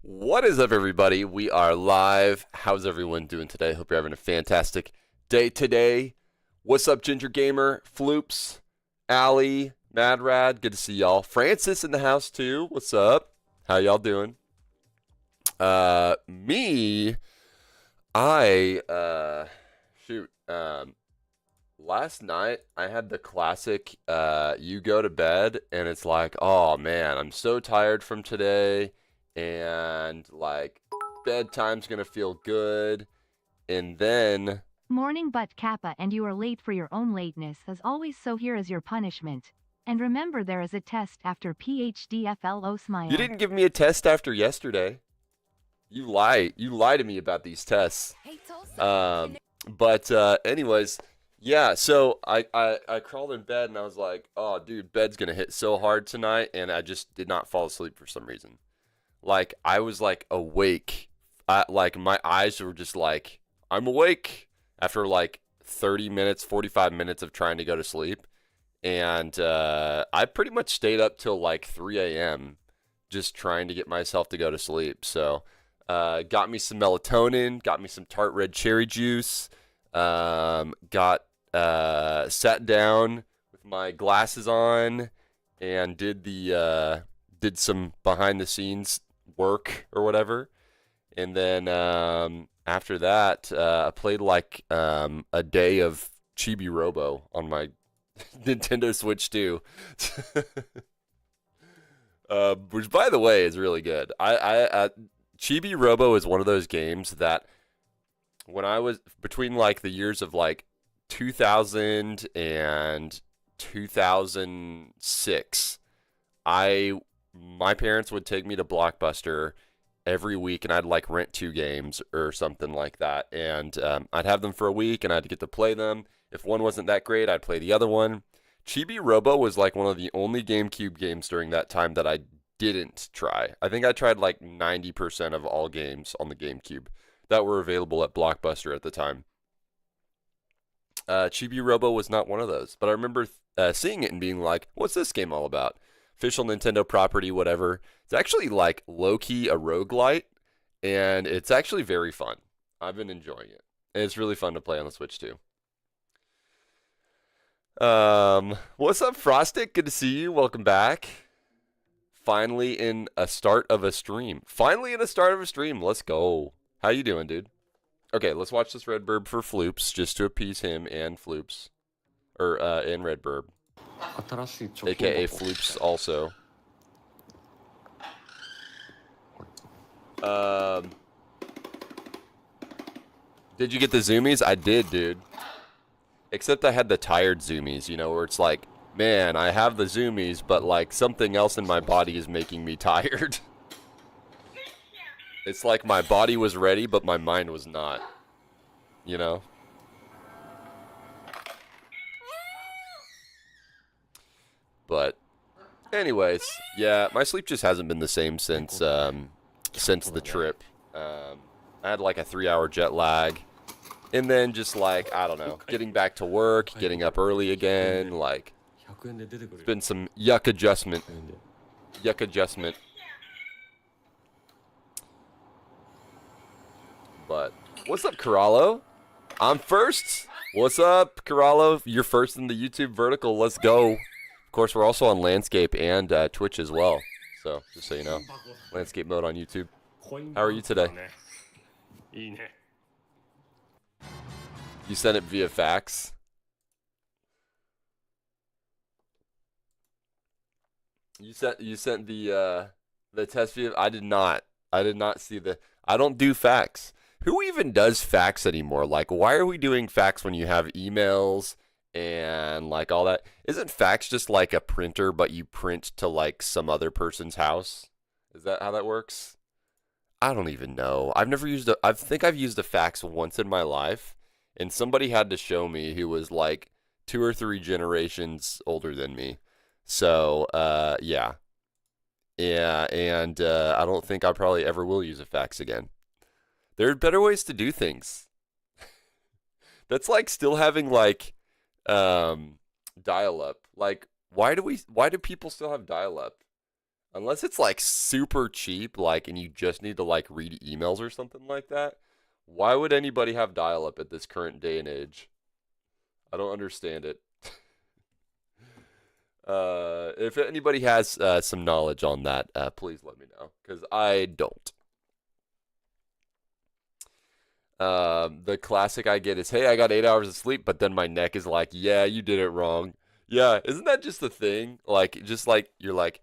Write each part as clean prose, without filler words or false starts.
What is up, everybody? We are live. How's everyone doing today? Hope you're having a fantastic day today. What's up, Ginger Gamer, Floops, Allie, Madrad? Good to see y'all. Francis in the house too. What's up? How y'all doing? Last night I had the classic. You go to bed and it's like, oh man, I'm so tired from today. And like bedtime's gonna feel good, and then morning but Kappa, and you are late for your own lateness as always, so here is your punishment. And remember, there is a test after PHDFLO smile. You didn't give me a test after yesterday. You lie to me about these tests. Anyways, yeah, so I crawled in bed and I was like, oh dude, bed's gonna hit so hard tonight, and I just did not fall asleep for some reason. Like, I was, like, awake. Like, my eyes were just like, I'm awake after, like, 30 minutes, 45 minutes of trying to go to sleep. And I pretty much stayed up till, like, 3 a.m. just trying to get myself to go to sleep. So, got me some melatonin, got me some tart red cherry juice, sat down with my glasses on, and did some behind-the-scenes work or whatever. And then after that, I played like a day of Chibi Robo on my Nintendo Switch too. Which, by the way, is really good. Chibi Robo is one of those games that when I was between like the years of like 2000 and 2006, my parents would take me to Blockbuster every week, and I'd like rent 2 games or something like that, and I'd have them for a week, and I'd get to play them. If one wasn't that great, I'd play the other one. Chibi Robo was like one of the only GameCube games during that time that I didn't try. I think I tried like 90% of all games on the GameCube that were available at Blockbuster at the time. Chibi Robo was not one of those, but I remember seeing it and being like, what's this game all about? Official Nintendo property, whatever. It's actually like low-key a roguelite, and it's actually very fun. I've been enjoying it. And it's really fun to play on the Switch too. What's up, Frostic? Good to see you. Welcome back. Finally in a start of a stream. Let's go. How you doing, dude? Okay, let's watch this Redbird for Floops, just to appease him and Floops. And Redbird. AKA Floops also. Did you get the zoomies? I did, dude. Except I had the tired zoomies, you know, where it's like, man, I have the zoomies, but like something else in my body is making me tired. It's like my body was ready, but my mind was not. You know? But anyways, yeah, my sleep just hasn't been the same since the trip. I had like a 3-hour jet lag. And then just like, I don't know, getting back to work, getting up early again, like, it's been some yuck adjustment. But, what's up, Corallo? I'm first. What's up, Corallo? You're first in the YouTube vertical. Let's go. Of course, we're also on Landscape and Twitch as well. So, just so you know, Landscape mode on YouTube. How are you today? You sent it via fax? You sent the test via. I did not see the. I don't do fax. Who even does fax anymore? Like, why are we doing fax when you have emails and like all that? Isn't fax just like a printer, but you print to like some other person's house? Is that how that works? I don't even know. I've never used I think I've used a fax once in my life. And somebody had to show me who was like 2 or 3 generations older than me. So, yeah. Yeah, and I don't think I probably ever will use a fax again. There are better ways to do things. That's like still having like dial-up. Like, why do people still have dial-up? Unless it's like super cheap, like, and you just need to like read emails or something like that. Why would anybody have dial-up at this current day and age? I don't understand it. If anybody has some knowledge on that, please let me know, because I don't. The classic I get is, hey, I got 8 hours of sleep, but then my neck is like, yeah, you did it wrong. Yeah, isn't that just the thing? Like, just like, you're like,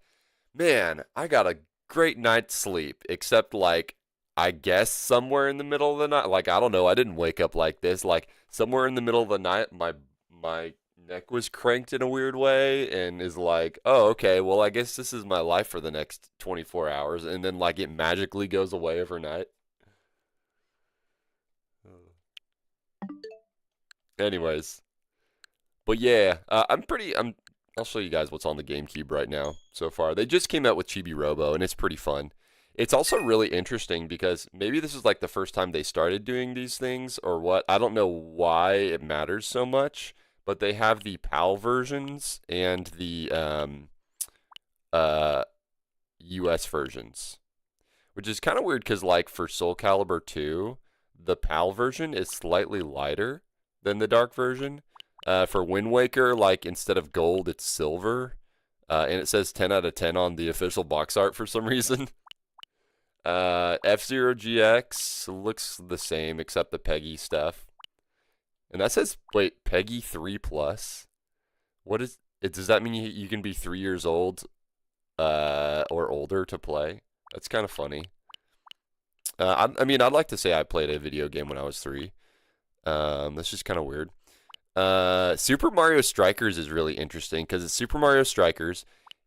man, I got a great night's sleep, except like, I guess somewhere in the middle of the night, like, I don't know, I didn't wake up like this, like, somewhere in the middle of the night, my neck was cranked in a weird way, and is like, oh, okay, well, I guess this is my life for the next 24 hours, and then, like, it magically goes away overnight. Anyways, but yeah, I'll show you guys what's on the GameCube right now so far. They just came out with Chibi Robo, and it's pretty fun. It's also really interesting because maybe this is like the first time they started doing these things or what. I don't know why it matters so much, but they have the PAL versions and the US versions, which is kind of weird because like for Soul Calibur 2, the PAL version is slightly lighter than the dark version. For Wind Waker, like instead of gold, it's silver, and it says 10 out of 10 on the official box art for some reason. F-Zero GX looks the same except the Peggy stuff. And that says, wait, Peggy 3 plus? What is it? Does that mean you can be 3 years old or older to play? That's kind of funny. I mean, I'd like to say I played a video game when I was 3. That's just kind of weird. Super Mario Strikers is really interesting because it's Super Mario Strikers,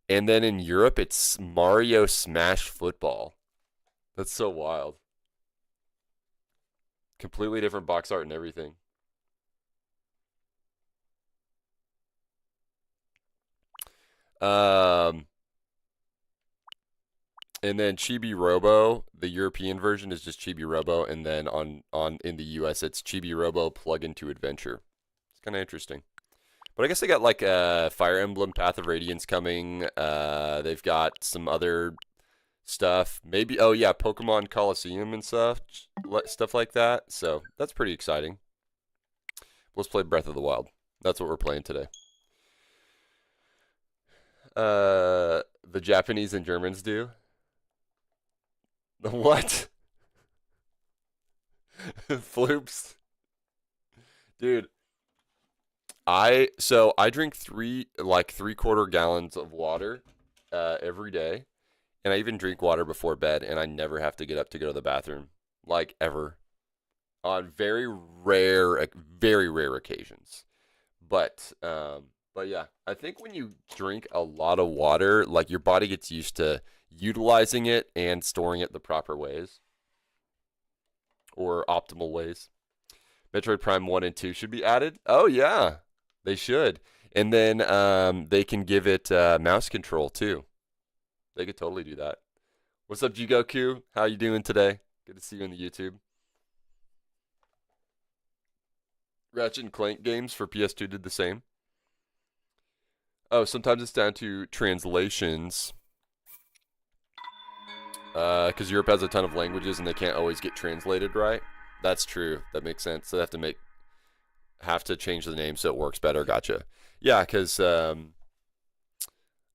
and then in Europe it's Mario Smash Football. That's so wild. Completely different box art and everything. Um, and then Chibi Robo, the European version is just Chibi Robo, and then on in the US it's Chibi Robo Plug into Adventure. It's kind of interesting. But I guess they got like Fire Emblem Path of Radiance coming. They've got some other stuff. Maybe, oh yeah, Pokemon Coliseum and stuff like that. So that's pretty exciting. Let's play Breath of the Wild. That's what we're playing today. The Japanese and Germans do. The what? Floops. Dude. I drink 3/4 gallons of water every day. And I even drink water before bed, and I never have to get up to go to the bathroom. Like, ever. On very rare occasions. But yeah, I think when you drink a lot of water, like, your body gets used to utilizing it and storing it the proper ways. Or optimal ways. Metroid Prime 1 and 2 should be added. Oh, yeah. They should. And then they can give it mouse control, too. They could totally do that. What's up, Jigoku? How you doing today? Good to see you on the YouTube. Ratchet and Clank games for PS2 did the same. Oh, sometimes it's down to translations. Because Europe has a ton of languages and they can't always get translated right. That's true. That makes sense. So they have to change the name so it works better. Gotcha. Yeah, because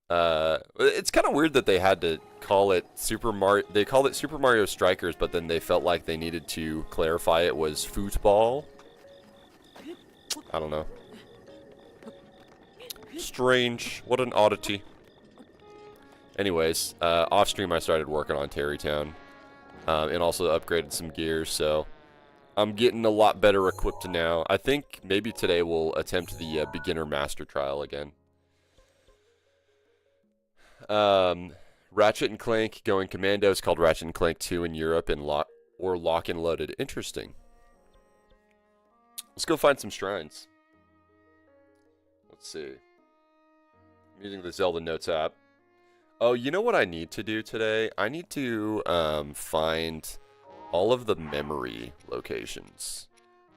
it's kind of weird that they had to call it Super Mario. They called it Super Mario Strikers, but then they felt like they needed to clarify it was football. I don't know. Strange. What an oddity. Anyways, off stream I started working on Terrytown, and also upgraded some gears, so I'm getting a lot better equipped now. I think maybe today we'll attempt the beginner master trial again. Ratchet and Clank going commando is called Ratchet and Clank 2 in Europe and Lock and Loaded. Interesting. Let's go find some shrines. Let's see. I'm using the Zelda Notes app. Oh, you know what I need to do today? I need to find all of the memory locations.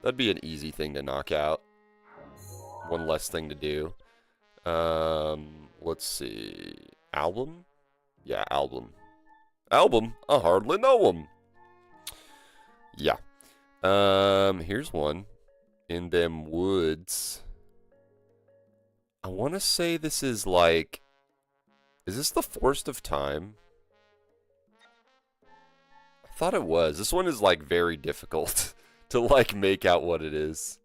That'd be an easy thing to knock out. One less thing to do. Let's see. Album? Yeah, album. Album? I hardly know them. Yeah. Here's one. In them woods. I want to say this is like... Is this the Forest of Time? I thought it was. This one is like very difficult to like make out what it is.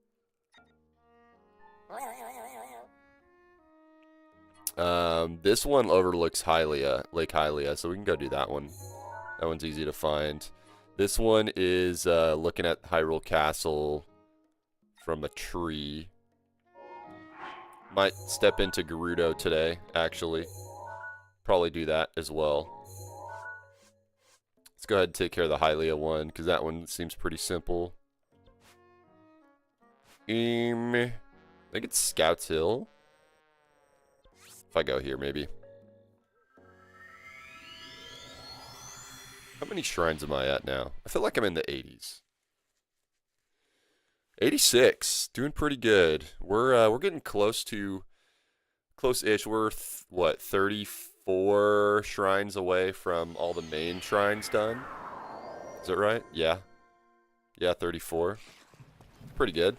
This one overlooks Lake Hylia, so we can go do that one. That one's easy to find. This one is looking at Hyrule Castle from a tree. Might step into Gerudo today, actually. Probably do that as well. Let's go ahead and take care of the Hylia one, because that one seems pretty simple. I think it's Scouts Hill. If I go here, maybe. How many shrines am I at now? I feel like I'm in the 80s. 86. Doing pretty good. We're getting close-ish. We're, what, 34 shrines away from all the main shrines done? Is that right? Yeah. Yeah, 34. Pretty good.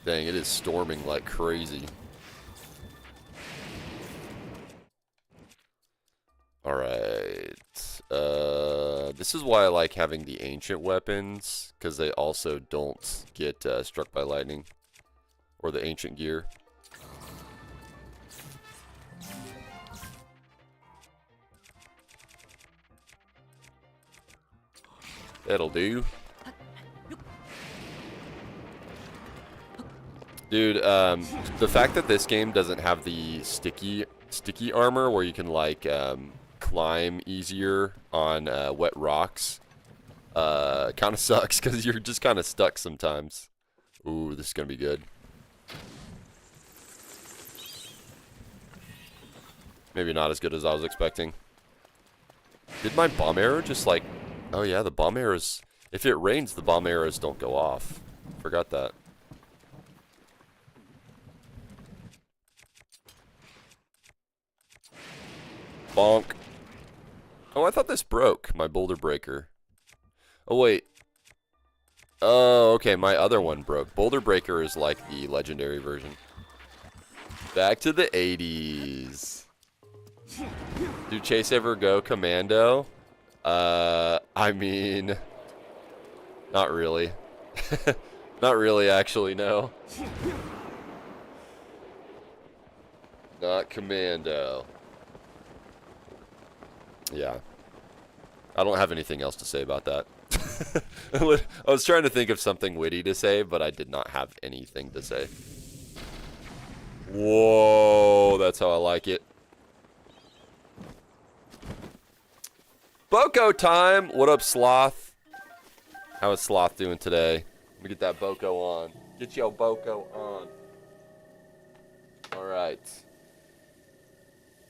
Dang, it is storming like crazy. All right. This is why I like having the ancient weapons, because they also don't get struck by lightning, or the ancient gear. That'll do. Dude, the fact that this game doesn't have the sticky armor where you can like climb easier on wet rocks kind of sucks, because you're just kind of stuck sometimes. Ooh, this is gonna be good. Maybe not as good as I was expecting. Did my bomb arrow just like... Oh yeah, the bomb arrows... If it rains, the bomb arrows don't go off. Forgot that. Bonk. Oh, I thought this broke, my boulder breaker. Oh, wait. Oh, okay, my other one broke. Boulder breaker is like the legendary version. Back to the 80s. Did Chase ever go commando? I mean... Not really. Not really, actually, no. Not commando. Yeah. I don't have anything else to say about that. I was trying to think of something witty to say, but I did not have anything to say. Whoa, that's how I like it. Boko time! What up, Sloth? How is Sloth doing today? Let me get that Boko on. Get your Boko on. Alright.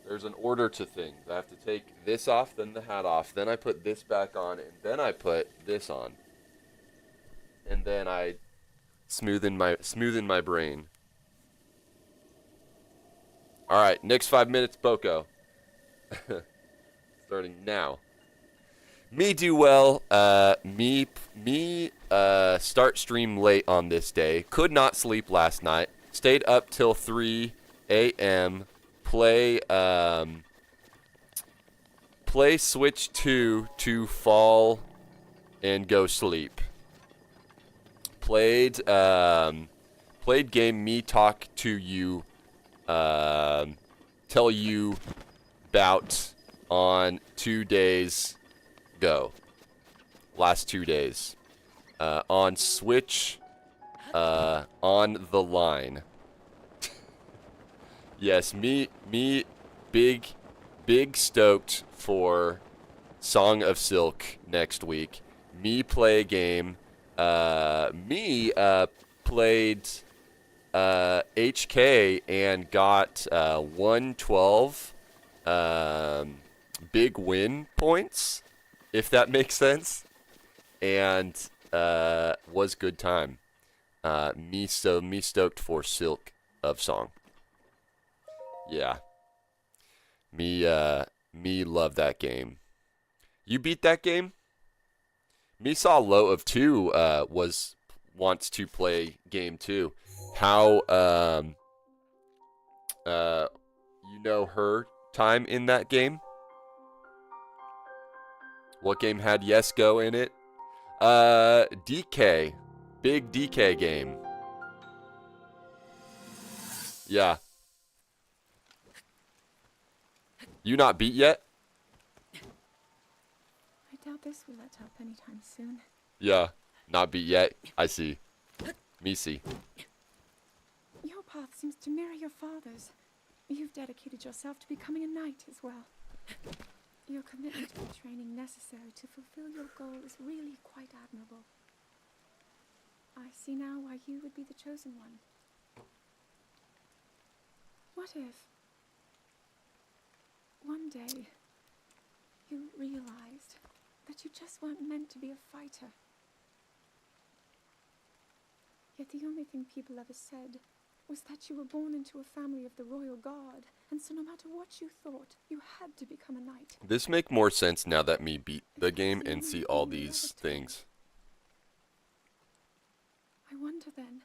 There's an order to things. I have to take this off, then the hat off, then I put this back on, and then I put this on. And then I smoothen my brain. Alright, next 5 minutes, Boko. Starting now. Me do well. Me start stream late on this day. Could not sleep last night. Stayed up till 3 a.m. Play Switch 2 to fall and go sleep. Played game me talk to you, tell you about on 2 days go. Last 2 days. On Switch, on the line. Yes, me big stoked for Song of Silk next week. Me play a game. Played HK and got 112 big win points, if that makes sense, and was good time. Me stoked for Silk of Song. Yeah. Me love that game. You beat that game? Me saw low of 2 wants to play game 2. How you know her time in that game? What game had Yes Go in it? DK. Big DK game. Yeah. You not beat yet? I doubt this will let up anytime soon. Yeah. Not beat yet. I see. Me see. Your path seems to mirror your father's. You've dedicated yourself to becoming a knight as well. Your commitment to the training necessary to fulfill your goal is really quite admirable. I see now why you would be the chosen one. What if one day you realized that you just weren't meant to be a fighter? Yet the only thing people ever said was that you were born into a family of the royal guard, and so no matter what you thought, you had to become a knight. This make more sense now that me beat the game and see all these things. I wonder then,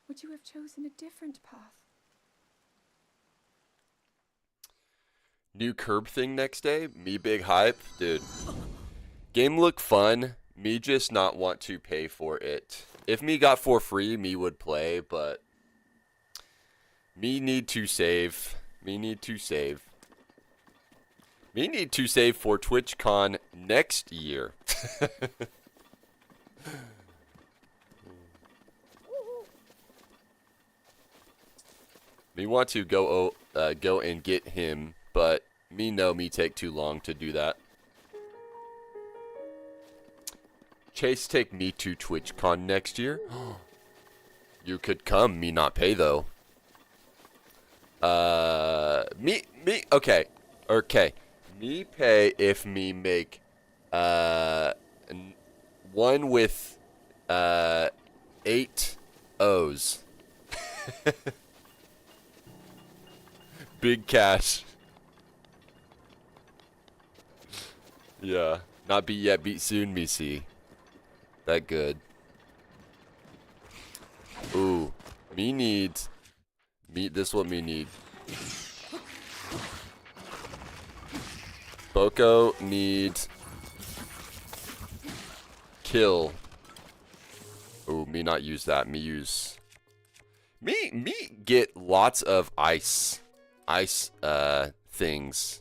would you have chosen a different path? New curb thing next day. Me big hype. Dude. Game look fun. Me just not want to pay for it. If me got for free, me would play, but me need to save. Me need to save. Me need to save for TwitchCon next year. Me want to go and get him, but me know me take too long to do that. Chase take me to TwitchCon next year. You could come, me not pay though. Okay. Me pay if me make one with 8 O's. Big cash. Yeah. Not beat yet, beat soon, me see. That good. Ooh. Me needs. This what me need. Boko needs. Kill. Ooh, me not use that. Me use. Me get lots of ice things.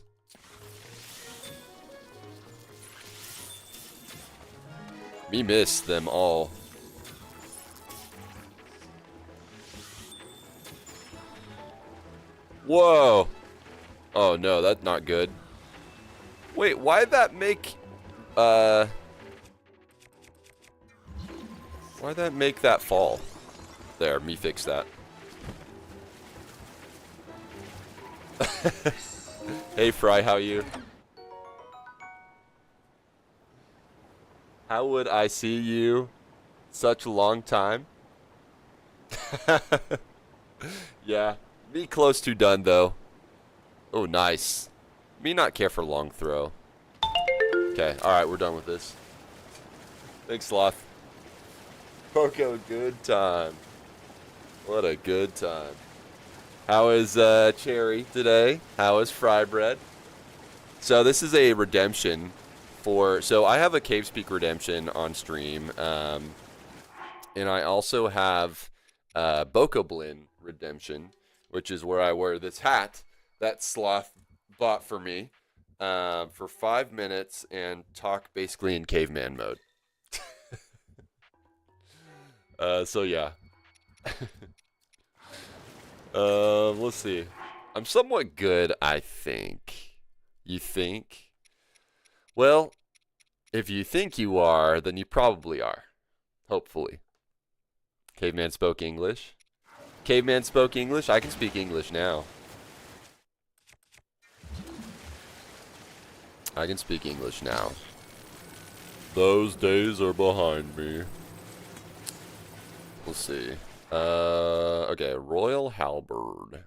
Me miss them all. Whoa. Oh no, that's not good. Wait, why'd that make why'd that make that fall? There, me fix that. Hey Fry, how you? How would I see you such a long time? Yeah, me close to done though. Oh, nice. Me not care for long throw. Okay, alright, we're done with this. Thanks, Sloth. Poco, good time. What a good time. How is Cherry today? How is Fry Bread? So this is a redemption for... So I have a Cave Speak redemption on stream. And I also have Boko Blin redemption, which is where I wear this hat that Sloth bought for me for 5 minutes and talk basically in caveman mode. So yeah. Let's see. I'm somewhat good, I think. You think? Well, if you think you are, then you probably are. Hopefully. Caveman spoke English. Caveman spoke English? I can speak English now. I can speak English now. Those days are behind me. We'll see. Okay, Royal Halberd.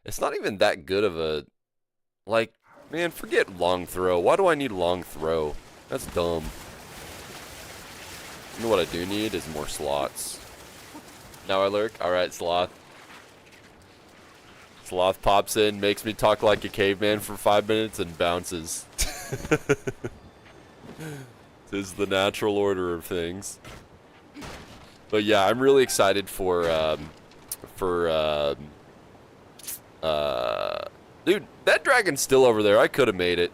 It's not even that good of a... Like, man, forget long throw. Why do I need long throw? That's dumb. You know what I do need is more slots. Now I lurk? Alright, Sloth. Sloth pops in, makes me talk like a caveman for 5 minutes, and bounces. Tis the natural order of things. But yeah, I'm really excited for dude, that dragon's still over there. I could have made it.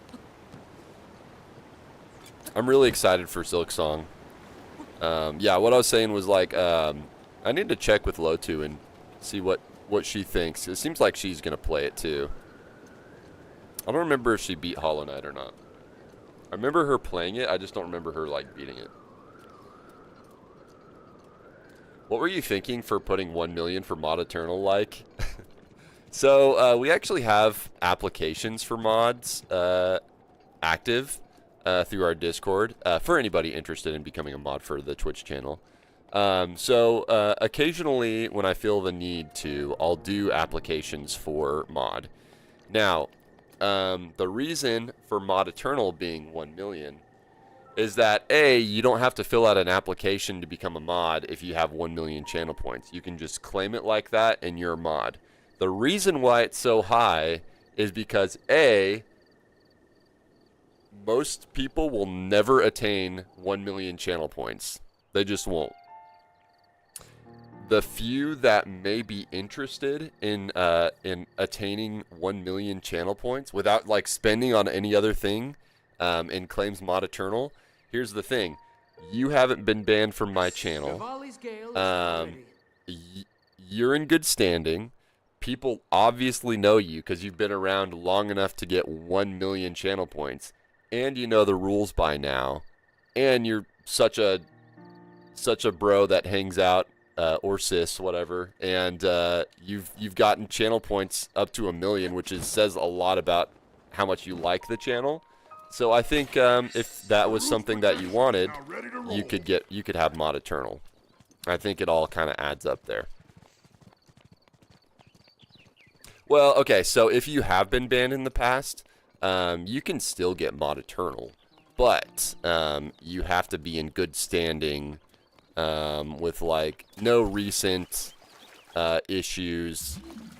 I'm really excited for Silk Song. Yeah, what I was saying was like, I need to check with Lotu and see what she thinks. It seems like she's gonna play it too. I don't remember if she beat Hollow Knight or not. I remember her playing it. I just don't remember her like beating it. What were you thinking for putting 1 million for Mod Eternal like? So, we actually have applications for mods active through our Discord for anybody interested in becoming a mod for the Twitch channel. So, occasionally when I feel the need to, I'll do applications for mod. Now, the reason for Mod Eternal being 1 million is that A, you don't have to fill out an application to become a mod if you have 1 million channel points. You can just claim it like that and you're a mod. The reason why it's so high is because A, most people will never attain 1 million channel points. They just won't. The few that may be interested in attaining 1 million channel points without like spending on any other thing, and claims Mod Eternal. Here's the thing: you haven't been banned from my channel. You're in good standing. People obviously know you because you've been around long enough to get 1 million channel points, and you know the rules by now, and you're such a bro that hangs out. Or sis, whatever, and you've gotten channel points up to 1 million, which says a lot about how much you like the channel. So I think if that was something that you wanted, you could have Mod Eternal. I think it all kind of adds up there. Well, okay, so if you have been banned in the past, you can still get Mod Eternal, but you have to be in good standing. With like no recent issues.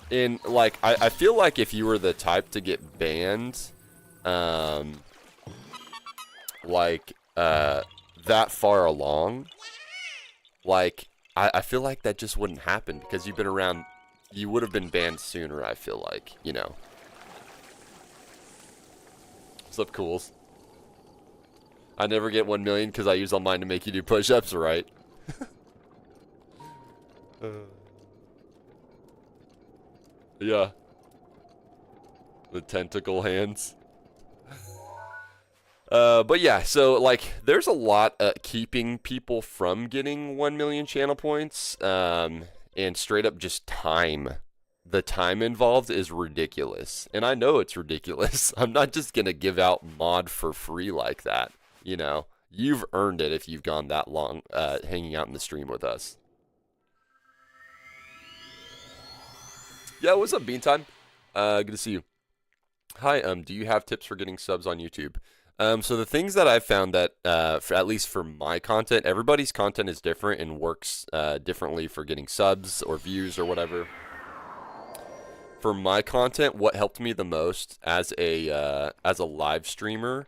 In like I feel like if you were the type to get banned like that far along, like I feel like that just wouldn't happen because you've been around. You would have been banned sooner, I feel like, you know. What's up, Cools? I never get 1 million because I use all mine to make you do push-ups, right? Yeah. The tentacle hands. But yeah, so like there's a lot keeping people from getting 1 million channel points, and straight up just time. The time involved is ridiculous, and I know it's ridiculous. I'm not just gonna give out mod for free like that, you know. You've earned it if you've gone that long hanging out in the stream with us. Yeah, what's up, Beantime? Good to see you. Hi, do you have tips for getting subs on YouTube? So the things that I've found that, at least for my content, everybody's content is different and works differently for getting subs or views or whatever. For my content, what helped me the most as a live streamer,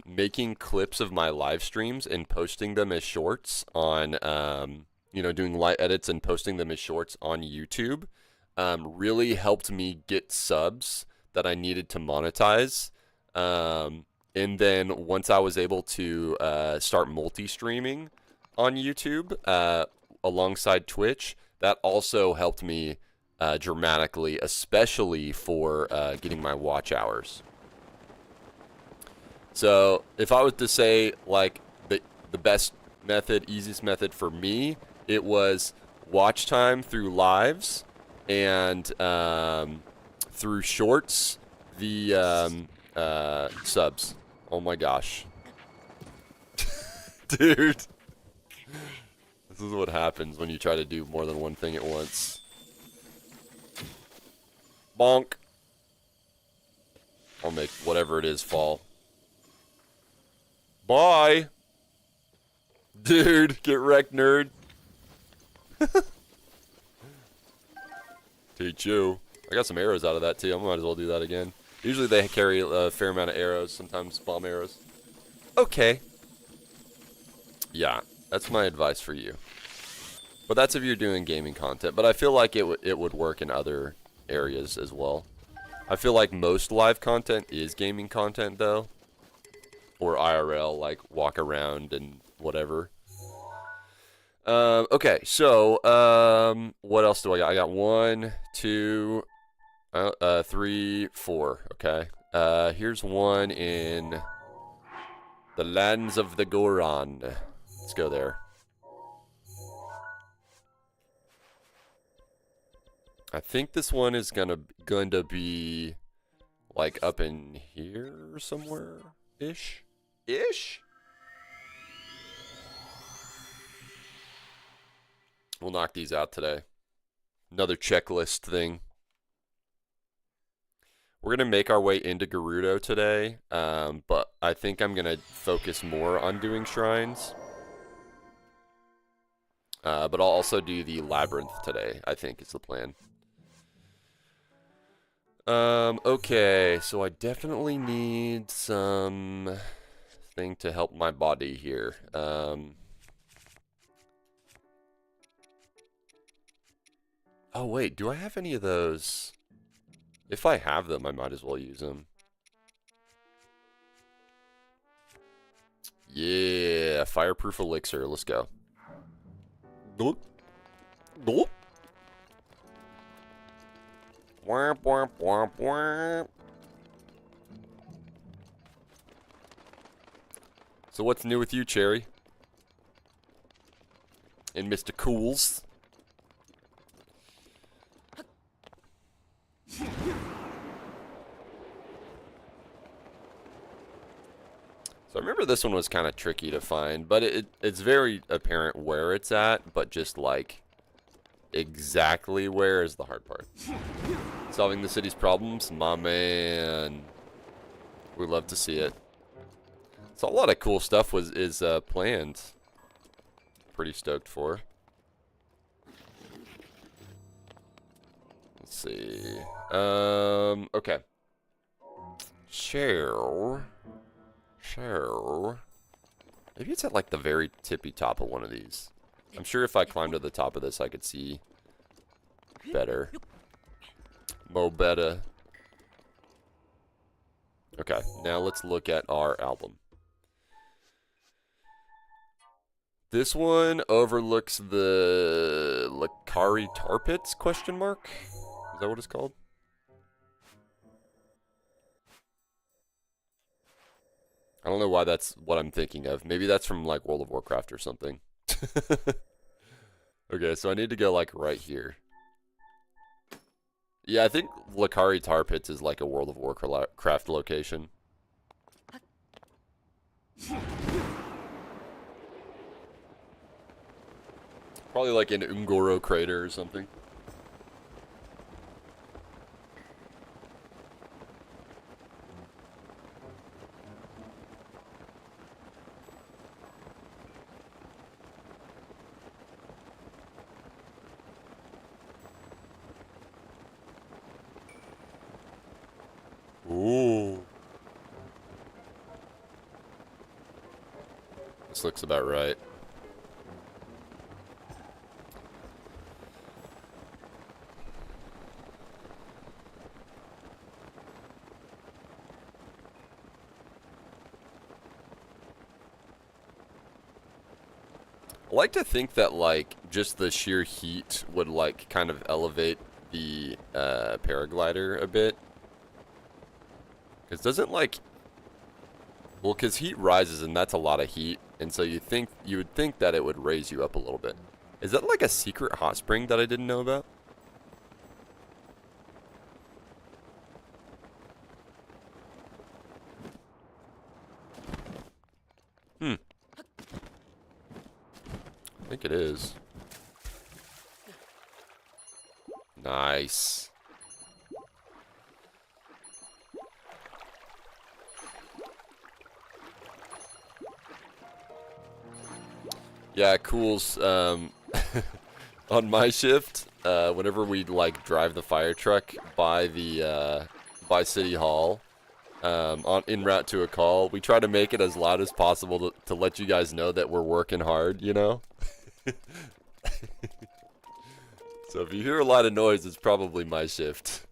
making clips of my live streams and posting them as shorts on, you know, doing light edits and posting them as shorts on YouTube, really helped me get subs that I needed to monetize. And then once I was able to start multi-streaming on YouTube alongside Twitch, that also helped me dramatically, especially for getting my watch hours. So if I was to say like the best method, easiest method for me, it was watch time through lives and through shorts, the subs. Oh my gosh. Dude. This is what happens when you try to do more than one thing at once. Bonk. I'll make whatever it is fall. Bye. Dude, get wrecked, nerd. Teach you. I got some arrows out of that too. I might as well do that again. Usually they carry a fair amount of arrows, sometimes bomb arrows. Okay. Yeah, that's my advice for you. But that's if you're doing gaming content. But I feel like it would work in other areas as well. I feel like most live content is gaming content though. Or IRL, like walk around and whatever. Okay, so what else do I got? I got 1, 2, 3, 4. Okay. Here's one in the lands of the Goron. Let's go there. I think this one is going to be like up in here somewhere ish. We'll knock these out today. Another checklist thing. We're going to make our way into Gerudo today, but I think I'm going to focus more on doing shrines. But I'll also do the Labyrinth today, I think is the plan. Okay, so I definitely need some thing to help my body here. Oh wait, do I have any of those? If I have them, I might as well use them. Yeah, fireproof elixir. Let's go. Nope. Nope. Womp, womp, womp, womp. So what's new with you, Cherry? And Mr. Cools? So I remember this one was kind of tricky to find, but it's very apparent where it's at, but just like exactly where is the hard part. Solving the city's problems? My man. We love to see it. So a lot of cool stuff is planned. Pretty stoked for. Let's see. Okay. Share. Maybe it's at like the very tippy top of one of these. I'm sure if I climbed to the top of this, I could see better. Mo better. Okay, now let's look at our album. This one overlooks the Lakari Tar Pits, question mark? Is that what it's called? I don't know why that's what I'm thinking of. Maybe that's from like World of Warcraft or something. Okay, so I need to go like right here. Yeah, I think Lakari Tar Pits is like a World of Warcraft location. Probably like in Ungoro Crater or something. Ooh. This looks about right. I like to think that like just the sheer heat would like kind of elevate the paraglider a bit. Because doesn't like, well, because heat rises and that's a lot of heat, and so you would think that it would raise you up a little bit. Is that like a secret hot spring that I didn't know about? I think it is. Nice. Yeah, Cools, on my shift, whenever we like drive the fire truck by the by City Hall, en route to a call, we try to make it as loud as possible to let you guys know that we're working hard, you know? So if you hear a lot of noise, it's probably my shift.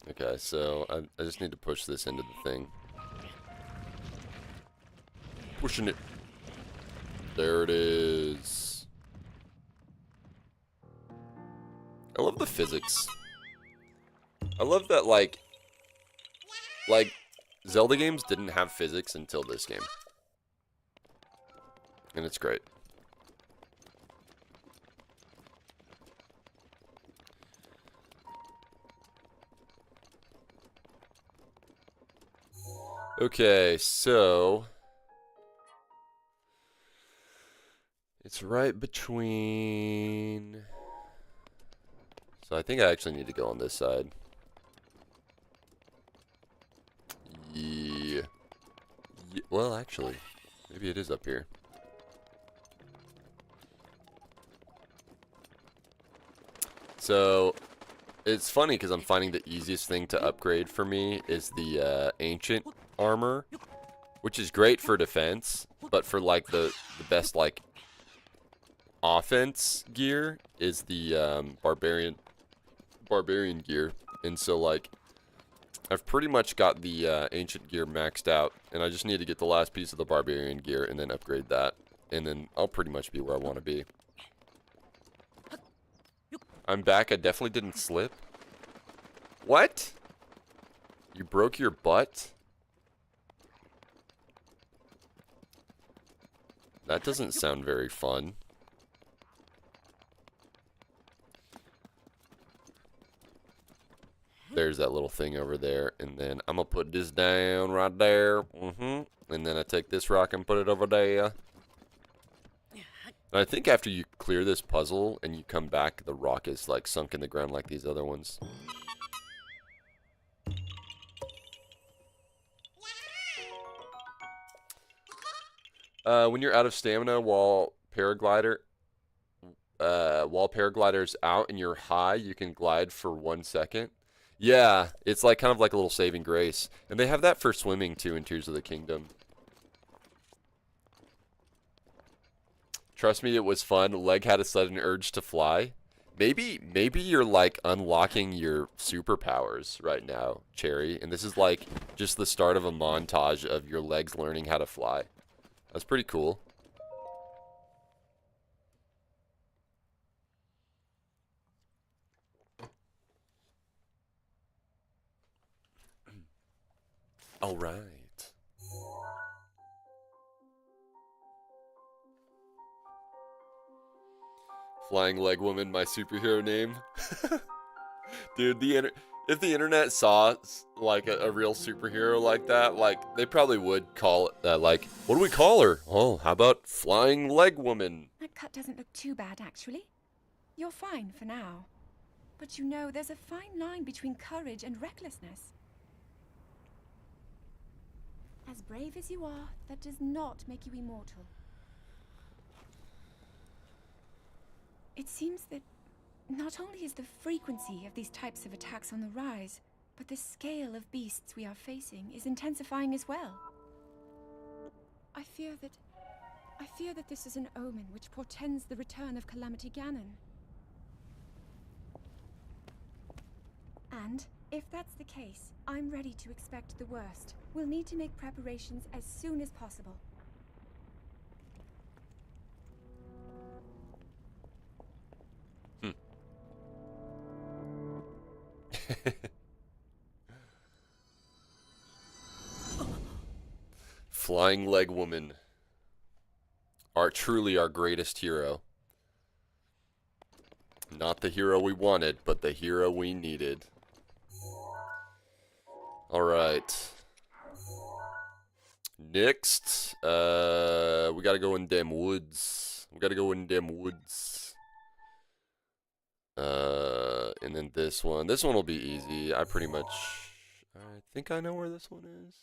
Okay, so I just need to push this into the thing. Pushing it. There it is. I love the physics. I love that, like Zelda games didn't have physics until this game. And it's great. Okay, so it's right between. So I think I actually need to go on this side. Yeah. Well, actually, maybe it is up here. So, it's funny because I'm finding the easiest thing to upgrade for me is the ancient armor, which is great for defense, but for like the best like offense gear is the barbarian gear. And so like I've pretty much got the ancient gear maxed out, and I just need to get the last piece of the barbarian gear and then upgrade that, and then I'll pretty much be where I want to be. I'm back. I definitely didn't slip. What? You broke your butt? That doesn't sound very fun. There's that little thing over there, and then I'm gonna put this down right there. And then I take this rock and put it over there. And I think after you clear this puzzle and you come back, the rock is like sunk in the ground like these other ones. When you're out of stamina while paraglider's out and you're high, you can glide for 1 second. Yeah, it's like kind of like a little saving grace. And they have that for swimming too in Tears of the Kingdom. Trust me, it was fun. Leg had a sudden urge to fly. Maybe you're like unlocking your superpowers right now, Cherry, and this is like just the start of a montage of your legs learning how to fly. That's pretty cool. All right. Flying Leg Woman, my superhero name. Dude, if the internet saw like a real superhero like that, like they probably would call it that. Like, what do we call her? Oh, how about Flying Leg Woman? That cut doesn't look too bad, actually. You're fine for now. But you know, there's a fine line between courage and recklessness. As brave as you are, that does not make you immortal. It seems that not only is the frequency of these types of attacks on the rise, but the scale of beasts we are facing is intensifying as well. I fear that this is an omen which portends the return of Calamity Ganon. And if that's the case, I'm ready to expect the worst. We'll need to make preparations as soon as possible. Flying Leg Woman. Truly our greatest hero. Not the hero we wanted, but the hero we needed. Alright. Next, we gotta go in them woods. And then this one. This one will be easy. I think I know where this one is.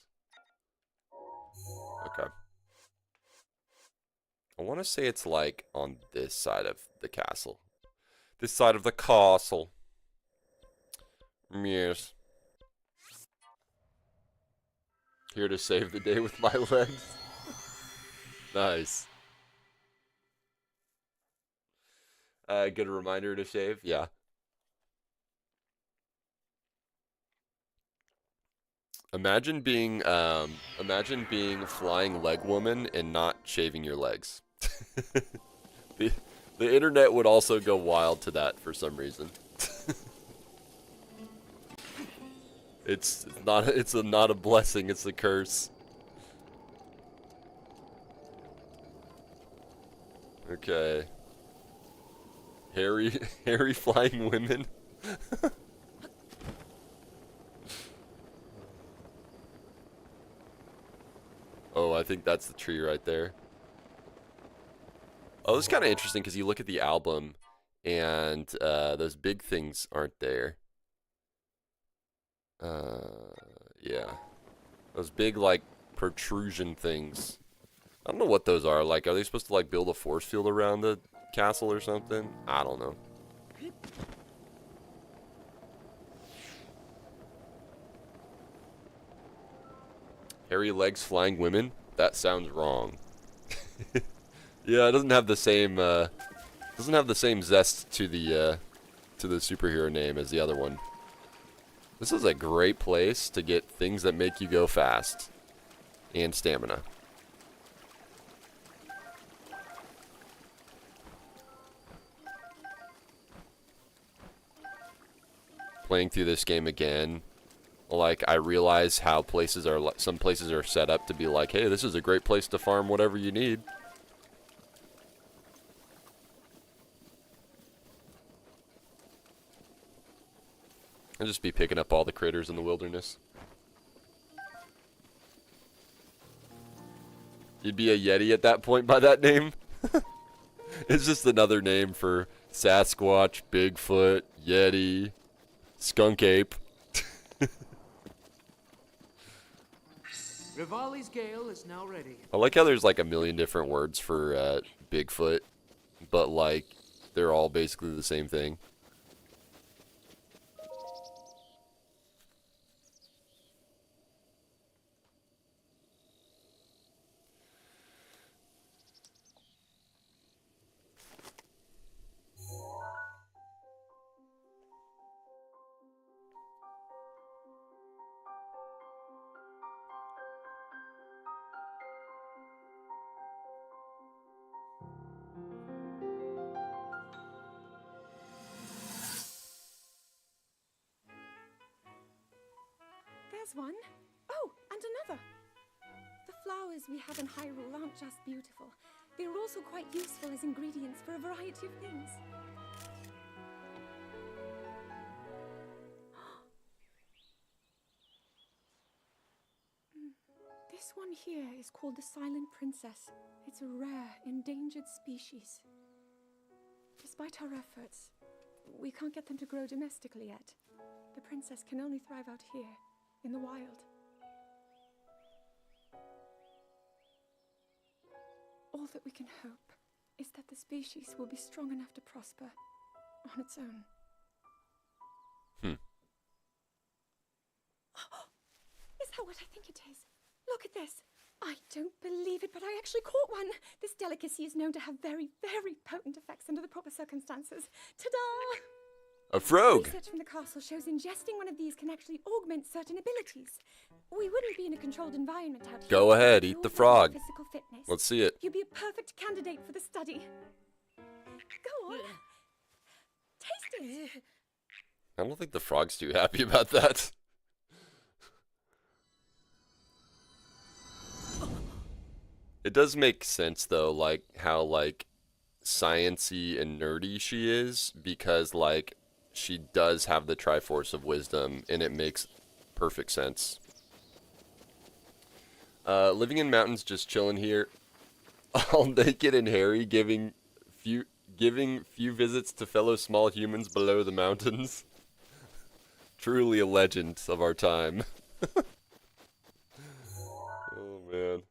Okay. I want to say it's like on this side of the castle. This side of the castle. Yes. Here to save the day with my legs. Nice. Good reminder to shave. Yeah. Imagine being Flying Leg Woman and not shaving your legs. the internet would also go wild to that for some reason. It's not a blessing, it's a curse. Okay. Hairy flying women. Oh, I think that's the tree right there. Oh, this is kind of interesting because you look at the album and those big things aren't there. Yeah. Those big, like, protrusion things. I don't know what those are. Like, are they supposed to, like, build a force field around the castle or something? I don't know. Hairy legs, flying women? That sounds wrong. Yeah, it doesn't have the same zest to the superhero name as the other one. This is a great place to get things that make you go fast and stamina. Playing through this game again, like, I realize how places are, some places are set up to be like, hey, this is a great place to farm whatever you need. I'll just be picking up all the critters in the wilderness. You'd be a Yeti at that point by that name? It's just another name for Sasquatch, Bigfoot, Yeti, Skunk Ape. Rivali's gale is now ready. I like how there's like a million different words for Bigfoot, but like they're all basically the same thing. There's one. Oh, and another. The flowers we have in Hyrule aren't just beautiful. They are also quite useful as ingredients for a variety of things. This one here is called the Silent Princess. It's a rare, endangered species. Despite our efforts, we can't get them to grow domestically yet. The princess can only thrive out here, in the wild. All that we can hope is that the species will be strong enough to prosper on its own. Is that what I think it is? Look at this. I don't believe it, but I actually caught one. This delicacy is known to have very, very potent effects under the proper circumstances. Ta-da! A frog! Research from the castle shows ingesting one of these can actually augment certain abilities. We wouldn't be in a controlled environment out here. Go ahead, eat the frog. Physical fitness. Let's see it. You'd be a perfect candidate for the study. Go on. Taste it. I don't think the frog's too happy about that. It does make sense though, like how like science-y and nerdy she is, because like she does have the Triforce of Wisdom, and it makes perfect sense. Living in mountains, just chilling here, all naked and hairy, giving few visits to fellow small humans below the mountains. Truly a legend of our time. Oh man.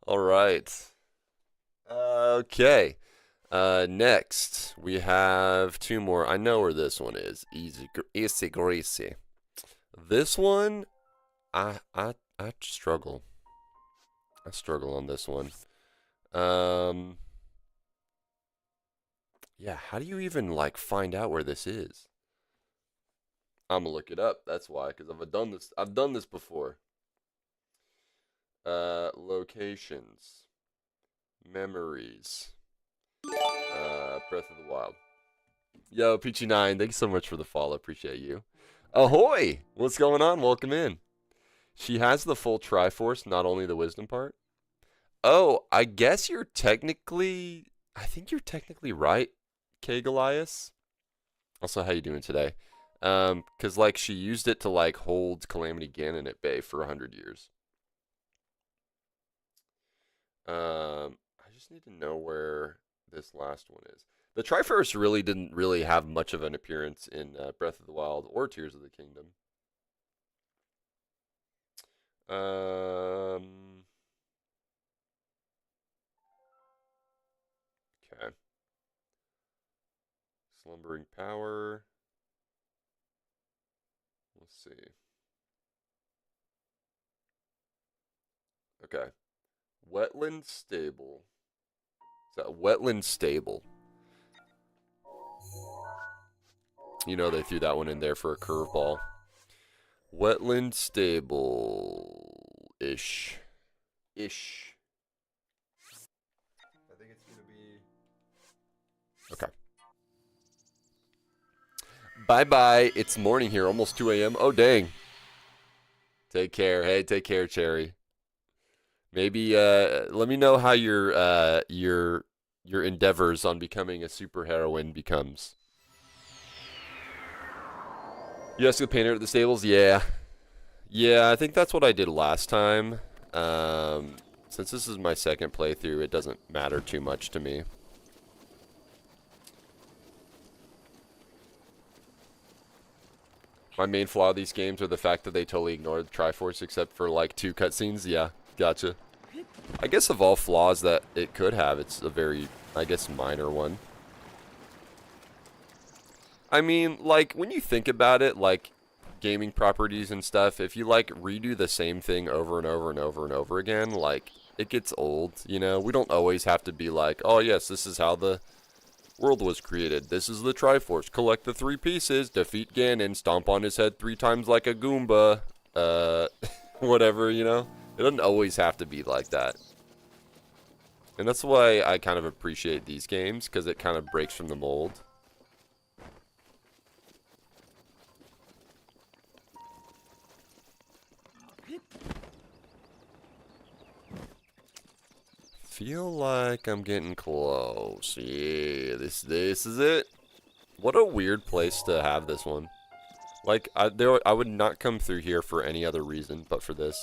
All right. Okay. Next, we have two more. I know where this one is. Easy greasy. This one, I struggle. I struggle on this one. Yeah, how do you even like find out where this is? I'm gonna look it up. That's why, because I've done this before. Locations, memories, Breath of the Wild. Yo, Peachy9, thanks so much for the follow. Appreciate you. Ahoy! What's going on? Welcome in. She has the full Triforce, not only the wisdom part. Oh, I guess you're technically... I think you're technically right, K. Goliath. Also, how you doing today? Because, like, she used it to, like, hold Calamity Ganon at bay for 100 years. I just need to know where this last one is. The Triforce really didn't really have much of an appearance in Breath of the Wild or Tears of the Kingdom. Okay. Slumbering Power. Let's see. Okay. Wetland stable. Is that wetland stable? You know they threw that one in there for a curveball. Wetland stable-ish. Ish. I think it's gonna be... Okay. Bye-bye. It's morning here, almost 2 a.m. Oh, dang. Take care. Hey, take care, Cherry. Maybe let me know how your endeavors on becoming a superheroine becomes. You asked the painter at the stables? Yeah. Yeah, I think that's what I did last time. Since this is my second playthrough, it doesn't matter too much to me. My main flaw of these games are the fact that they totally ignore the Triforce except for like 2 cutscenes. Yeah, gotcha. I guess of all flaws that it could have, it's a very, I guess, minor one. I mean, like, when you think about it, like, gaming properties and stuff, if you, like, redo the same thing over and over and over and over again, like, it gets old, you know? We don't always have to be like, oh, yes, this is how the world was created. This is the Triforce. Collect the 3 pieces, defeat Ganon, stomp on his head 3 times like a Goomba, whatever, you know? It doesn't always have to be like that. And that's why I kind of appreciate these games, because it kind of breaks from the mold. Feel like I'm getting close. Yeah, this is it. What a weird place to have this one. Like, I would not come through here for any other reason but for this.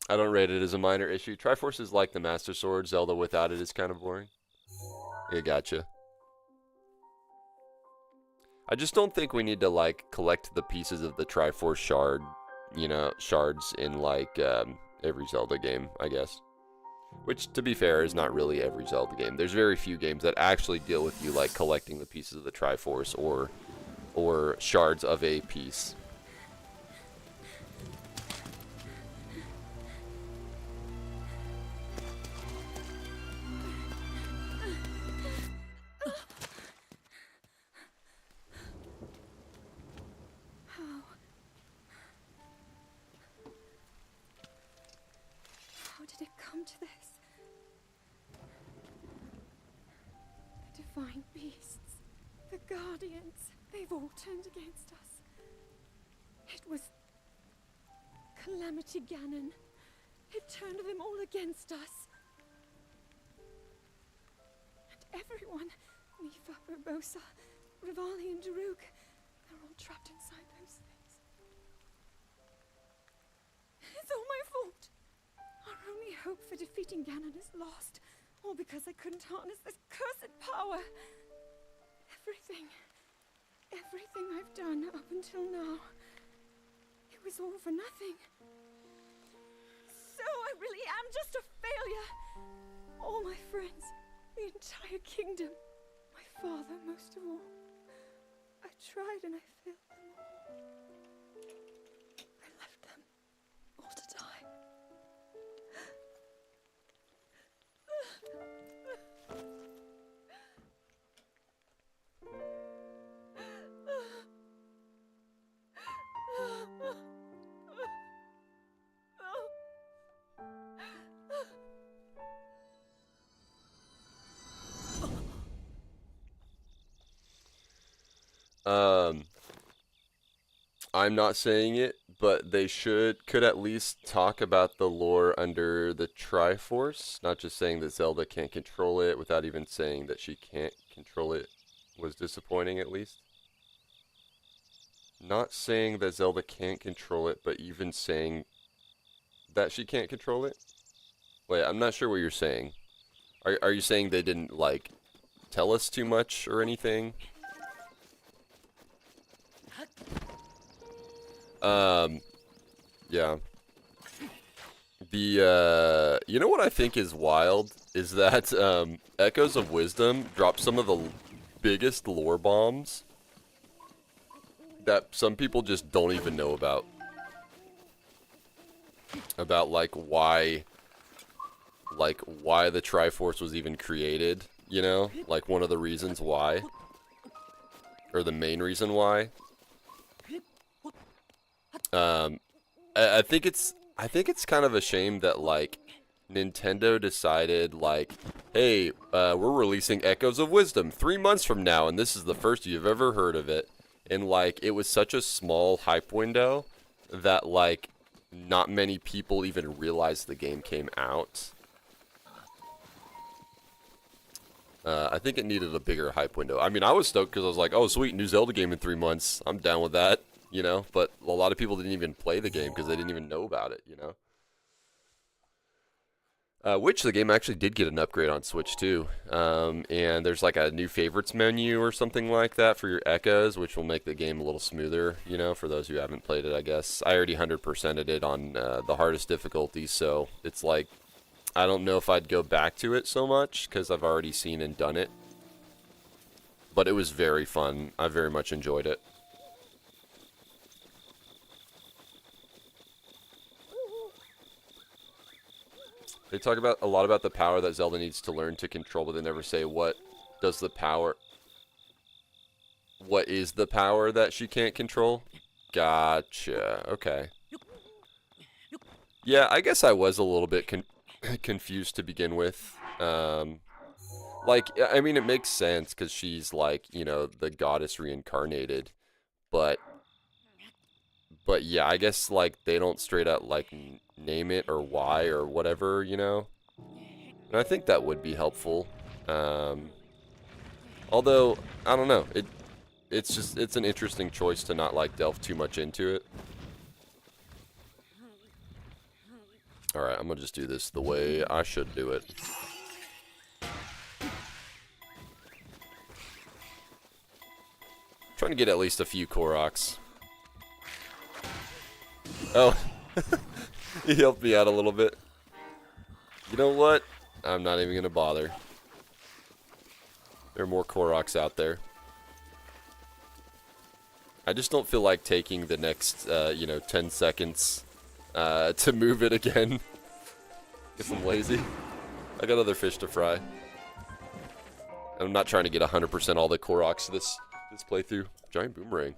I don't rate it as a minor issue. Triforce is like the Master Sword. Zelda without it is kind of boring. Yeah, gotcha. I just don't think we need to, like, collect the pieces of the Triforce shard, you know, shards in, like, every Zelda game, I guess. Which, to be fair, is not really every Zelda game. There's very few games that actually deal with you, like, collecting the pieces of the Triforce or shards of a piece. How did it come to this? The divine beasts, the guardians, they've all turned against us. It was Calamity Ganon. It turned them all against us. And everyone, Mifa, Urbosa, Rivali and Daruk, they're all trapped inside those things. It's all my fault. Our only hope for defeating Ganon is lost, all because I couldn't harness this cursed power. Everything I've done up until now, it was all for nothing. So I really am just a failure. All my friends, the entire kingdom, my father most of all. I tried and I failed them all. I left them all to die. I'm not saying it, but they could at least talk about the lore under the Triforce, not just saying that Zelda can't control it without even saying that she can't control it was disappointing at least. Not saying that Zelda can't control it, but even saying that she can't control it? Wait, I'm not sure what you're saying. Are you saying they didn't, like, tell us too much or anything? Yeah. You know what I think is wild? Is that, Echoes of Wisdom dropped some of the biggest lore bombs that some people just don't even know about. About like why the Triforce was even created, you know? Like one of the reasons why. Or the main reason why. I think it's kind of a shame that like Nintendo decided like, hey, we're releasing Echoes of Wisdom 3 months from now, and this is the first you've ever heard of it. And like it was such a small hype window that like not many people even realized the game came out. I think it needed a bigger hype window. I mean, I was stoked because I was like, oh, sweet, new Zelda game in 3 months. I'm down with that, you know? But a lot of people didn't even play the game because they didn't even know about it, you know? Which the game actually did get an upgrade on Switch too. And there's like a new favorites menu or something like that for your Echoes, which will make the game a little smoother, you know, for those who haven't played it, I guess. I already 100%ed it on the hardest difficulty, so it's like, I don't know if I'd go back to it so much, because I've already seen and done it. But it was very fun. I very much enjoyed it. They talk about a lot about the power that Zelda needs to learn to control, but they never say what is the power that she can't control? Gotcha. Okay. Yeah, I guess I was a little bit confused to begin with. Like, I mean, it makes sense because she's like, you know, the goddess reincarnated, but yeah, I guess like they don't straight up like name it or why or whatever, you know. And I think that would be helpful. Although I don't know, it's an interesting choice to not like delve too much into it. All right, I'm gonna just do this the way I should do it. Trying to get at least a few Koroks. Oh, he helped me out a little bit. You know what? I'm not even gonna bother. There are more Koroks out there. I just don't feel like taking the next, 10 seconds to move it again. Guess I'm lazy. I got other fish to fry. I'm not trying to get 100% all the Koroks this playthrough. Giant boomerang.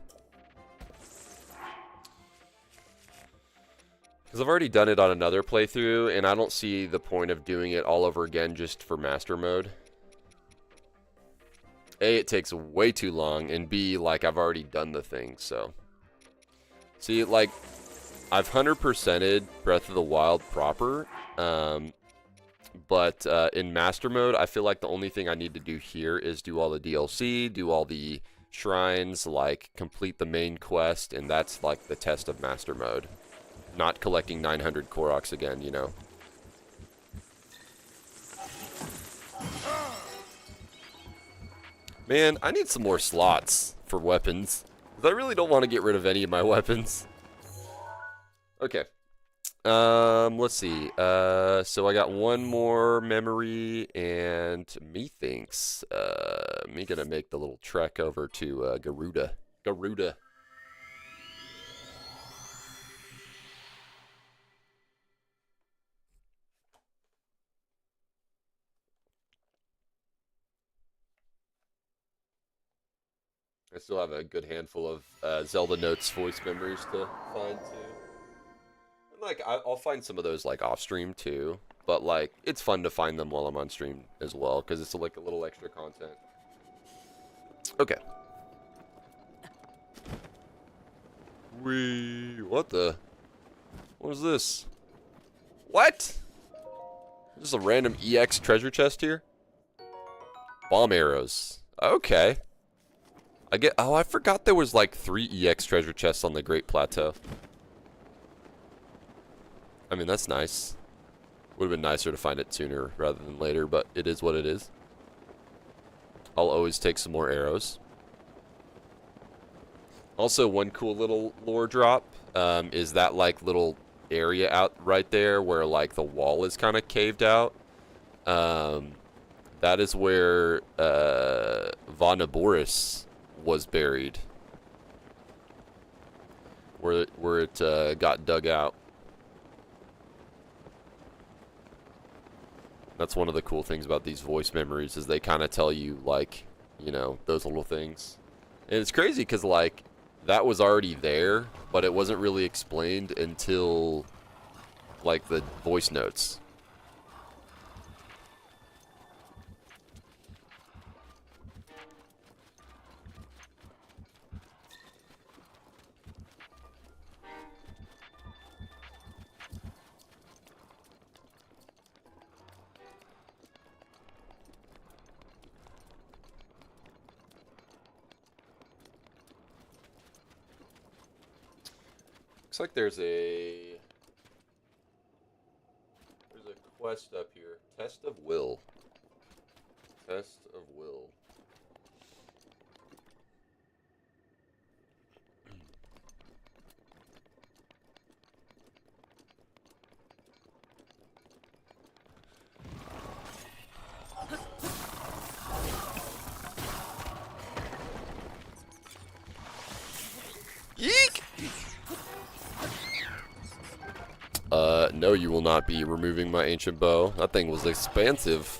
Because I've already done it on another playthrough, and I don't see the point of doing it all over again just for Master Mode. A, it takes way too long, and B, like, I've already done the thing, so. See, like, I've 100%ed Breath of the Wild proper, but in Master Mode, I feel like the only thing I need to do here is do all the DLC, do all the shrines, like, complete the main quest, and that's, like, the test of Master Mode. Not collecting 900 Koroks again, you know. Man, I need some more slots for weapons. I really don't want to get rid of any of my weapons. Okay. Let's see. So I got one more memory, and methinks, me gonna make the little trek over to, Garuda. Garuda. I still have a good handful of Zelda Notes voice memories to find too. And like I'll find some of those like off stream too, but like it's fun to find them while I'm on stream as well because it's like a little extra content. Okay. What is this? What? This is a random EX treasure chest here? Bomb arrows. Okay. I forgot there was like 3 EX treasure chests on the Great Plateau. I mean, that's nice. Would have been nicer to find it sooner rather than later, but it is what it is. I'll always take some more arrows. Also, one cool little lore drop is that like little area out right there where like the wall is kind of caved out. That is where Vonaboris was buried. where it got dug out. That's one of the cool things about these voice memories is they kind of tell you, like, you know, those little things. And it's crazy because, like, that was already there, but it wasn't really explained until, like, the voice notes. Looks like there's a quest up here. Test of will. Test of will. Yeek! No, you will not be removing my ancient bow. That thing was expansive.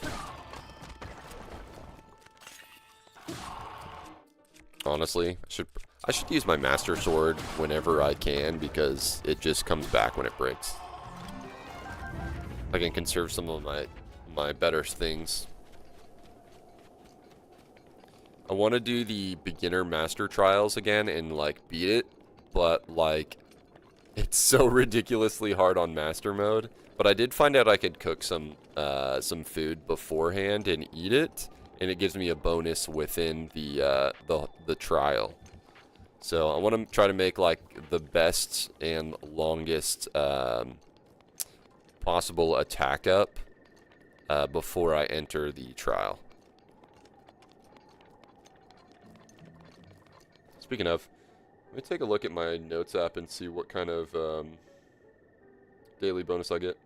Honestly, I should use my master sword whenever I can because it just comes back when it breaks. I can conserve some of my better things. I want to do the beginner master trials again and like beat it, but like it's so ridiculously hard on master mode. But I did find out I could cook some food beforehand and eat it, and it gives me a bonus within the trial. So I want to try to make like the best and longest possible attack up before I enter the trial. Speaking of, let me take a look at my notes app and see what kind of daily bonus I get.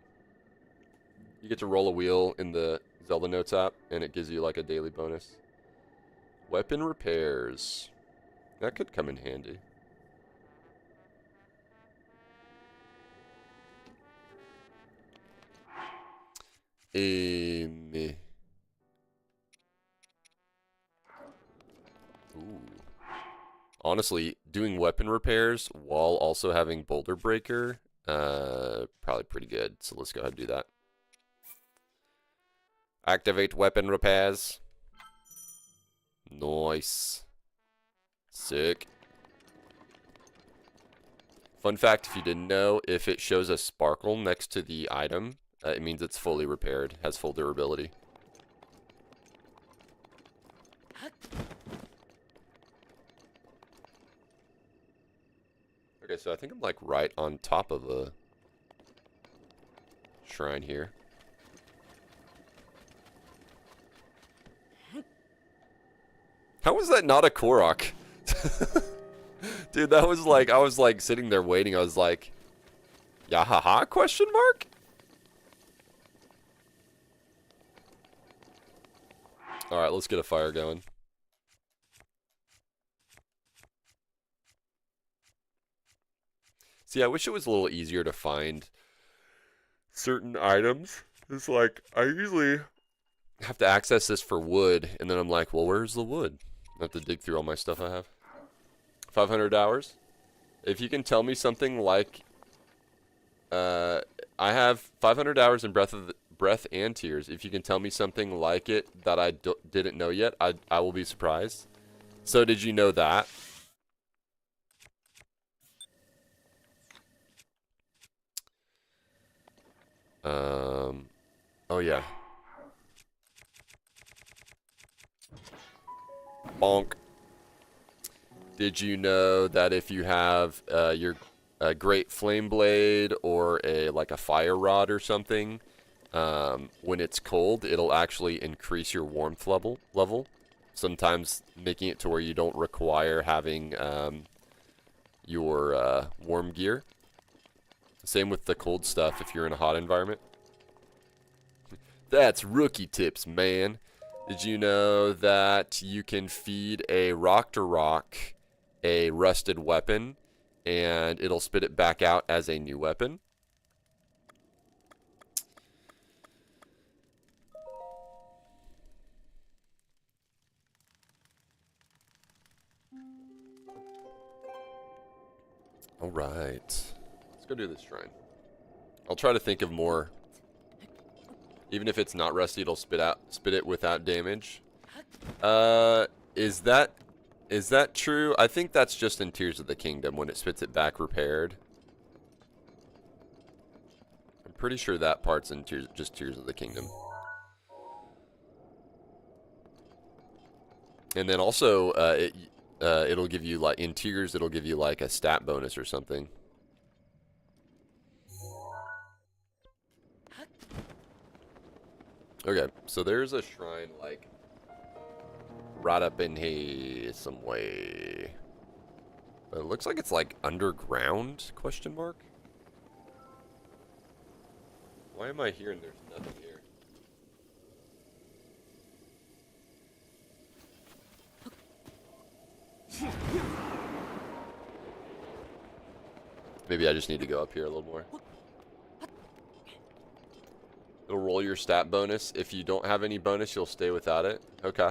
You get to roll a wheel in the Zelda Notes app, and it gives you like a daily bonus. Weapon repairs. That could come in handy. Ooh. Honestly, doing weapon repairs while also having Boulder Breaker, probably pretty good. So let's go ahead and do that. Activate weapon repairs. Nice. Sick. Fun fact, if you didn't know, if it shows a sparkle next to the item, it means it's fully repaired, has full durability. Okay, so I think I'm like right on top of a shrine here. How was that not a Korok? Dude, that was like, I was like sitting there waiting. I was like, Yahaha, question mark? Alright, let's get a fire going. See, I wish it was a little easier to find certain items. It's like, I usually have to access this for wood, and then I'm like, well, where's the wood? I have to dig through all my stuff I have. 500 hours. If you can tell me something like, I have 500 hours in Breath and Tears. If you can tell me something like it that I didn't know yet, I will be surprised. So did you know that? Oh yeah. Bonk. Did you know that if you have your Great Flame Blade or like a Fire Rod or something, when it's cold, it'll actually increase your warmth level, sometimes making it to where you don't require having your warm gear. Same with the cold stuff if you're in a hot environment. That's rookie tips, man. Did you know that you can feed a Rock a rusted weapon, and it'll spit it back out as a new weapon. All right, let's go do this shrine. I'll try to think of more. Even if it's not rusty, it'll spit it without damage. Is that true? I think that's just in Tears of the Kingdom when it spits it back repaired. I'm pretty sure that part's in just Tears of the Kingdom. And then also, it'll give you, like, in Tears, it'll give you, like, a stat bonus or something. Okay, so there's a shrine, like, right up in here some way. But it looks like it's, like, underground, question mark? Why am I here and there's nothing here? Maybe I just need to go up here a little more. It'll roll your stat bonus. If you don't have any bonus, you'll stay without it. Okay.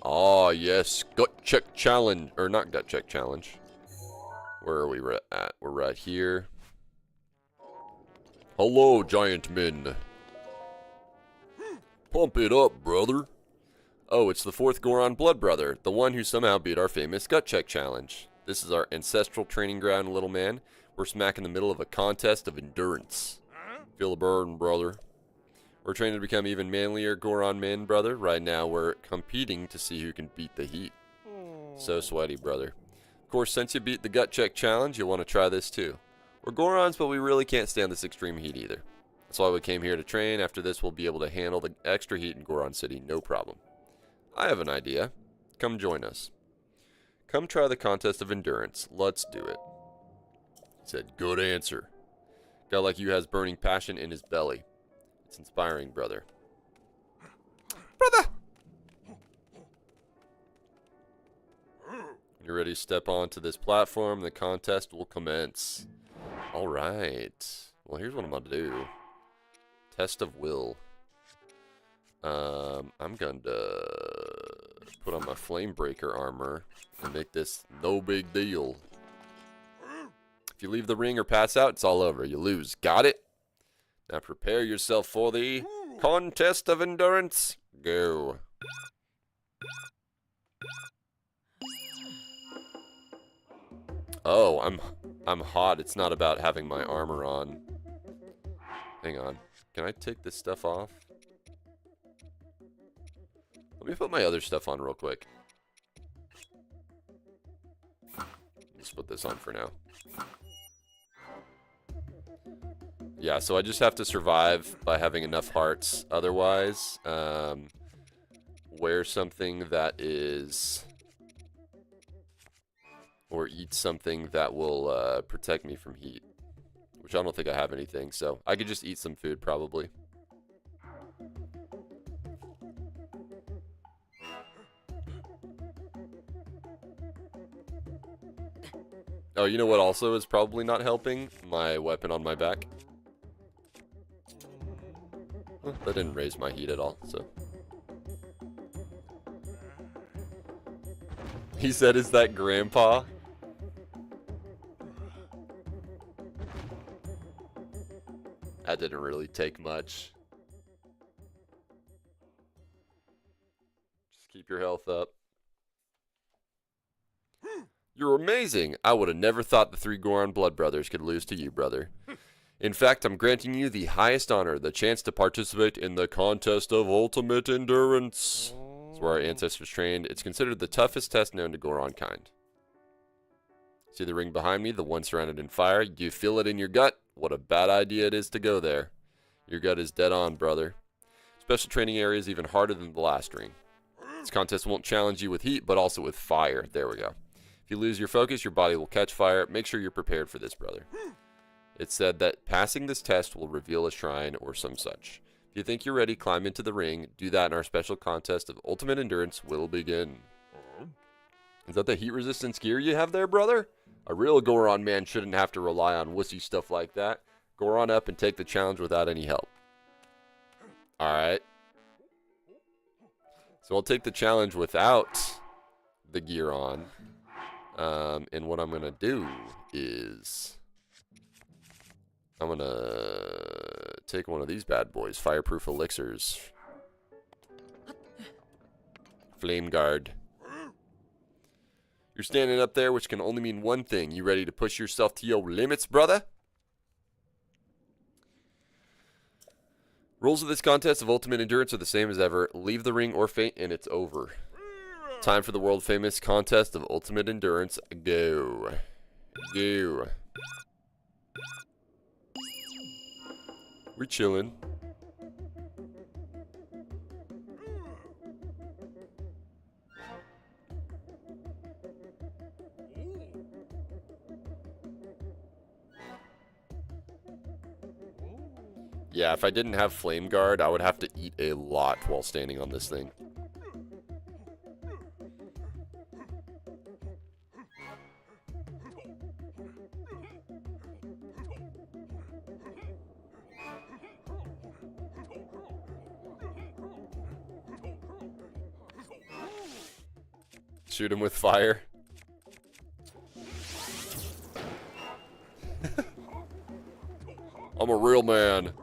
Oh, yes. Gut check challenge. Or not gut check challenge. Where are we at? We're right here. Hello, giant men. Pump it up, brother. Oh, it's the 4th Goron blood brother, the one who somehow beat our famous gut check challenge. This is our ancestral training ground, little man. We're smack in the middle of a contest of endurance. Feel the burden, brother. We're training to become even manlier Goron men, brother. Right now, we're competing to see who can beat the heat. So sweaty, brother. Of course, since you beat the gut check challenge, you'll want to try this too. We're Gorons, but we really can't stand this extreme heat either. That's why we came here to train. After this, we'll be able to handle the extra heat in Goron City, no problem. I have an idea. Come join us. Come try the contest of endurance. Let's do it. He said, good answer. Guy like you has burning passion in his belly. It's inspiring, brother. Brother! You're ready to step onto this platform. The contest will commence. All right. Well, here's what I'm going to do. Test of will. I'm going to put on my flame breaker armor and make this no big deal. If you leave the ring or pass out, it's all over. You lose. Got it? Now prepare yourself for the contest of endurance. Go. Oh, I'm hot. It's not about having my armor on. Hang on. Can I take this stuff off? Let me put my other stuff on real quick. Let's put this on for now. Yeah, so I just have to survive by having enough hearts. Otherwise, wear something that is... or eat something that will protect me from heat. Which I don't think I have anything, so I could just eat some food probably. Oh, you know what also is probably not helping? My weapon on my back. Well, that didn't raise my heat at all, so. He said, is that Grandpa? That didn't really take much. Just keep your health up. You're amazing. I would have never thought the 3 Goron blood brothers could lose to you, brother. In fact, I'm granting you the highest honor, the chance to participate in the contest of ultimate endurance. It's where our ancestors trained. It's considered the toughest test known to Goron kind. See the ring behind me, the one surrounded in fire? Do you feel it in your gut? What a bad idea it is to go there. Your gut is dead on, brother. Special training area is even harder than the last ring. This contest won't challenge you with heat, but also with fire. There we go. If you lose your focus, your body will catch fire. Make sure you're prepared for this, brother. It said that passing this test will reveal a shrine or some such. If you think you're ready, climb into the ring. Do that and our special contest of ultimate endurance will begin. Is that the heat resistance gear you have there, brother? A real Goron man shouldn't have to rely on wussy stuff like that. Goron up and take the challenge without any help. Alright. So I'll take the challenge without the gear on. And what I'm going to do is I'm going to take one of these bad boys. Fireproof elixirs. Flame guard. You're standing up there, which can only mean one thing. You ready to push yourself to your limits, brother? Rules of this contest of ultimate endurance are the same as ever. Leave the ring or faint, and it's over. Time for the world-famous contest of ultimate endurance. Go. Go. We're chilling. Yeah, if I didn't have Flame Guard, I would have to eat a lot while standing on this thing. Shoot him with fire. I'm a real man.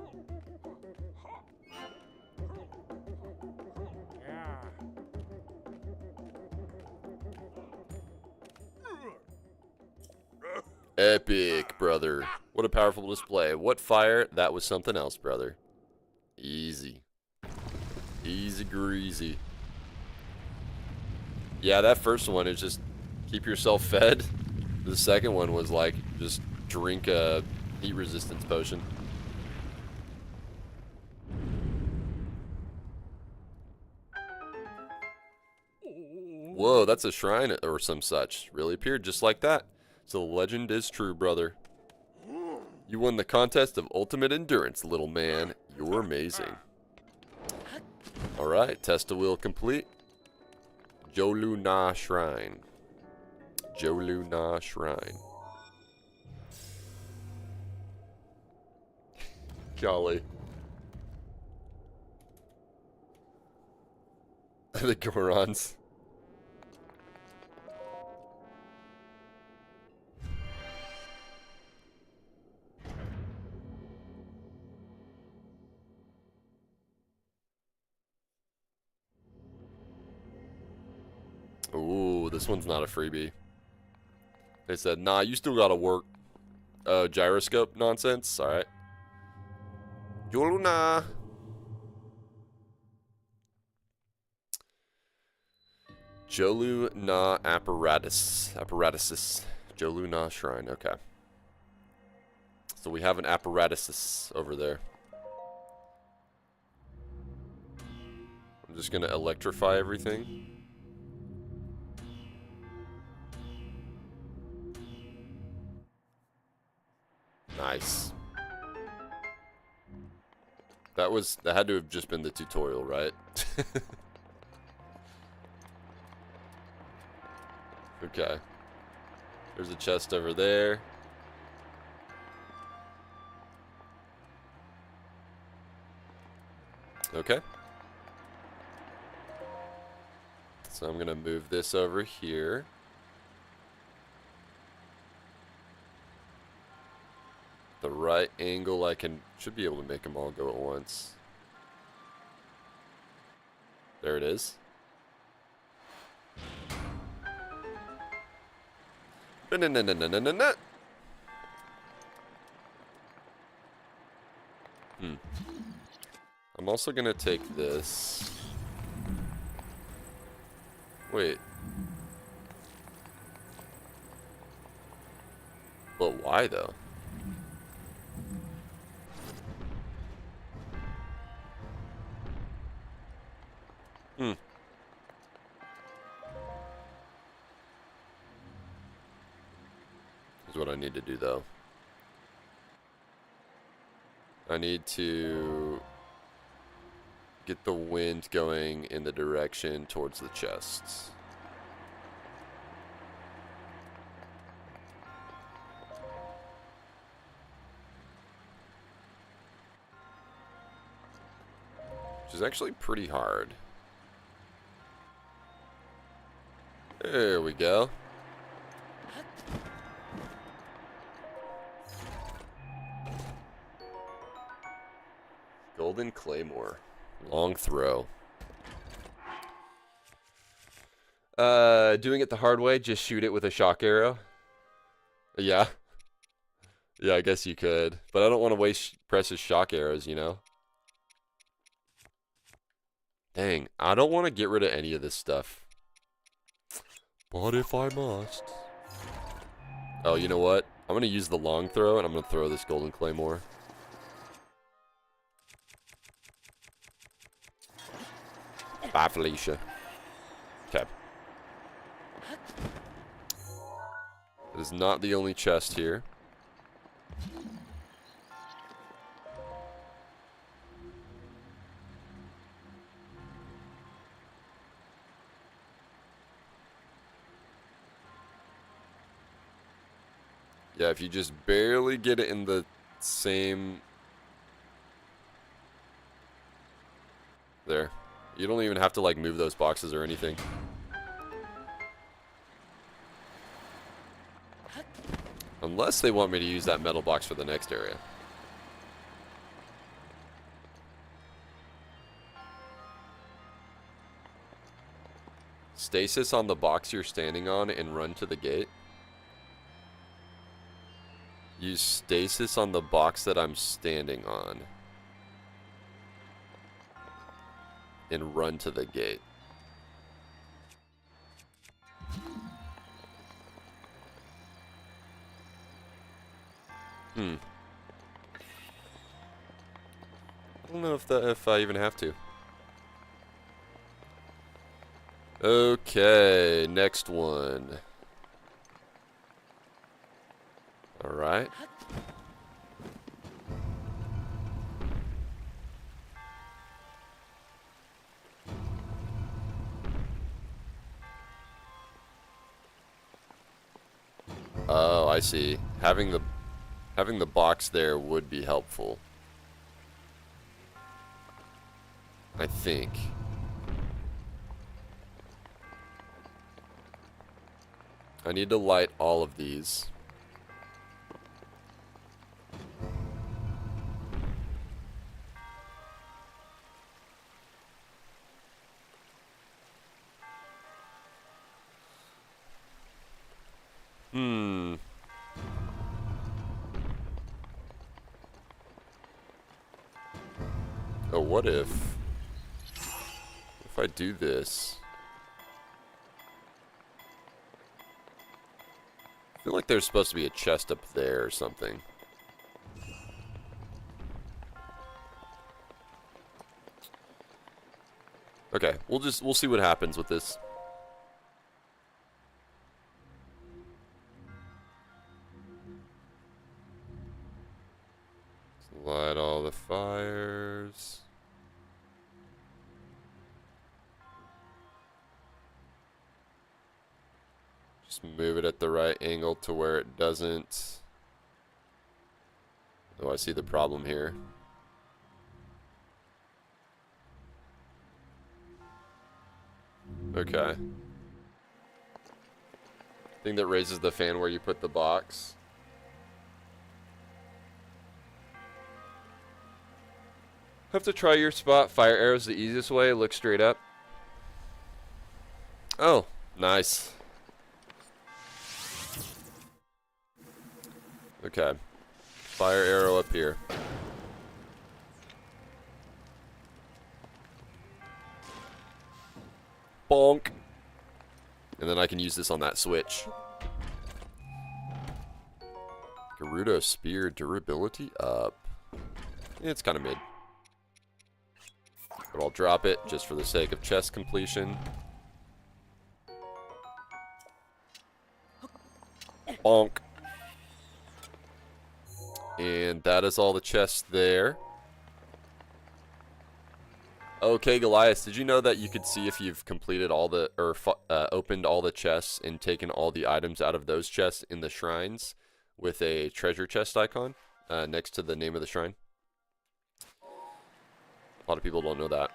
Epic, brother. What a powerful display. What fire? That was something else, brother. Easy. Easy greasy. Yeah, that first one is just keep yourself fed. The second one was like, just drink a heat resistance potion. Whoa, that's a shrine or some such. Really appeared just like that. So the legend is true, brother. You won the contest of ultimate endurance, little man. You're amazing. Alright, test to wheel complete. Jolu Na Shrine. Jolu Na Shrine. Golly. The Gorons. Ooh, this one's not a freebie. They said, nah, you still gotta work. Gyroscope nonsense? Alright. Joluna. Jolu Na Apparatus. Apparatuses. Jolu Na Shrine, okay. So we have an apparatuses over there. I'm just gonna electrify everything. Nice. That had to have just been the tutorial, right? Okay. There's a chest over there. Okay. So I'm gonna move this over here. The right angle, should be able to make them all go at once. There it is. No. I'm also gonna take this. Wait. But why though? Here's what I need to do though. I need to get the wind going in the direction towards the chests. which is actually pretty hard. There we go. Golden Claymore. Long throw. Doing it the hard way, just shoot it with a shock arrow. Yeah. Yeah, I guess you could. But I don't want to waste precious shock arrows, you know? Dang, I don't want to get rid of any of this stuff. But if I must. Oh, you know what? I'm going to use the long throw, and I'm going to throw this Golden Claymore. Bye, Felicia. Okay. It is not the only chest here. Yeah, if you just barely get it in the same... There. You don't even have to, like, move those boxes or anything. Unless they want me to use that metal box for the next area. Stasis on the box you're standing on and run to the gate. Use stasis on the box that I'm standing on. And run to the gate. I don't know if I even have to. Okay, next one. All right. Oh, I see. Having the box there would be helpful. I think. I need to light all of these. Oh, what if I do this? I feel like there's supposed to be a chest up there or something. Okay, we'll see what happens with this. Light all the fires. Just move it at the right angle to where it doesn't. Oh, I see the problem here. Okay. Thing that raises the fan where you put the box. Have to try your spot. Fire arrows the easiest way. Look straight up. Oh, nice. Okay. Fire arrow up here. Bonk. And then I can use this on that switch. Gerudo Spear durability up. It's kind of mid. But I'll drop it just for the sake of chest completion. Bonk. And that is all the chests there. Okay, Goliath, did you know that you could see if you've completed all the, or opened all the chests and taken all the items out of those chests in the shrines with a treasure chest icon next to the name of the shrine? A lot of people don't know that.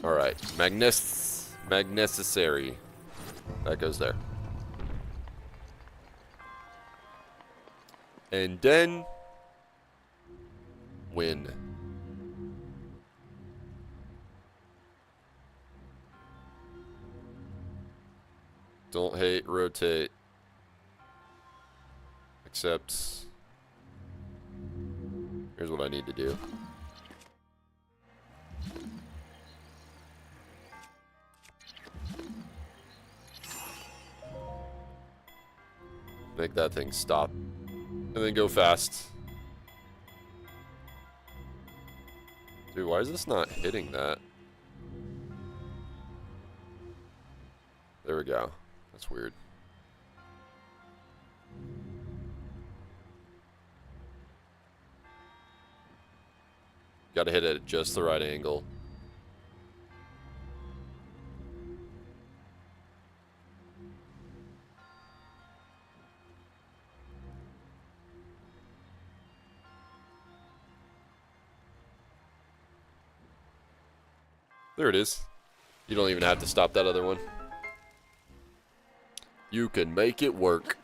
Alright. Magnecessary. That goes there. And then... win. Don't hate, rotate. Except... here's what I need to do. Make that thing stop. And then go fast. Dude, why is this not hitting that? There we go. That's weird. Gotta hit it at just the right angle. There it is. You don't even have to stop that other one. You can make it work.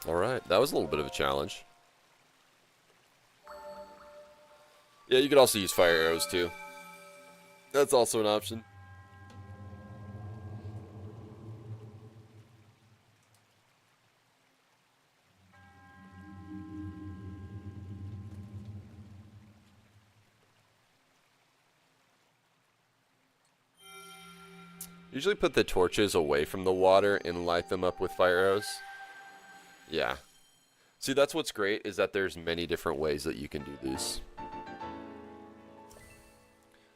Alright, that was a little bit of a challenge. Yeah, you could also use fire arrows too. That's also an option. Usually put the torches away from the water and light them up with fire arrows. Yeah. See, that's what's great, is that there's many different ways that you can do these.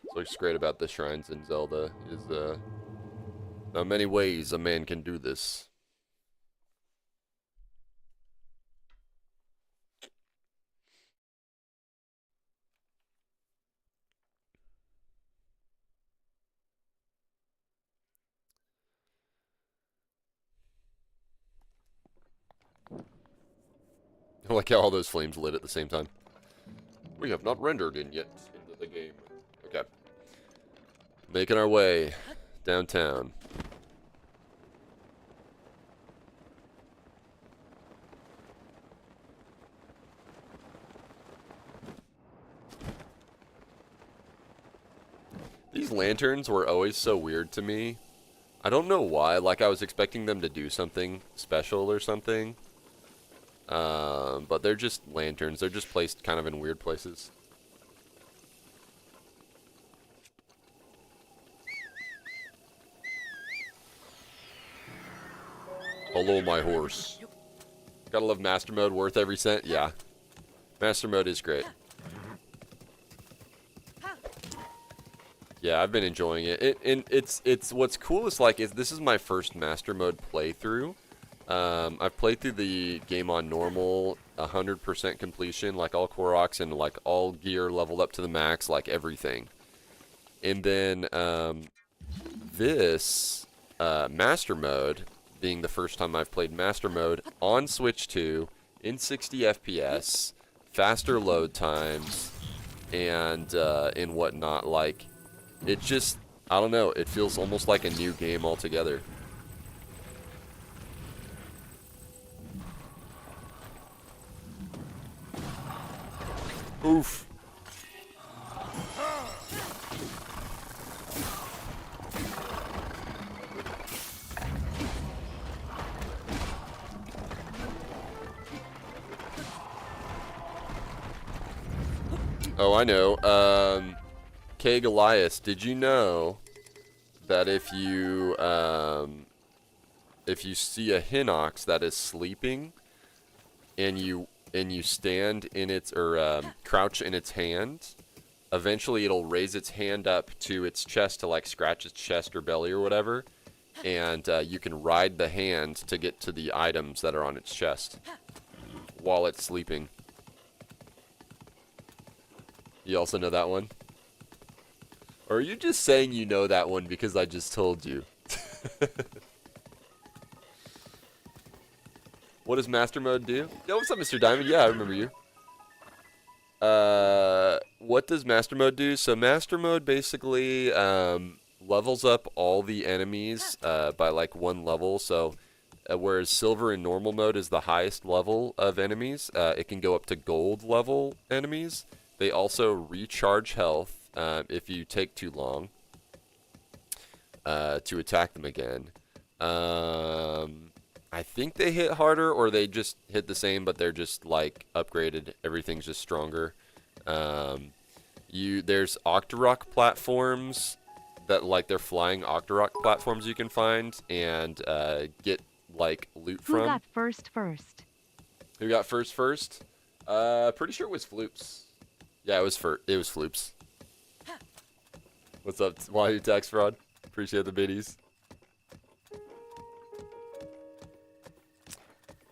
So what's great about the shrines in Zelda is how many ways a man can do this. I like how all those flames lit at the same time. We have not rendered in yet into the game. Okay. Making our way downtown. These lanterns were always so weird to me. I don't know why. Like, I was expecting them to do something special or something. But they're just lanterns. They're just placed kind of in weird places. Hello, my horse. Gotta love Master Mode, worth every cent. Yeah. Master Mode is great. Yeah, I've been enjoying it. It's what's cool is like, this is my first Master Mode playthrough. I've played through the game on normal, 100% completion, like all Koroks and like all gear leveled up to the max, like everything. And then this Master Mode, being the first time I've played Master Mode on Switch 2 in 60 FPS, faster load times, and whatnot. Like, it just, I don't know, it feels almost like a new game altogether. Oof. Oh, I know. K. Goliath, did you know that if you see a Hinox that is sleeping and you stand in its, or crouch in its hand, eventually it'll raise its hand up to its chest to like scratch its chest or belly or whatever, and you can ride the hand to get to the items that are on its chest while it's sleeping. You also know that one? Or are you just saying you know that one because I just told you? What does Master Mode do? Yo, what's up, Mr. Diamond? Yeah, I remember you. What does Master Mode do? So Master Mode basically levels up all the enemies by like 1 level. So whereas Silver in normal mode is the highest level of enemies, it can go up to Gold level enemies. They also recharge health if you take too long to attack them again. I think they hit harder, or they just hit the same, but they're just like upgraded. Everything's just stronger. There's Octorok platforms that like they're flying Octorok platforms you can find and get like loot from. Who got first? Who got first? Pretty sure it was Floops. Yeah, it was Floops. What's up, Wahoo Tax Fraud? Appreciate the biddies.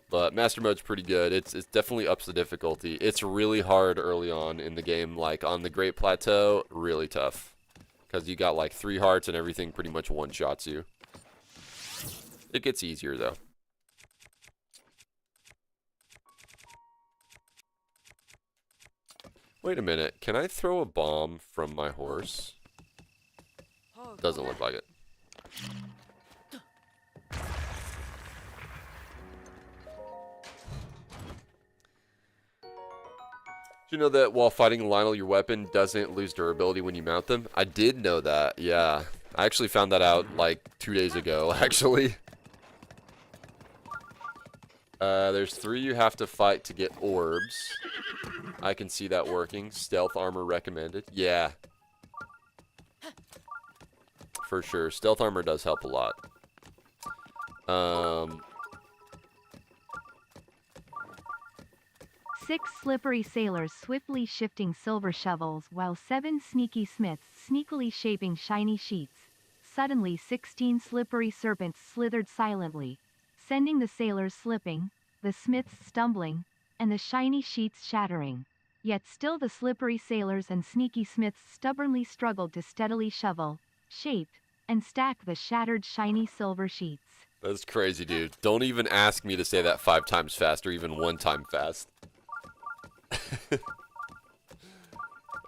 But Master Mode's pretty good. It's definitely ups the difficulty. It's really hard early on in the game. Like on the Great Plateau, really tough. Because you got like 3 hearts and everything pretty much one-shots you. It gets easier though. Wait a minute. Can I throw a bomb from my horse? Doesn't look like it. Did you know that while fighting Lionel, your weapon doesn't lose durability when you mount them? I did know that, yeah. I actually found that out like 2 days ago, actually. There's 3 you have to fight to get orbs. I can see that working. Stealth armor recommended. Yeah. For sure. Stealth armor does help a lot. 6 slippery sailors swiftly shifting silver shovels while 7 sneaky smiths sneakily shaping shiny sheets. Suddenly 16 slippery serpents slithered silently, sending the sailors slipping, the smiths stumbling, and the shiny sheets shattering. Yet still the slippery sailors and sneaky smiths stubbornly struggled to steadily shovel, shape, and stack the shattered shiny silver sheets. That's crazy, dude. Don't even ask me to say that 5 times fast or even 1 time fast.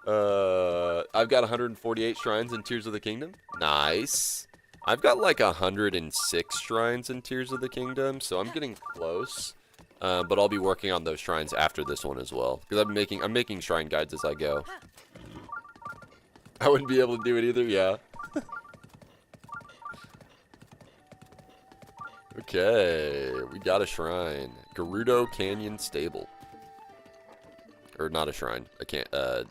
I've got 148 shrines in Tears of the Kingdom. Nice. I've got like 106 shrines in Tears of the Kingdom, so I'm getting close. But I'll be working on those shrines after this one as well, because I'm making shrine guides as I go. I wouldn't be able to do it either. Yeah. Okay, we got a shrine. Gerudo Canyon Stable. Or not a shrine. I can't, the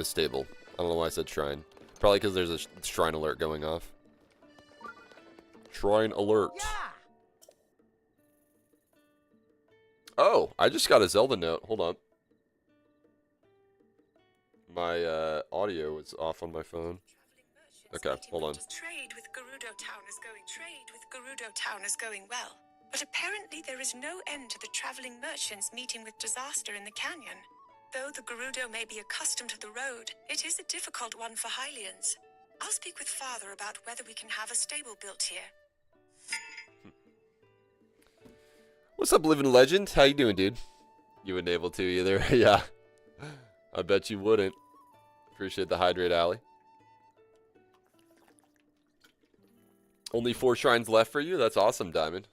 stable. I don't know why I said shrine. Probably because there's a shrine alert going off. Shrine alert. Yeah. Oh, I just got a Zelda note. Hold on. My, audio was off on my phone. Okay, hold on. Trade with Gerudo Town is going well. But apparently there is no end to the traveling merchants meeting with disaster in the canyon. Though the Gerudo may be accustomed to the road, it is a difficult one for Hylians. I'll speak with Father about whether we can have a stable built here. What's up, Living Legend? How you doing, dude? You wouldn't able to either. Yeah. I bet you wouldn't. Appreciate the hydrate, Alley. Only 4 shrines left for you? That's awesome, Diamond.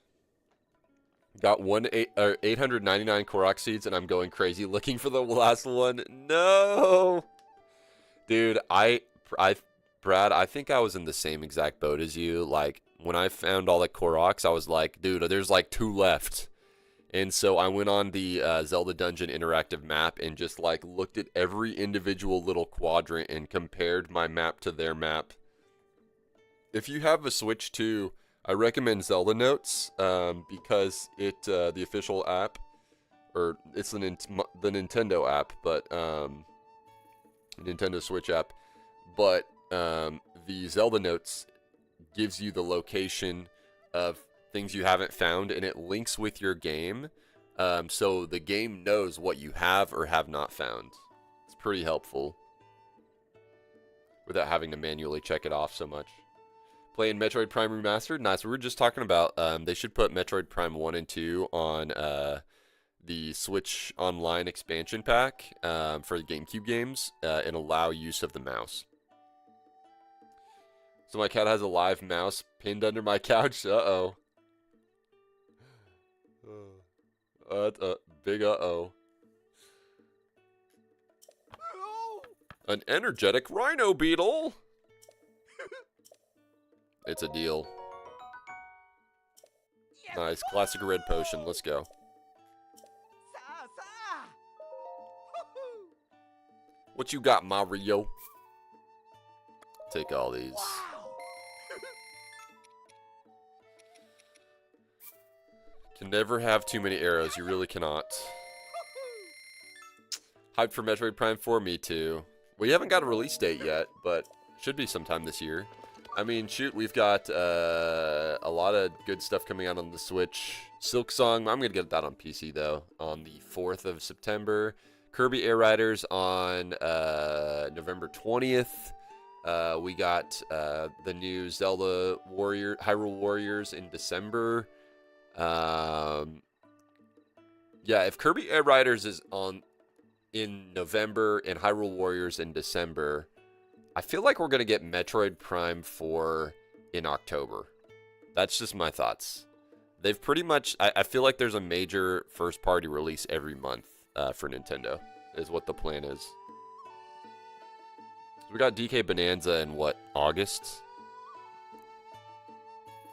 Got 899 Korok seeds, and I'm going crazy looking for the last one. No! Dude, Brad, I think I was in the same exact boat as you. Like, when I found all the Koroks, I was like, dude, there's like 2 left. And so I went on the Zelda Dungeon interactive map and just like looked at every individual little quadrant and compared my map to their map. If you have a Switch 2, I recommend Zelda Notes because the official app, or it's the Nintendo app, but Nintendo Switch app, but the Zelda Notes gives you the location of things you haven't found, and it links with your game, so the game knows what you have or have not found. It's pretty helpful without having to manually check it off so much. Playing Metroid Prime Remastered? Nice. We were just talking about they should put Metroid Prime 1 and 2 on the Switch Online expansion pack for the GameCube games and allow use of the mouse. So my cat has a live mouse pinned under my couch. Uh-oh. Big uh-oh. An energetic rhino beetle. It's a deal. Nice. Classic red potion. Let's go. What you got, Mario? Take all these. Can never have too many arrows. You really cannot. Hyped for Metroid Prime 4? Me too. We haven't got a release date yet, but should be sometime this year. I mean, shoot, we've got a lot of good stuff coming out on the Switch. Silk Song, I'm going to get that on PC, though, on the 4th of September. Kirby Air Riders on November 20th. We got the new Zelda Hyrule Warriors in December. Yeah, if Kirby Air Riders is in November and Hyrule Warriors in December, I feel like we're going to get Metroid Prime 4 in October. That's just my thoughts. They've pretty much... I feel like there's a major first-party release every month for Nintendo, is what the plan is. So we got DK Bonanza in, what, August?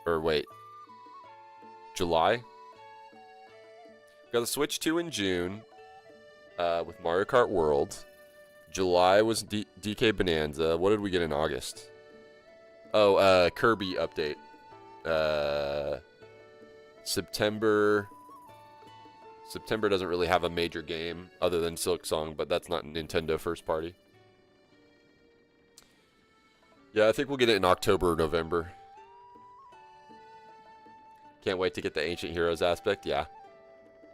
Or, wait. July? We got the Switch 2 in June with Mario Kart World. July was DK Bonanza. What did we get in August? Oh, Kirby update. September doesn't really have a major game other than Silk Song, but that's not Nintendo first party. Yeah, I think we'll get it in October or November. Can't wait to get the Ancient Heroes aspect. Yeah.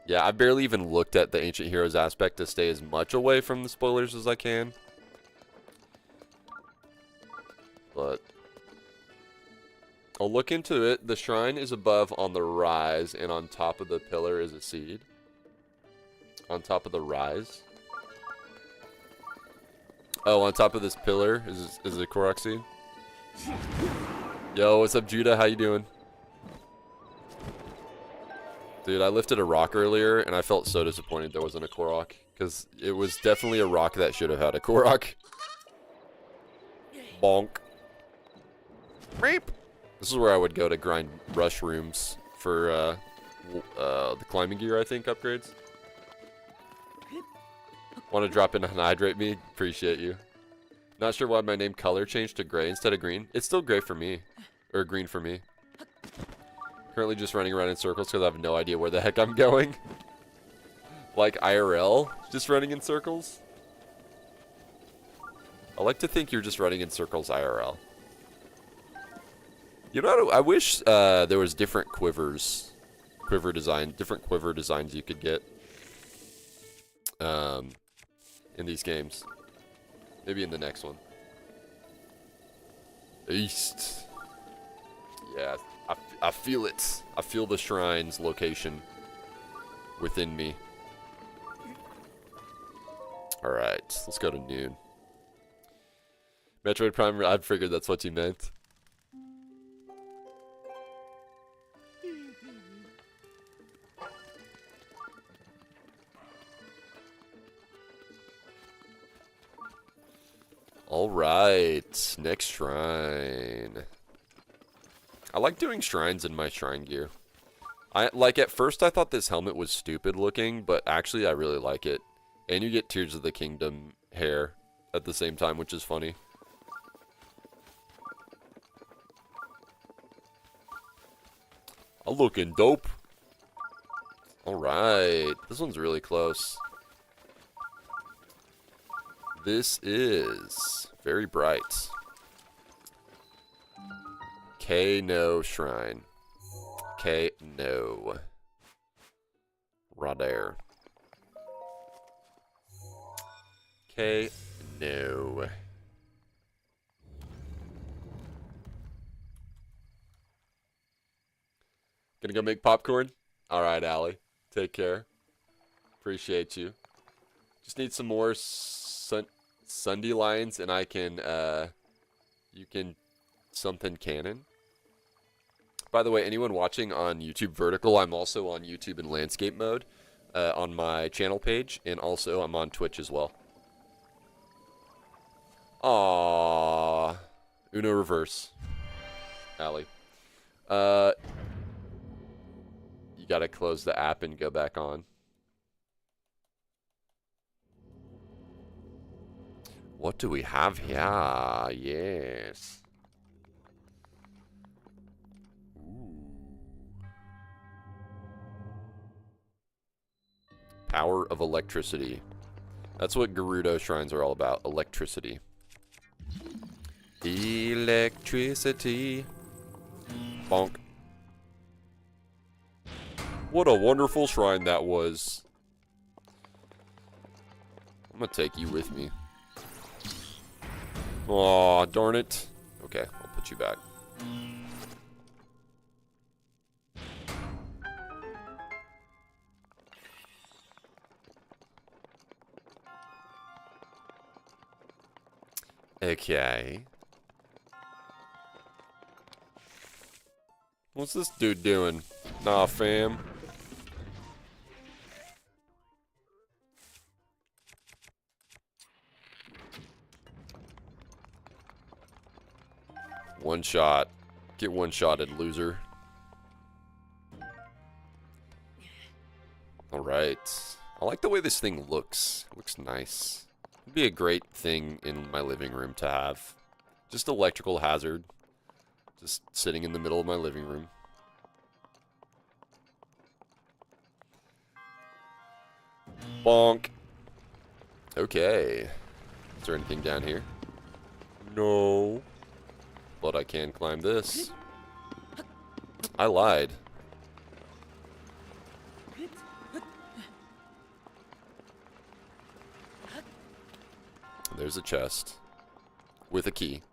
Yeah, I barely even looked at the Ancient Heroes aspect to stay as much away from the spoilers as I can. But I'll look into it. The shrine is above on the rise, and on top of the pillar is a seed. On top of the rise. Oh, on top of this pillar is a Korok seed. Yo, what's up, Judah? How you doing? Dude, I lifted a rock earlier, and I felt so disappointed there wasn't a Korok. Because it was definitely a rock that should have had a Korok. Bonk. Reap. This is where I would go to grind rush rooms for the climbing gear, I think, upgrades. Want to drop in and hydrate me? Appreciate you. Not sure why my name color changed to gray instead of green. It's still gray for me. Or green for me. Currently just running around in circles because I have no idea where the heck I'm going. Like IRL, just running in circles. I like to think you're just running in circles IRL. You know, I wish there was different quivers, different quiver designs you could get in these games. Maybe in the next one. East. Yeah. I feel it. I feel the shrine's location within me. Alright, let's go to noon. Metroid Prime, I figured that's what you meant. Alright, next shrine. I like doing shrines in my shrine gear. At first I thought this helmet was stupid looking, but actually I really like it. And you get Tears of the Kingdom hair at the same time, which is funny. I'm looking dope. Alright, this one's really close. This is very bright. K-No Shrine. K-No. Right there. K-No. Gonna go make popcorn? Alright, Allie. Take care. Appreciate you. Just need some more Sunday lines, and I can, you can something canon. By the way, anyone watching on YouTube Vertical, I'm also on YouTube in landscape mode on my channel page, and also I'm on Twitch as well. Aww. Uno reverse. Allie. You gotta close the app and go back on. What do we have here? Yes. Ooh. Power of electricity. That's what Gerudo shrines are all about. Electricity. Electricity. Bonk. What a wonderful shrine that was. I'm gonna take you with me. Aw, darn it. Okay, I'll put you back. Okay. What's this dude doing? Nah, fam. One shot. Get one-shotted, loser. Alright. I like the way this thing looks. It looks nice. It'd be a great thing in my living room to have. Just electrical hazard. Just sitting in the middle of my living room. Bonk. Okay. Is there anything down here? No. But I can climb this. I lied. There's a chest. With a key.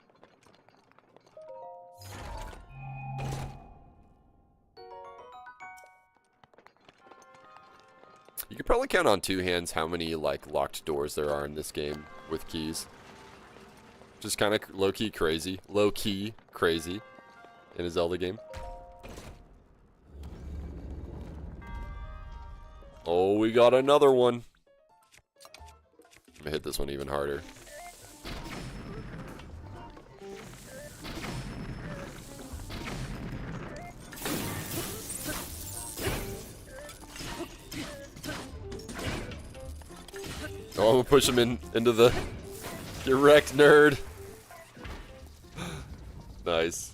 You could probably count on two hands how many, like, locked doors there are in this game with keys. Just kind of low-key crazy. Low-key crazy in a Zelda game. Oh, we got another one. I'm gonna hit this one even harder. Oh, I'm gonna push him into the direct nerd. Nice.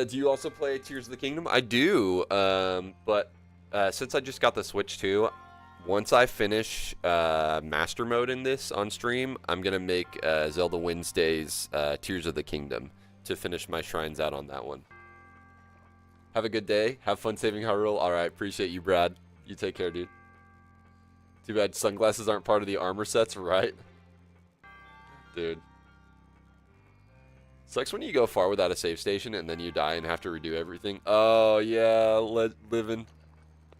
Do you also play Tears of the Kingdom? I do, but since I just got the Switch too, once I finish Master Mode in this on stream, I'm gonna make Zelda Wednesdays Tears of the Kingdom to finish my shrines out on that one. Have a good day. Have fun saving Hyrule. Alright, appreciate you, Brad. You take care, dude. Too bad sunglasses aren't part of the armor sets, right? Dude. Sucks when you go far without a save station and then you die and have to redo everything. Oh, yeah, living.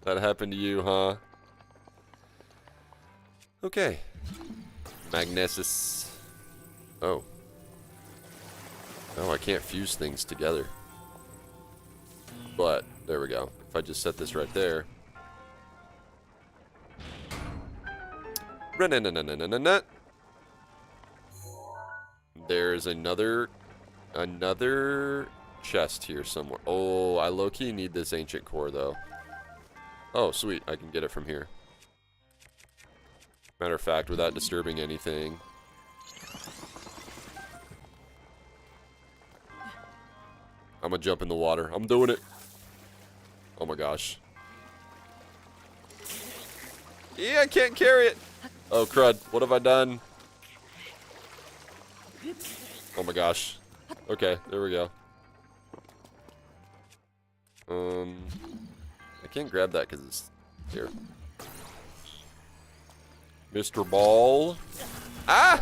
That happened to you, huh? Okay. Magnesis. Oh. Oh, I can't fuse things together. But, there we go. If I just set this right there. There's another chest here somewhere. Oh, I low-key need this ancient core, though. Oh, sweet. I can get it from here. Matter of fact, without disturbing anything. I'm gonna jump in the water. I'm doing it. Oh my gosh. Yeah, I can't carry it. Oh, crud. What have I done? Oh my gosh. Okay, there we go. I can't grab that because it's here. Mr. Ball. Ah!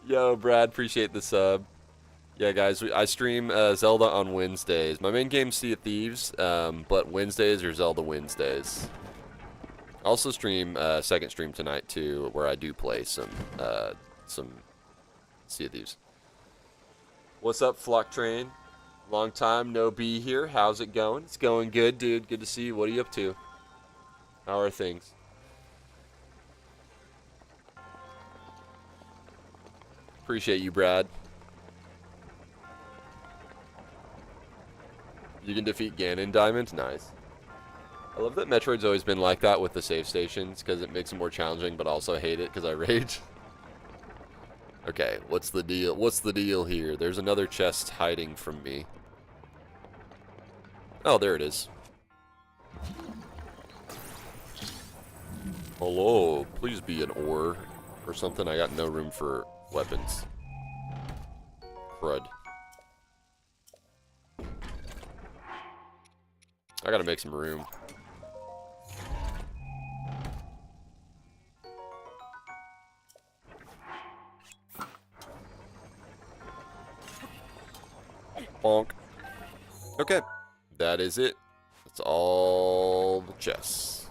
Yo, Brad, appreciate the sub. Yeah, guys, I stream Zelda on Wednesdays. My main game's Sea of Thieves, but Wednesdays are Zelda Wednesdays. I also stream second stream tonight too, where I do play some Sea of Thieves. What's up, Flock Train? Long time no be here. How's it going? It's going good, dude. Good to see you. What are you up to? How are things? Appreciate you, Brad. You can defeat Ganon Diamond? Nice. I love that Metroid's always been like that with the save stations, because it makes it more challenging, but also hate it because I rage. Okay, what's the deal? What's the deal here? There's another chest hiding from me. Oh, there it is. Hello, please be an ore or something. I got no room for weapons. Crud. I gotta make some room. Bonk. Okay, that is it. That's all the chests.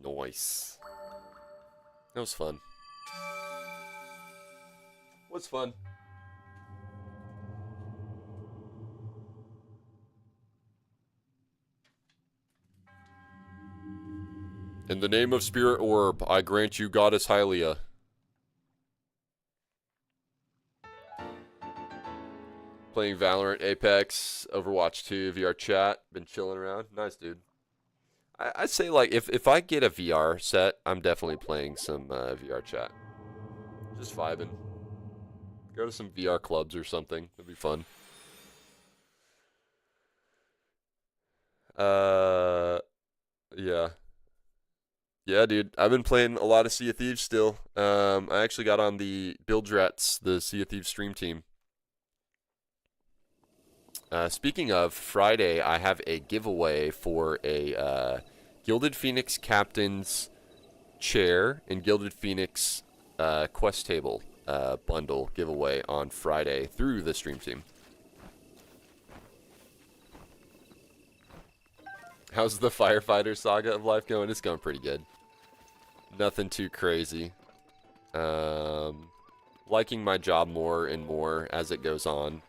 Nice. That was fun. Was fun. In the name of Spirit Orb, I grant you Goddess Hylia. Playing Valorant, Apex, Overwatch 2, VR chat. Been chilling around. Nice, dude. I'd say, like, if I get a VR set, I'm definitely playing some VR chat. Just vibing. Go to some VR clubs or something. It'd be fun. Yeah. Yeah, dude. I've been playing a lot of Sea of Thieves still. I actually got on the Bildrats, the Sea of Thieves stream team. Speaking of, Friday, I have a giveaway for a Gilded Phoenix Captain's chair and Gilded Phoenix quest table bundle giveaway on Friday through the stream team. How's the firefighter saga of life going? It's going pretty good. Nothing too crazy. Liking my job more and more as it goes on.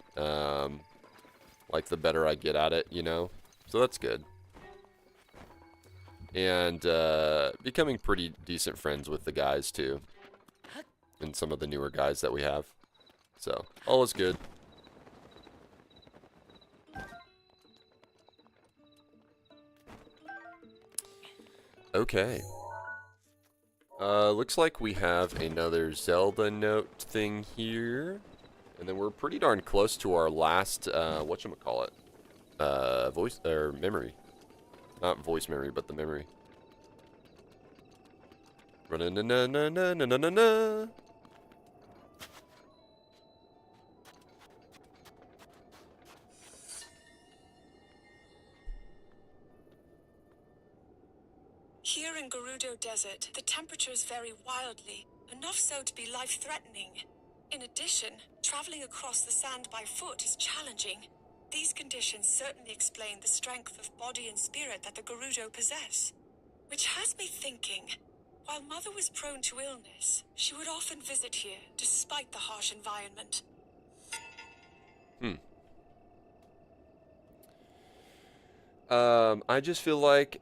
Like, the better I get at it, you know? So that's good. And becoming pretty decent friends with the guys, too. And some of the newer guys that we have. So, all is good. Okay. Looks like we have another Zelda note thing here. And then we're pretty darn close to our last, whatchamacallit? Voice, or memory. Not voice memory, but the memory. Ra-na-na-na-na-na-na-na-na. Here in Gerudo Desert, the temperatures vary wildly, enough so to be life-threatening. In addition, traveling across the sand by foot is challenging. These conditions certainly explain the strength of body and spirit that the Gerudo possess. Which has me thinking, while Mother was prone to illness, she would often visit here, despite the harsh environment. I just feel like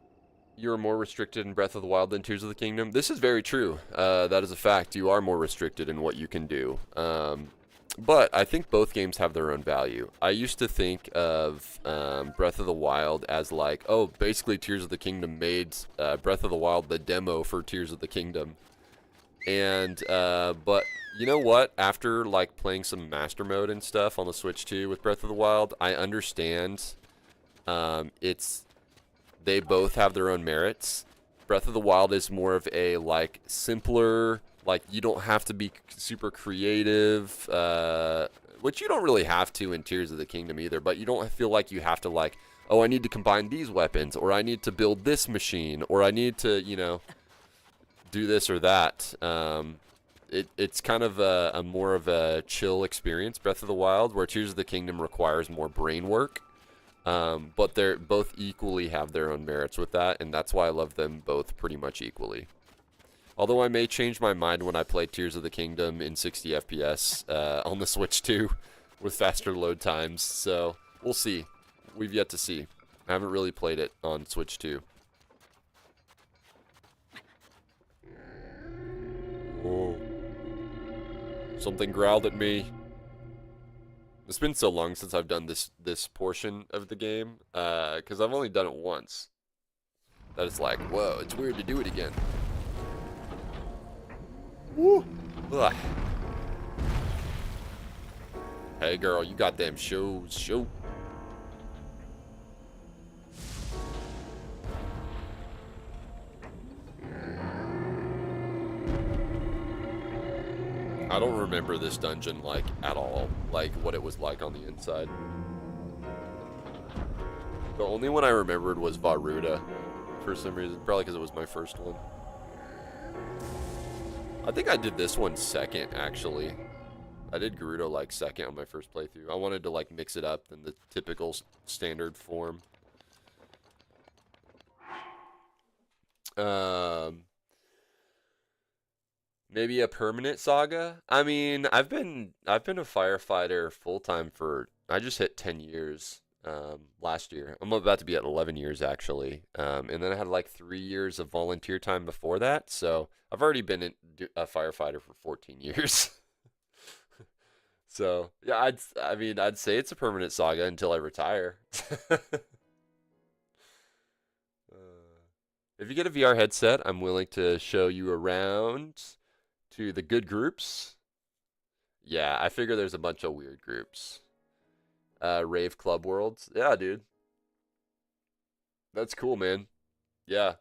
you're more restricted in Breath of the Wild than Tears of the Kingdom. This is very true. That is a fact. You are more restricted in what you can do. But I think both games have their own value. I used to think of Breath of the Wild as like, oh, basically Tears of the Kingdom made Breath of the Wild the demo for Tears of the Kingdom. And, but you know what? After like playing some Master Mode and stuff on the Switch 2 with Breath of the Wild, I understand they both have their own merits. Breath of the Wild is more of a like simpler, like you don't have to be super creative, which you don't really have to in Tears of the Kingdom either, but you don't feel like you have to like, oh, I need to combine these weapons, or I need to build this machine, or I need to, you know, do this or that. It's kind of a more of a chill experience, Breath of the Wild, where Tears of the Kingdom requires more brain work. But they're both equally have their own merits with that, and that's why I love them both pretty much equally. Although I may change my mind when I play Tears of the Kingdom in 60 FPS on the Switch 2 with faster load times, so we'll see. We've yet to see. I haven't really played it on Switch 2. Whoa. Something growled at me. It's been so long since I've done this portion of the game, because I've only done it once. That it's like, whoa, it's weird to do it again. Woo! Ugh. Hey girl, you got them shows, show. I don't remember this dungeon, like, at all. Like, what it was like on the inside. The only one I remembered was Varuda, for some reason. Probably because it was my first one. I think I did this one second, actually. I did Gerudo, like, second on my first playthrough. I wanted to, like, mix it up in the typical standard form. Maybe a permanent saga? I mean, I've been a firefighter full-time for, I just hit 10 years last year. I'm about to be at 11 years, actually. And then I had, like, 3 years of volunteer time before that, so I've already been a firefighter for 14 years. So, yeah, I'd say it's a permanent saga until I retire. If you get a VR headset, I'm willing to show you around to the good groups. Yeah, I figure there's a bunch of weird groups. Rave Club Worlds. Yeah, dude. That's cool, man. Yeah.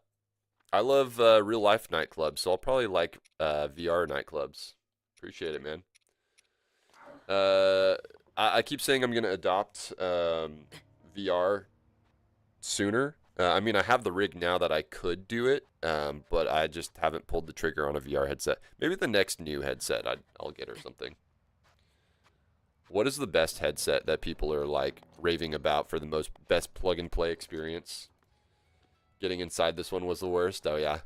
I love real life nightclubs, so I'll probably like VR nightclubs. Appreciate it, man. I keep saying I'm gonna adopt VR sooner. I mean, I have the rig now that I could do it, but I just haven't pulled the trigger on a VR headset. Maybe the next new headset I'll get or something. What is the best headset that people are like raving about for the best plug and play experience? Getting inside this one was the worst. Oh yeah.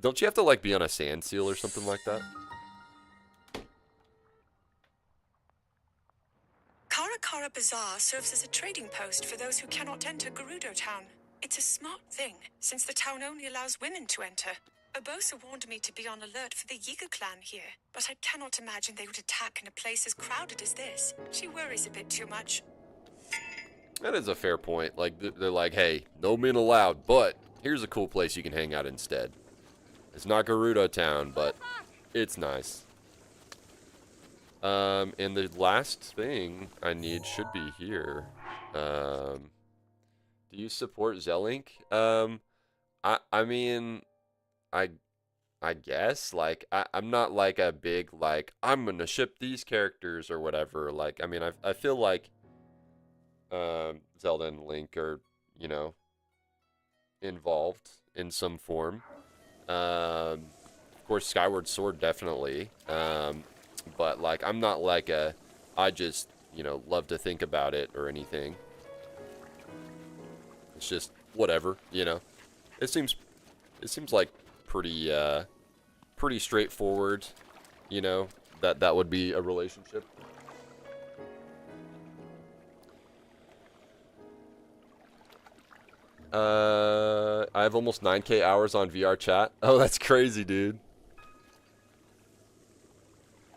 Don't you have to like be on a sand seal or something like that? Karakara Bazaar serves as a trading post for those who cannot enter Gerudo Town. It's a smart thing, since the town only allows women to enter. Obosa warned me to be on alert for the Yiga clan here, but I cannot imagine they would attack in a place as crowded as this. She worries a bit too much. That is a fair point. Like, they're like, hey, no men allowed, but here's a cool place you can hang out instead. It's not Gerudo Town, but it's nice. And the last thing I need should be here. Do you support Zelink? I mean, I guess, like, I'm not like a big, like, I'm gonna ship these characters or whatever. Like, I mean, I feel like Zelda and Link are, you know, involved in some form. Of course, Skyward Sword definitely. But, like, I'm not like I just, you know, love to think about it or anything. It's just whatever, you know. It seems like pretty straightforward, you know, that would be a relationship. I have almost 9K hours on VR chat. Oh, that's crazy, dude.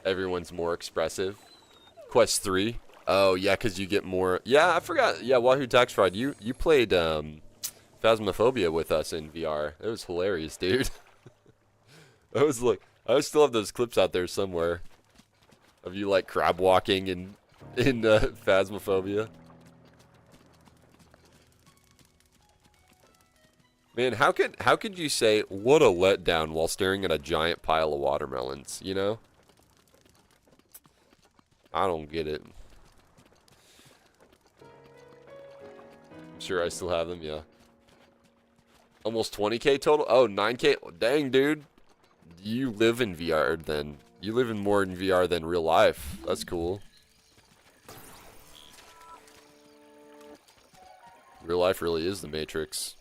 Everyone's more expressive. Quest 3. Oh, yeah, because you get more. Yeah, I forgot. Yeah, Wahoo Tax Fraud. You played Phasmophobia with us in VR. It was hilarious, dude. I still have those clips out there somewhere of you like crab walking in Phasmophobia. Man, how could you say what a letdown while staring at a giant pile of watermelons, you know? I don't get it. I'm sure I still have them, yeah. Almost 20K total? Oh, 9K? Dang, dude. You live in VR then. You live in more in VR than real life. That's cool. Real life really is the Matrix.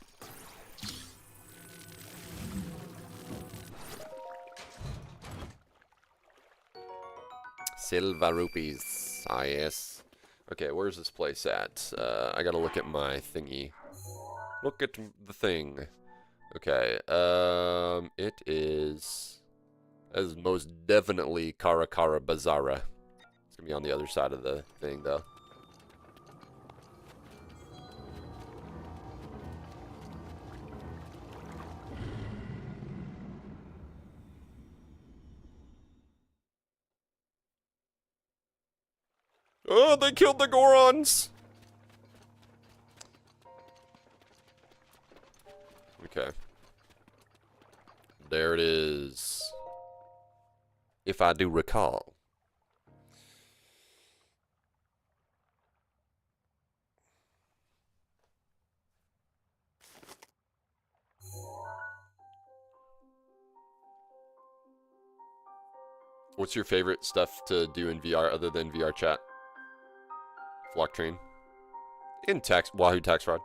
Silver rupees. Ah, yes. Okay, where's this place at? I gotta look at my thingy. Look at the thing. Okay, it is... That is most definitely Kara Kara Bazara. It's gonna be on the other side of the thing, though. Oh, they killed the Gorons! Okay. There it is. If I do recall. What's your favorite stuff to do in VR other than VR chat? Flock train. In tax Wahoo tax fraud.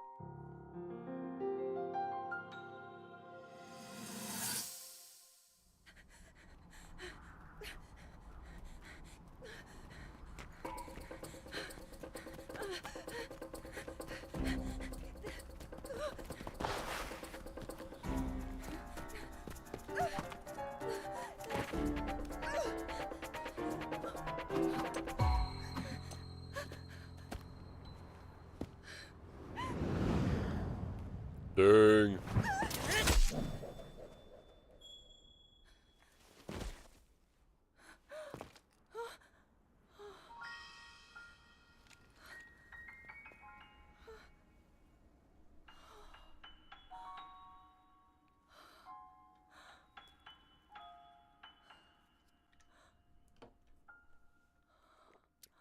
Dang.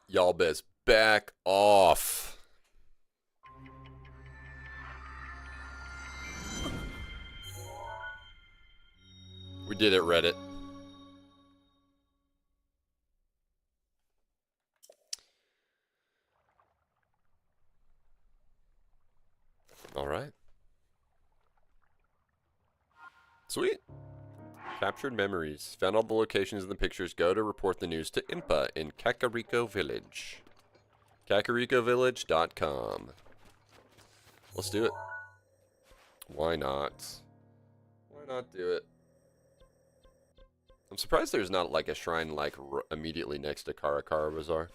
Y'all best back off. We did it, Reddit. All right. Sweet. Captured memories. Found all the locations in the pictures. Go to report the news to Impa in Kakariko Village. KakarikoVillage.com. Let's do it. Why not? Why not do it? I'm surprised there's not like a shrine like immediately next to Karakara Bazaar.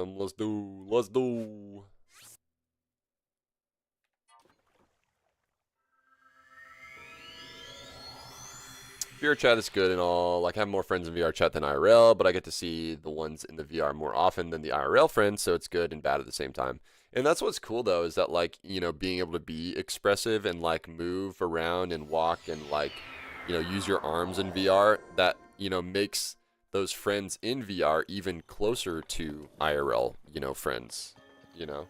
Let's do. VR chat is good and all. Like, I have more friends in VR chat than IRL, but I get to see the ones in the VR more often than the IRL friends, so it's good and bad at the same time. And that's what's cool, though, is that, like, you know, being able to be expressive and, like, move around and walk and, like, you know, use your arms in VR, that, you know, makes those friends in VR even closer to IRL, you know, friends, you know,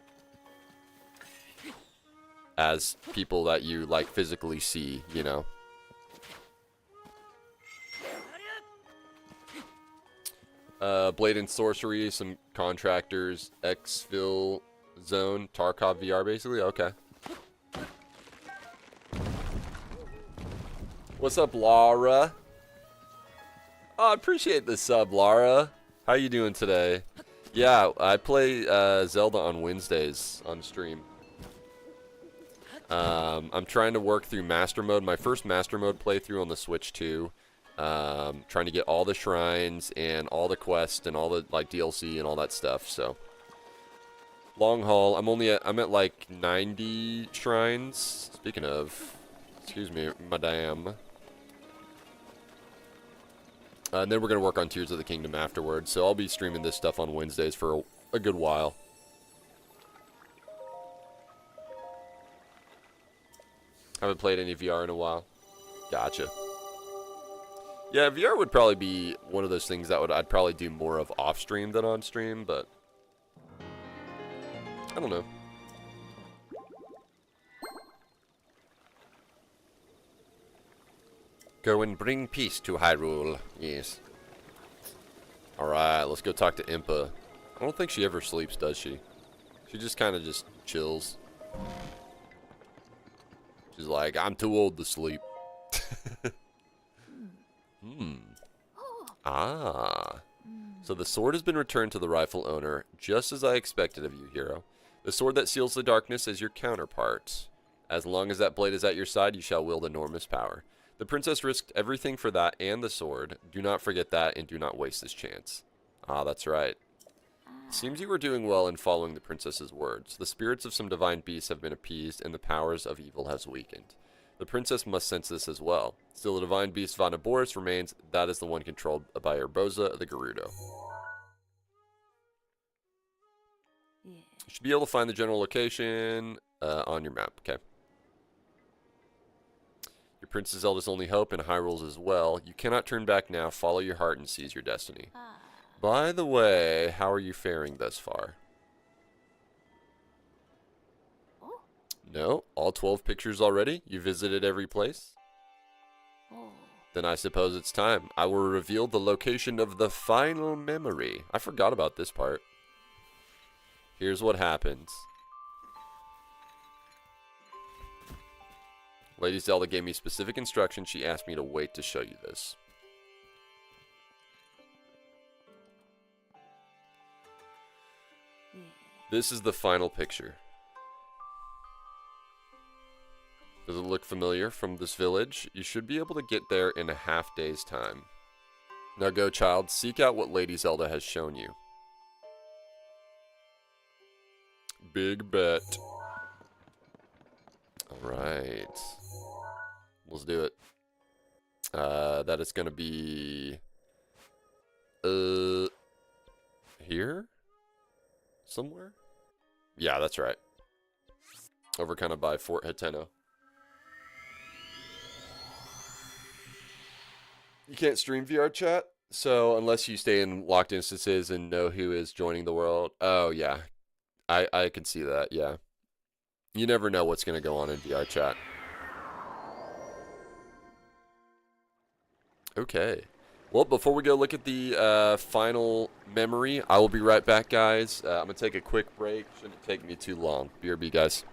as people that you, like, physically see, you know. Blade and Sorcery, some contractors, Xville Zone, Tarkov VR, basically. Okay. What's up, Laura? Oh, I appreciate the sub, Laura. How you doing today? Yeah, I play Zelda on Wednesdays on stream. I'm trying to work through Master Mode. My first Master Mode playthrough on the Switch 2. Trying to get all the shrines and all the quests and all the like DLC and all that stuff. So long haul. I'm at like 90 shrines. Speaking of, excuse me, madame. And then we're gonna work on Tears of the Kingdom afterwards. So I'll be streaming this stuff on Wednesdays for a good while. Haven't played any VR in a while. Gotcha. Yeah, VR would probably be one of those things that I'd probably do more of off stream than on stream, but I don't know. Go and bring peace to Hyrule. Yes. Alright, let's go talk to Impa. I don't think she ever sleeps, does she? She just kind of just chills. She's like, I'm too old to sleep. Ah. So the sword has been returned to the rightful owner, just as I expected of you, hero. The sword that seals the darkness is your counterpart. As long as that blade is at your side, you shall wield enormous power. The princess risked everything for that and the sword. Do not forget that, and do not waste this chance. Ah, that's right. Seems you were doing well in following the princess's words. The spirits of some divine beasts have been appeased, and the powers of evil has weakened. The princess must sense this as well. Still, the divine beast Vanaboris remains. That is the one controlled by Urbosa the Gerudo. You should be able to find the general location on your map. Okay. Your Princess Zelda's only hope, and Hyrule's as well. You cannot turn back now. Follow your heart and seize your destiny. By the way, how are you faring thus far? No? All 12 pictures already? You visited every place? Then I suppose it's time. I will reveal the location of the final memory. I forgot about this part. Here's what happens. Lady Zelda gave me specific instructions. She asked me to wait to show you this. This is the final picture. Does it look familiar from this village? You should be able to get there in a half-day's time. Now go, child. Seek out what Lady Zelda has shown you. Big bet. Alright. Let's do it. That is going to be... here? Somewhere? Yeah, that's right. Over kind of by Fort Hateno. You can't stream VR chat, so unless you stay in locked instances and know who is joining the world. Oh, yeah. I can see that, yeah. You never know what's going to go on in VR chat. Okay. Well, before we go look at the final memory, I will be right back, guys. I'm going to take a quick break. Shouldn't take me too long. BRB, guys.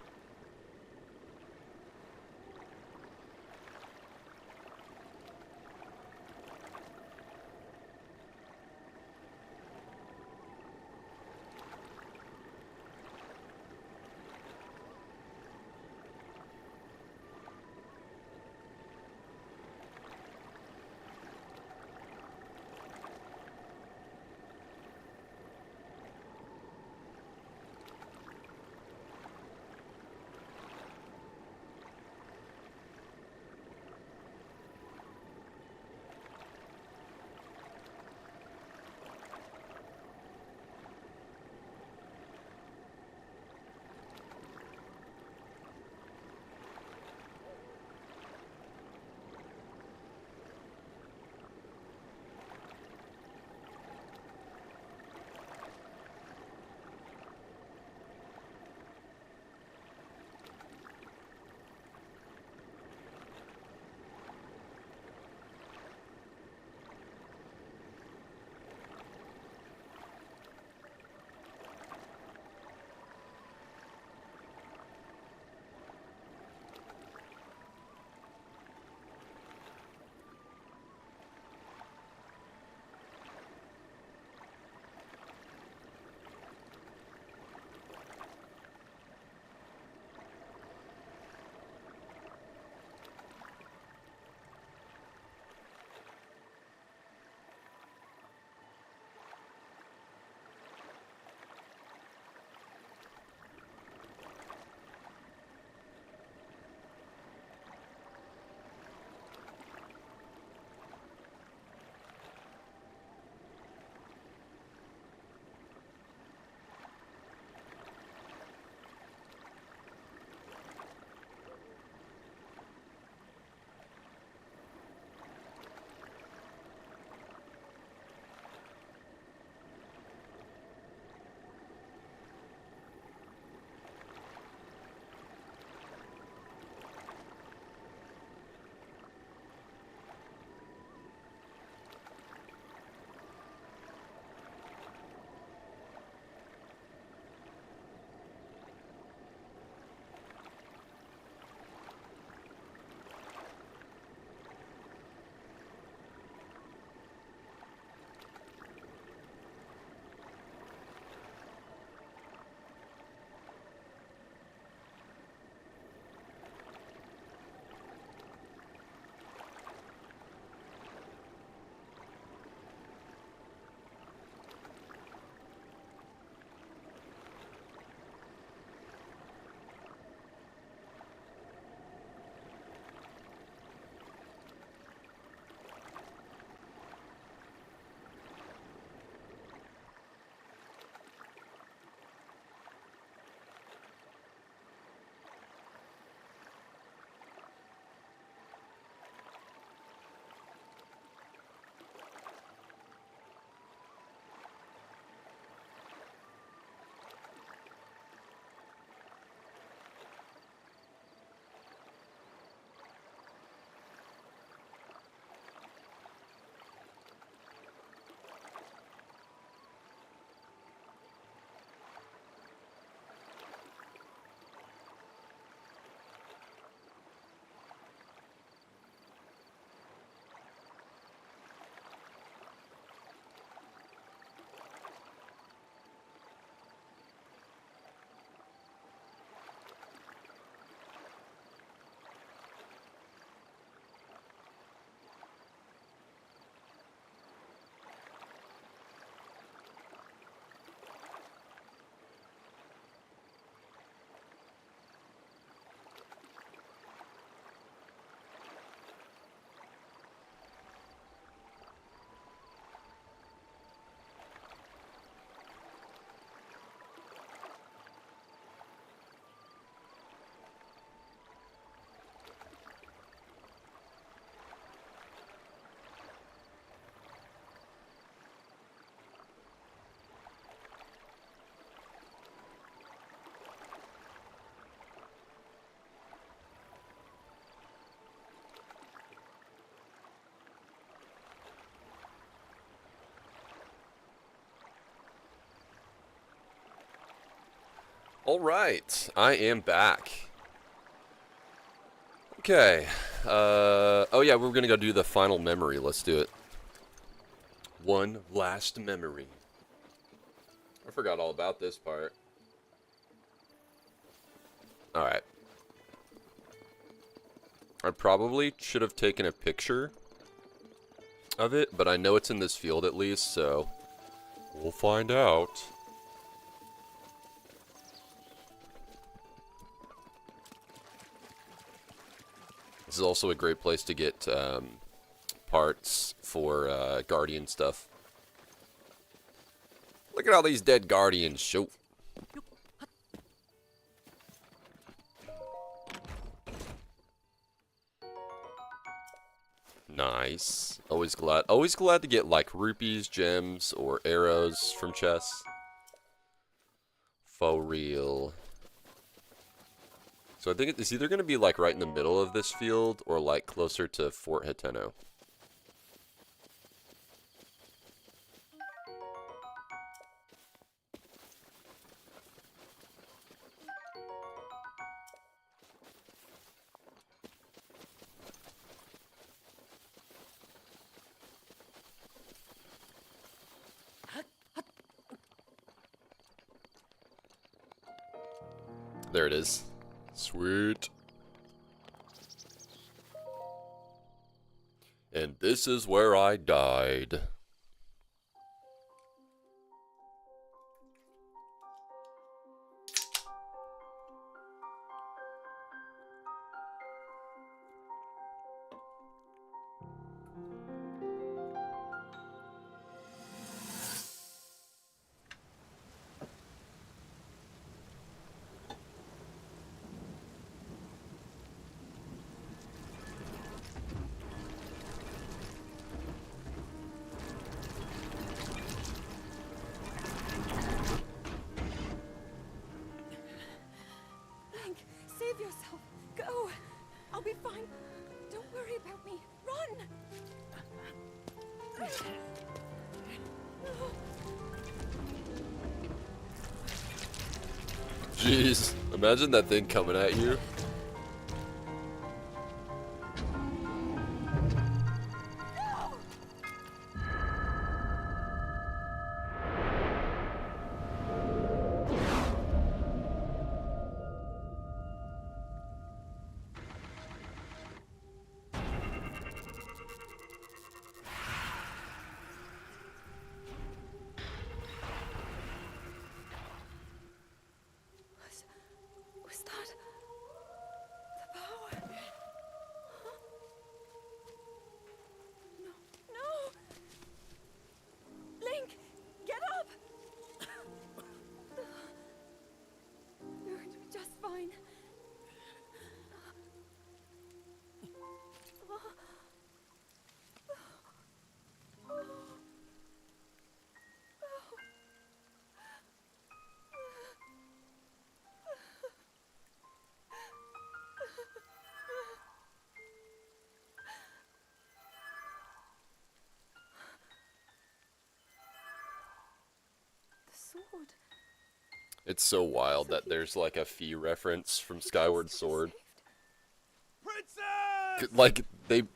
All right, I am back. Okay. Oh yeah, we're gonna go do the final memory. Let's do it. One last memory. I forgot all about this part. All right. I probably should have taken a picture of it, but I know it's in this field at least, so we'll find out. This is also a great place to get parts for Guardian stuff. Look at all these dead Guardians. Show. Nice. Always glad to get like rupees, gems, or arrows from chests. For real. So I think it's either going to be like right in the middle of this field or like closer to Fort Hateno. There it is. Sweet. And this is where I died. Link, save yourself. Go. I'll be fine. Don't worry about me. Run. Jeez, imagine that thing coming at you. Was that the power? Huh? No, no! Link, get up! You're going to be just fine. The sword. It's so wild that there's like a Fee reference from Skyward Sword. Like, the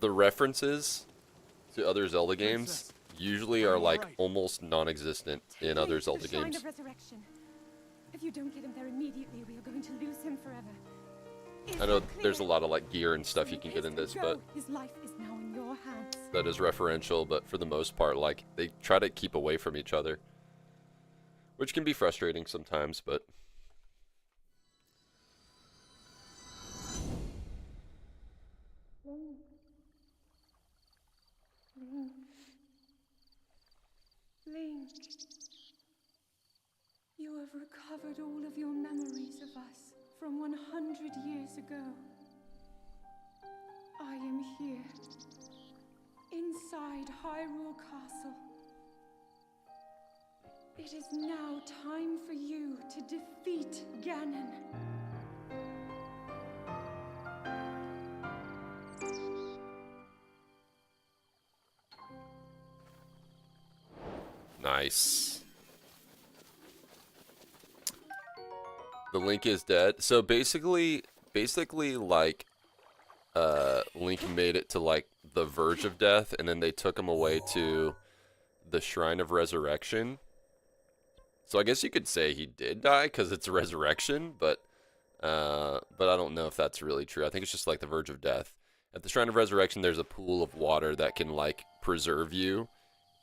references to other Zelda games usually are like almost non-existent in other Zelda The Shrine games. of Resurrection. If you don't get him there immediately, we are going to lose him forever. Is I know that clear? there's a lot of like gear and stuff you can get in this, but his life is now in your hands. that is referential, but for the most part, like, they try to keep away from each other. Which can be frustrating sometimes, but... Link, you have recovered all of your memories of us from 100 years ago. I am here, inside Hyrule Castle. It is now time for you to defeat Ganon. Nice. The Link is dead. So basically, like, Link made it to like the verge of death, and then they took him away to the Shrine of Resurrection. So I guess you could say he did die because it's a resurrection, but I don't know if that's really true. I think it's just like the verge of death. At the Shrine of Resurrection, there's a pool of water that can like preserve you,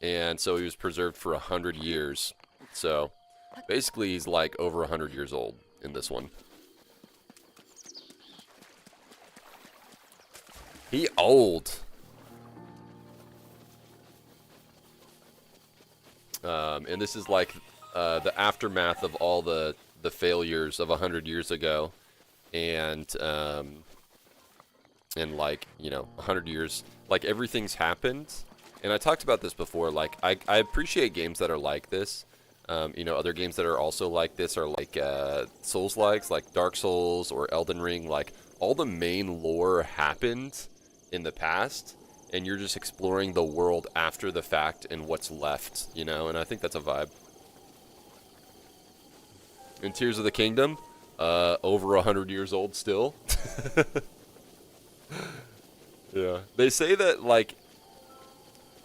and so he was preserved for 100 years. So basically, he's like over 100 years old in this one. He old. And this is like the aftermath of all the failures of 100 years ago, and like, you know, 100 years, like everything's happened. And I talked about this before. Like I appreciate games that are like this. You know, other games that are also like this are like Souls-likes, like Dark Souls or Elden Ring. Like all the main lore happened in the past, and you're just exploring the world after the fact and what's left, you know, and I think that's a vibe. In Tears of the Kingdom, over 100 years old still. Yeah. They say that, like,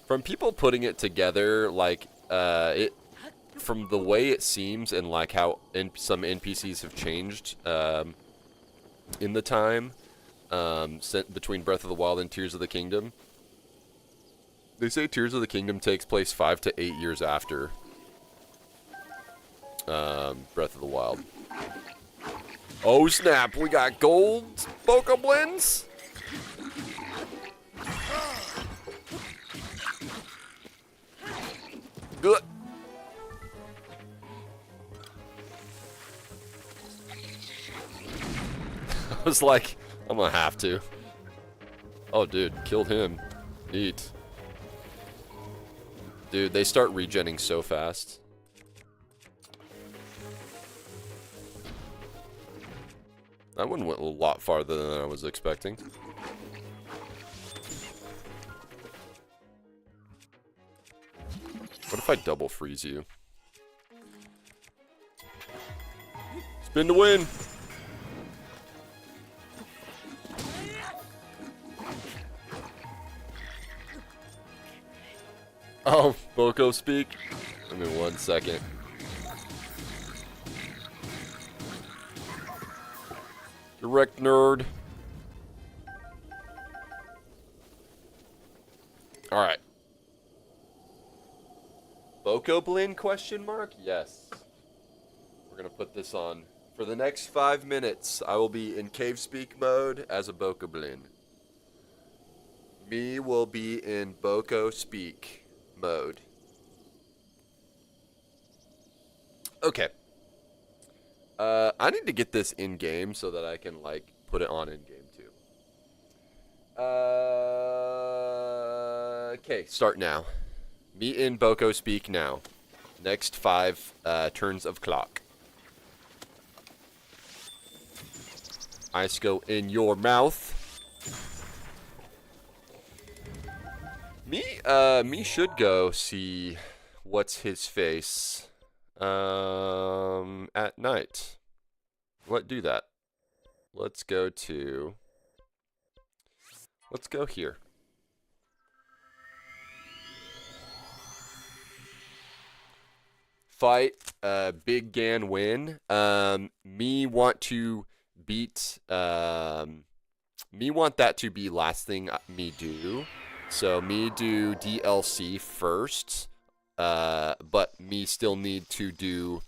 from people putting it together, like, from the way it seems and, like, how some NPCs have changed in the time between Breath of the Wild and Tears of the Kingdom. They say Tears of the Kingdom takes place 5 to 8 years after Breath of the Wild. Oh snap, we got gold Bokoblins? Good. I was like, I'm gonna have to. Oh dude, killed him. Neat. Dude, they start regenning so fast. That one went a lot farther than I was expecting. What if I double freeze you? Spin to win! Oh, Boko speak? Give me 1 second. Direct nerd. Alright. Bokoblin question mark? Yes. We're gonna put this on. For the next 5 minutes, I will be in cave speak mode as a Bokoblin. Me will be in Boko speak mode. Okay. I need to get this in game so that I can like put it on in game too. Okay, start now. Me in Boko speak now. Next 5 turns of clock. Ice go in your mouth. Me should go see what's his face at night. Let's do that. Let's go here. Fight, Big Gan win. Me want to beat, me want that to be last thing me do. So me do DLC first, but me still need to do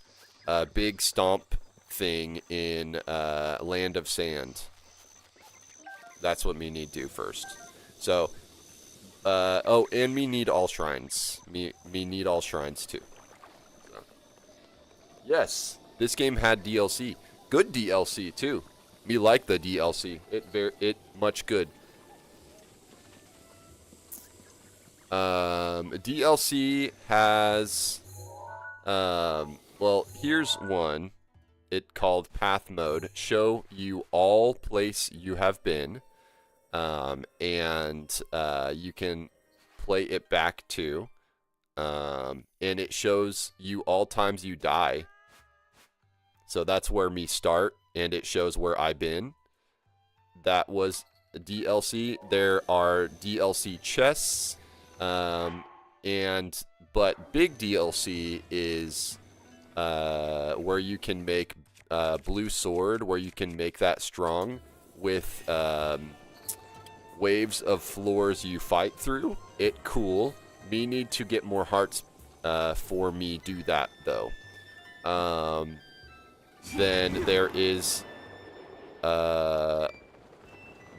a big stomp thing in Land of Sand. That's what me need to do first. So, oh, and me need all shrines. Me need all shrines too. So. Yes, this game had DLC. Good DLC too. Me like the DLC. It much good. DLC has, well, here's one. It called Path Mode. Show you all place you have been, and you can play it back to, and it shows you all times you die. So that's where me start, and it shows where I've been. That was DLC. There are DLC chests, but big DLC is where you can make blue sword, where you can make that strong with waves of floors you fight through. It cool. Me need to get more hearts for me do that though. Then there is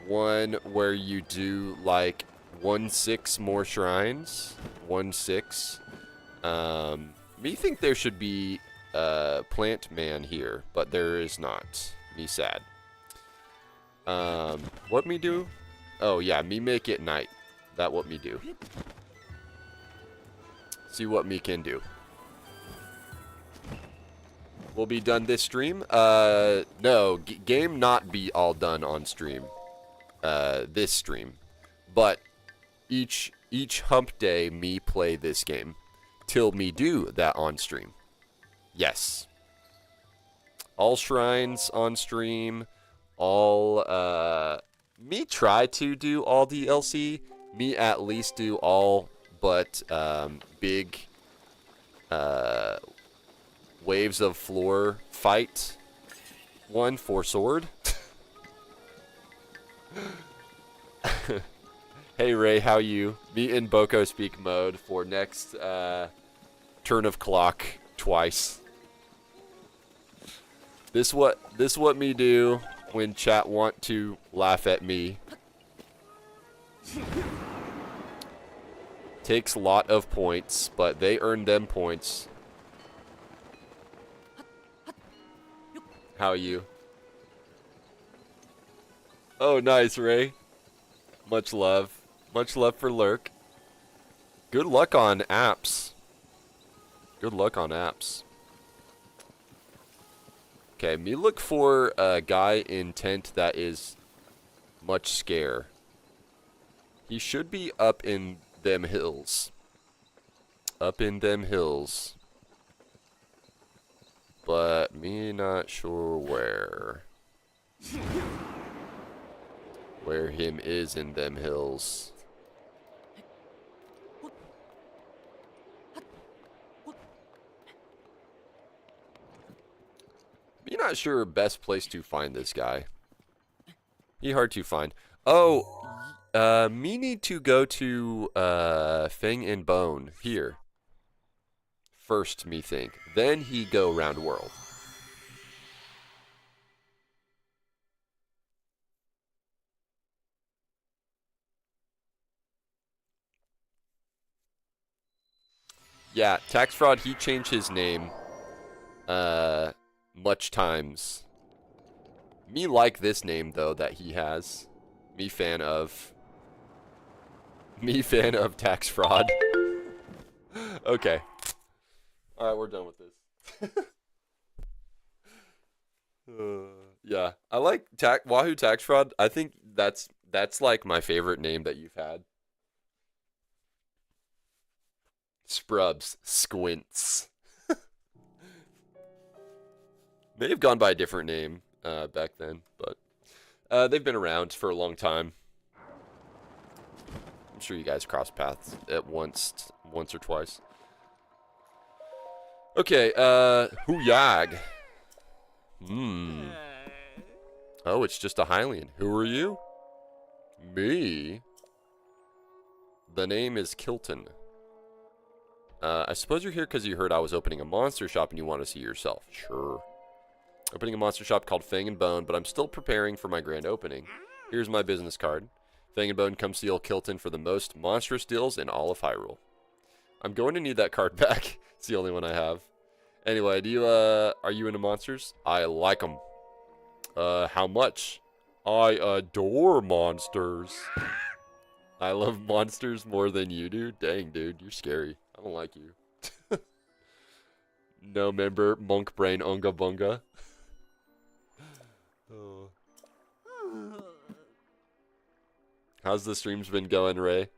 one where you do like 1/6 more shrines. 1/6. Me think there should be Plant Man here, but there is not. Me sad. What me do? Oh yeah, me make it night. That what me do. See what me can do. We'll be done this stream. No, game not be all done on stream. This stream, but each hump day me play this game till me do that on stream. Yes. All shrines on stream. All me try to do all DLC. Me at least do all but big waves of floor fight one for sword. Hey Ray, how you? Me and Boko speak mode for next turn of clock twice. This what me do when chat want to laugh at me. Takes a lot of points, but they earn them points. How you? Oh, nice, Ray. Much love. Much love for Lurk. Good luck on apps. Good luck on apps. Okay, me look for a guy in tent that is much scare. He should be up in them hills. Up in them hills. But me not sure where. Where him is in them hills. Me not sure best place to find this guy. He hard to find. Oh, me need to go to Fang and Bone here. First, me think. Then he go round world. Yeah, tax fraud, he changed his name much times. Me like this name though that he has. Me fan of tax fraud. Okay. Alright, we're done with this. Yeah, I like Wahoo tax fraud. I think that's like my favorite name that you've had. Sprubs, Squints. May have gone by a different name back then, but they've been around for a long time. I'm sure you guys crossed paths at once or twice. Okay, Huyag. Oh, it's just a Hylian. Who are you? Me? The name is Kilton. I suppose you're here because you heard I was opening a monster shop and you want to see yourself. Sure. Opening a monster shop called Fang and Bone, but I'm still preparing for my grand opening. Here's my business card. Fang and Bone come steal Kilton for the most monstrous deals in all of Hyrule. I'm going to need that card back. It's the only one I have. Anyway, are you into monsters? I like them. How much? I adore monsters. I love monsters more than you do? Dang, dude, you're scary. I don't like you. No member, Monk Brain Unga Bunga. Oh. How's the streams been going, Ray?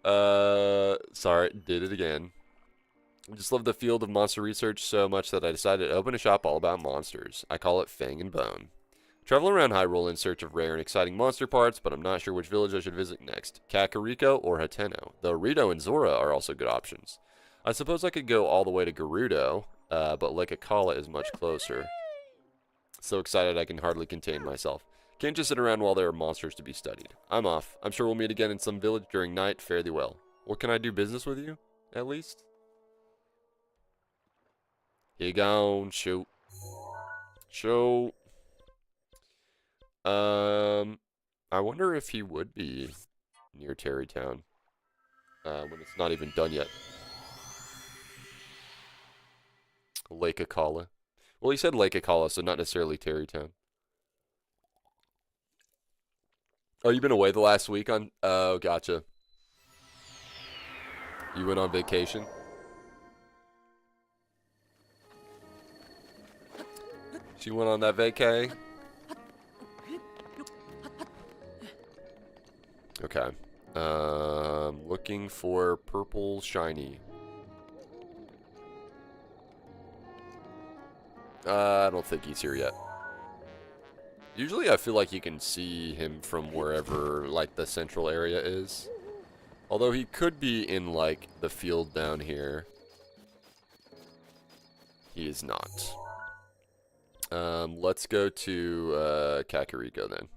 Sorry, did it again. I just love the field of monster research so much that I decided to open a shop all about monsters. I call it Fang and Bone. Travel around Hyrule in search of rare and exciting monster parts, but I'm not sure which village I should visit next. Kakariko or Hateno, though Rito and Zora are also good options. I suppose I could go all the way to Gerudo, but Lake Akala is much closer. So excited I can hardly contain myself. Can't just sit around while there are monsters to be studied. I'm off. I'm sure we'll meet again in some village during night. Fare thee well. Well, can I do business with you, at least? He gone. Shoot. Shoot. I wonder if he would be near Terrytown when it's not even done yet. Lake Akala. Well, he said Lake Akala, so not necessarily Terrytown. Oh, you been away the last week on... Oh, gotcha. You went on vacation? She went on that vacay? Okay. Looking for purple shiny. I don't think he's here yet. Usually I feel like you can see him from wherever, like, the central area is. Although he could be in, like, the field down here. He is not. Let's go to, Kakariko then.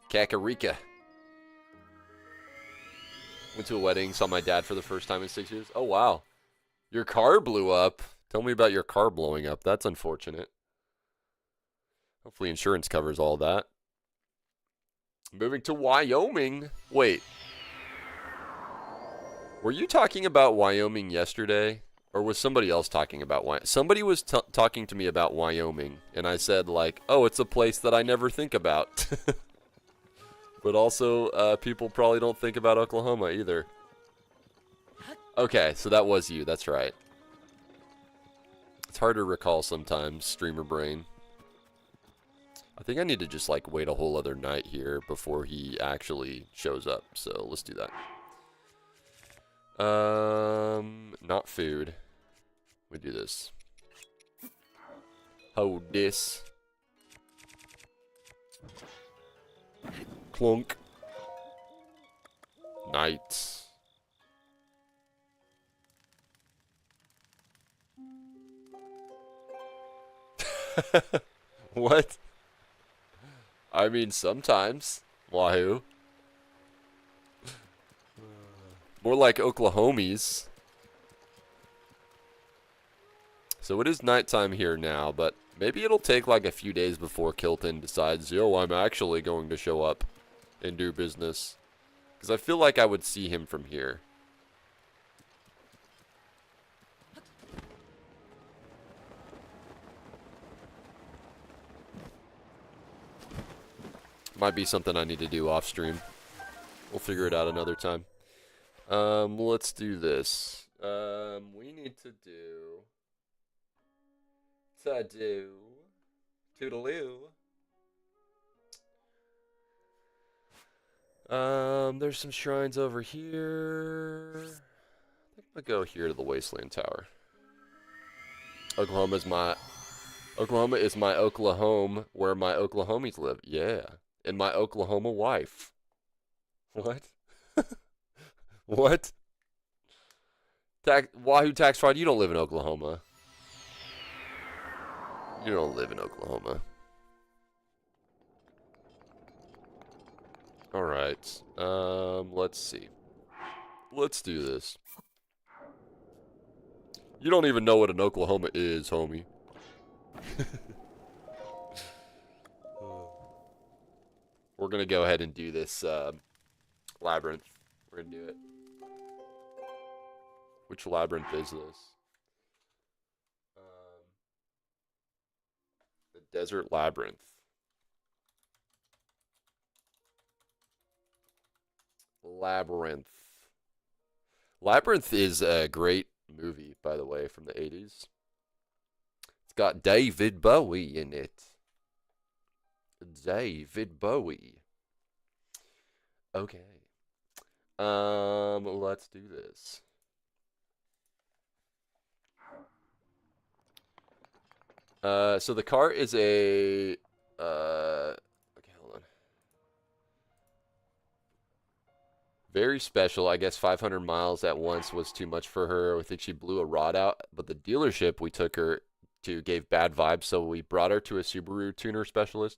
Kakarika. Went to a wedding, saw my dad for the first time in 6 years. Oh, wow. Your car blew up. Tell me about your car blowing up. That's unfortunate. Hopefully insurance covers all that. Moving to Wyoming. Wait. Were you talking about Wyoming yesterday? Or was somebody else talking about Wyoming? Somebody was talking to me about Wyoming. And I said, like, oh, it's a place that I never think about. But also, people probably don't think about Oklahoma either. Okay, so that was you. That's right. It's hard to recall sometimes, streamer brain. I think I need to just, like, wait a whole other night here before he actually shows up. So, let's do that. Not food. We do this. Hold this. Clunk. Night. What? I mean, sometimes. Wahoo. More like Oklahomies. So it is nighttime here now, but maybe it'll take like a few days before Kilton decides, yo, I'm actually going to show up and do business. Because I feel like I would see him from here. Might be something I need to do off stream. We'll figure it out another time. Let's do this. We need to do... Toodaloo. There's some shrines over here. I think I'll go here to the Wasteland Tower. Oklahoma is my Oklahoma, where my Oklahomies live. Yeah. And my Oklahoma wife. What? What? Wahoo tax fraud, you don't live in Oklahoma. You don't live in Oklahoma. Alright. Let's see. Let's do this. You don't even know what an Oklahoma is, homie. We're gonna go ahead and do this, Labyrinth. We're gonna do it. Which Labyrinth is this? The Desert Labyrinth. Labyrinth. Labyrinth is a great movie, by the way, from the 80s. It's got David Bowie in it. David Bowie. Okay. Let's do this. So the car is a okay, hold on. Very special. I guess 500 miles at once was too much for her. I think she blew a rod out, but the dealership we took her to gave bad vibes, so we brought her to a Subaru tuner specialist.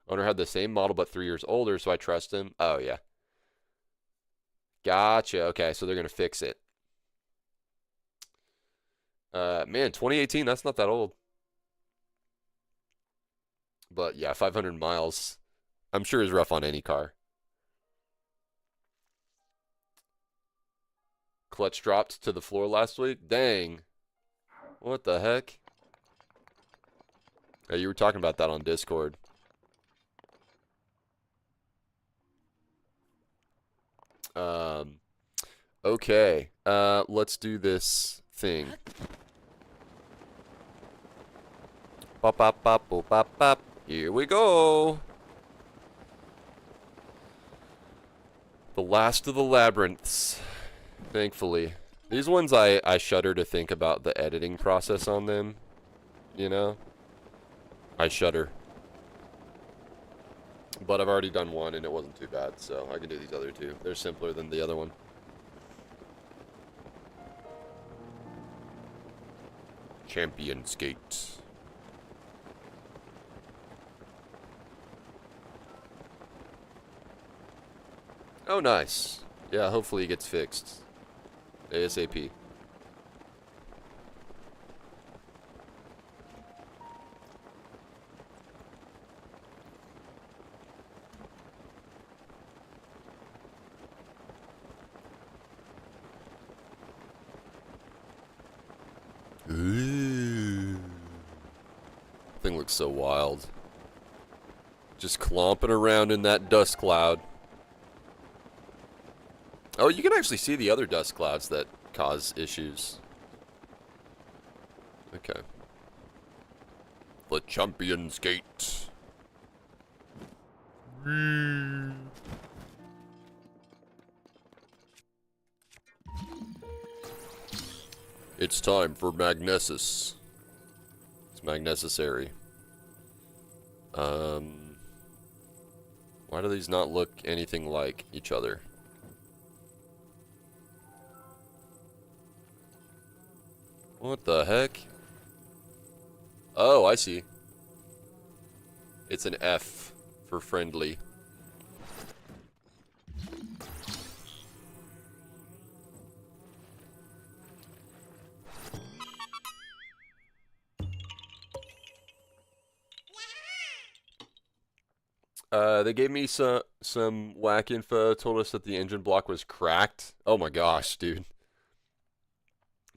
Owner had the same model but 3 years older, so I trust him. Oh yeah. Gotcha. Okay, so they're gonna fix it. Man, 2018, that's not that old. But yeah, 500 miles, I'm sure is rough on any car. Clutch dropped to the floor last week. Dang. What the heck? Oh, you were talking about that on Discord. Okay. Let's do this thing. Bop, bop, bop, bop, bop, bop. Here we go. The last of the labyrinths. Thankfully. These ones I shudder to think about the editing process on them. You know? I shudder. But I've already done one and it wasn't too bad, so I can do these other two. They're simpler than the other one. Champion's Gate. Oh, nice. Yeah, hopefully it gets fixed. ASAP. Ooh. Thing looks so wild. Just clomping around in that dust cloud. Oh, you can actually see the other dust clouds that cause issues. Okay. The Champion's Gate. It's time for Magnesis. It's Magnecessary. Why do these not look anything like each other? What the heck? Oh, I see. It's an F for friendly. They gave me some whack info, told us that the engine block was cracked. Oh my gosh, dude.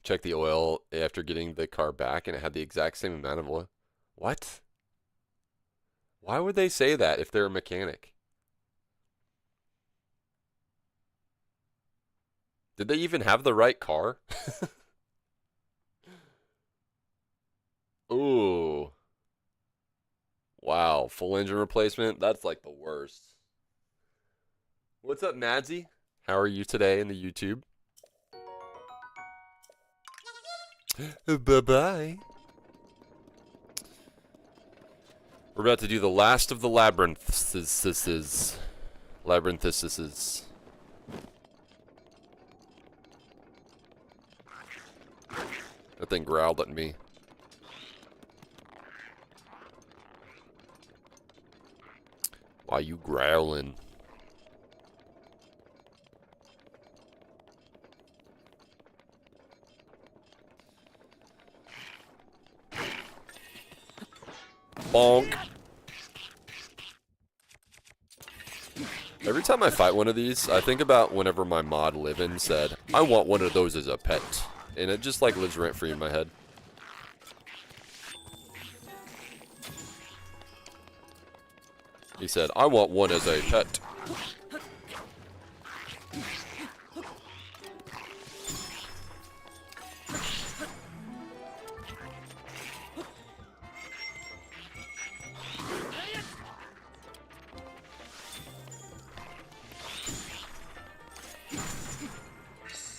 Check the oil after getting the car back and it had the exact same amount of oil. What? Why would they say that if they're a mechanic? Did they even have the right car? Ooh. Wow, full engine replacement? That's like the worst. What's up, Madsy? How are you today in the YouTube? Bye-bye. We're about to do the last of the labyrinths. Labyrinths. That thing growled at me. Why you growling? Bonk. Every time I fight one of these, I think about whenever my mod Livin said, I want one of those as a pet. And it just like lives rent free in my head. He said, I want one as a pet.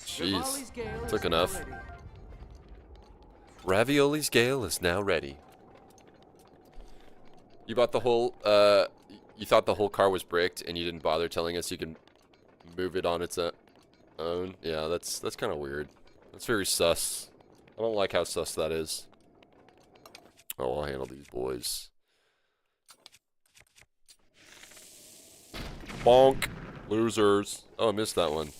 Jeez, took enough. Ravioli's Gale is now ready. You bought the whole, you thought the whole car was bricked and you didn't bother telling us you can move it on its own? Yeah, that's kind of weird. That's very sus. I don't like how sus that is. Oh, I'll handle these boys. Bonk. Losers. Oh, I missed that one.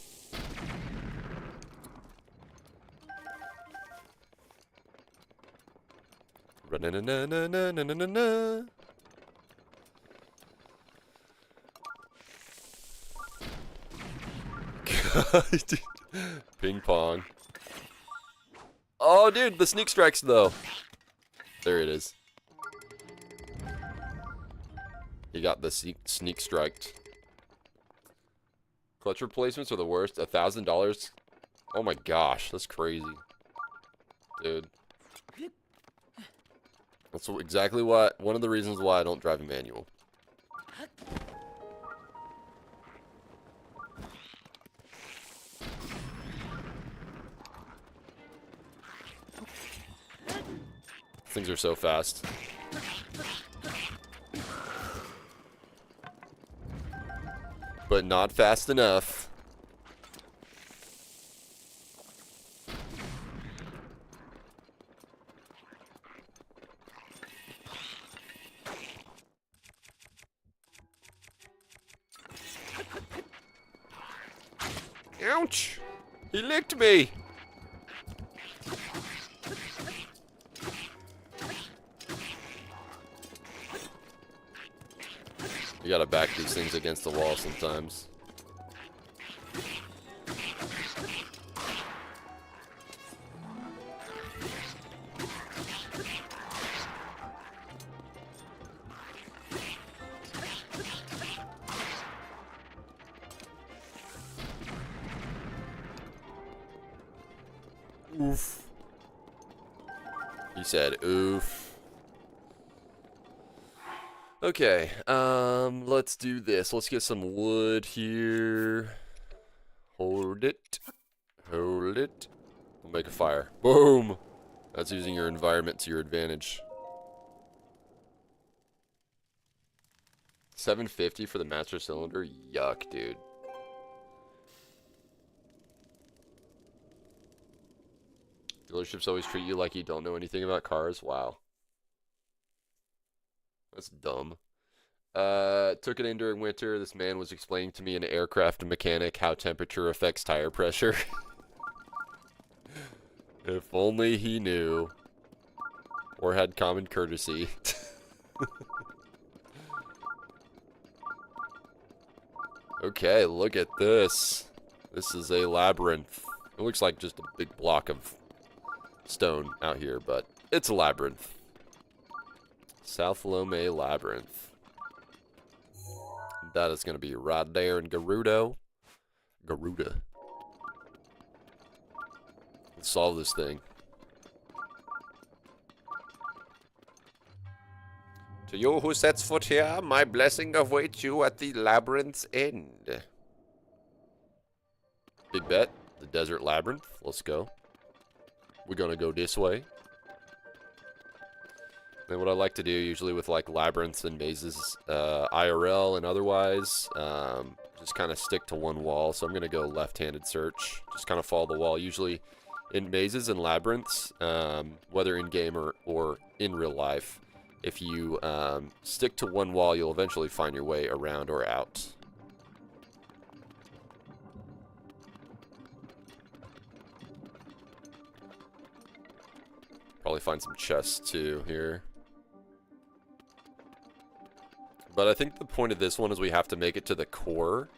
Ra-na-na-na-na-na-na-na-na. Dude. Ping pong. Oh, dude, the sneak strikes, though. There it is. He got the sneak striked. Clutch replacements are the worst. $1,000. Oh my gosh, that's crazy, dude. That's exactly what one of the reasons why I don't drive a manual. Things are so fast. But not fast enough. Ouch! He licked me! You gotta back these things against the wall sometimes. Oof. He said oof. Okay, let's do this. Let's get some wood here. Hold it. Hold it. We'll make a fire. Boom! That's using your environment to your advantage. $750 for the master cylinder? Yuck, dude. Dealerships always treat you like you don't know anything about cars? Wow. That's dumb. Took it in during winter. This man was explaining to me, an aircraft mechanic, how temperature affects tire pressure. If only he knew. Or had common courtesy. Okay, look at this. This is a labyrinth. It looks like just a big block of stone out here, but it's a labyrinth. South Lome Labyrinth. That is going to be right there in Garuda. Let's solve this thing. To you who sets foot here, my blessing awaits you at the labyrinth's end. Big bet. The desert labyrinth. Let's go. We're going to go this way. And what I like to do usually with like labyrinths and mazes, IRL and otherwise, just kind of stick to one wall. So I'm going to go left-handed search. Just kind of follow the wall. Usually in mazes and labyrinths, whether in-game or in real life, if you stick to one wall, you'll eventually find your way around or out. Probably find some chests too here. But I think the point of this one is we have to make it to the core.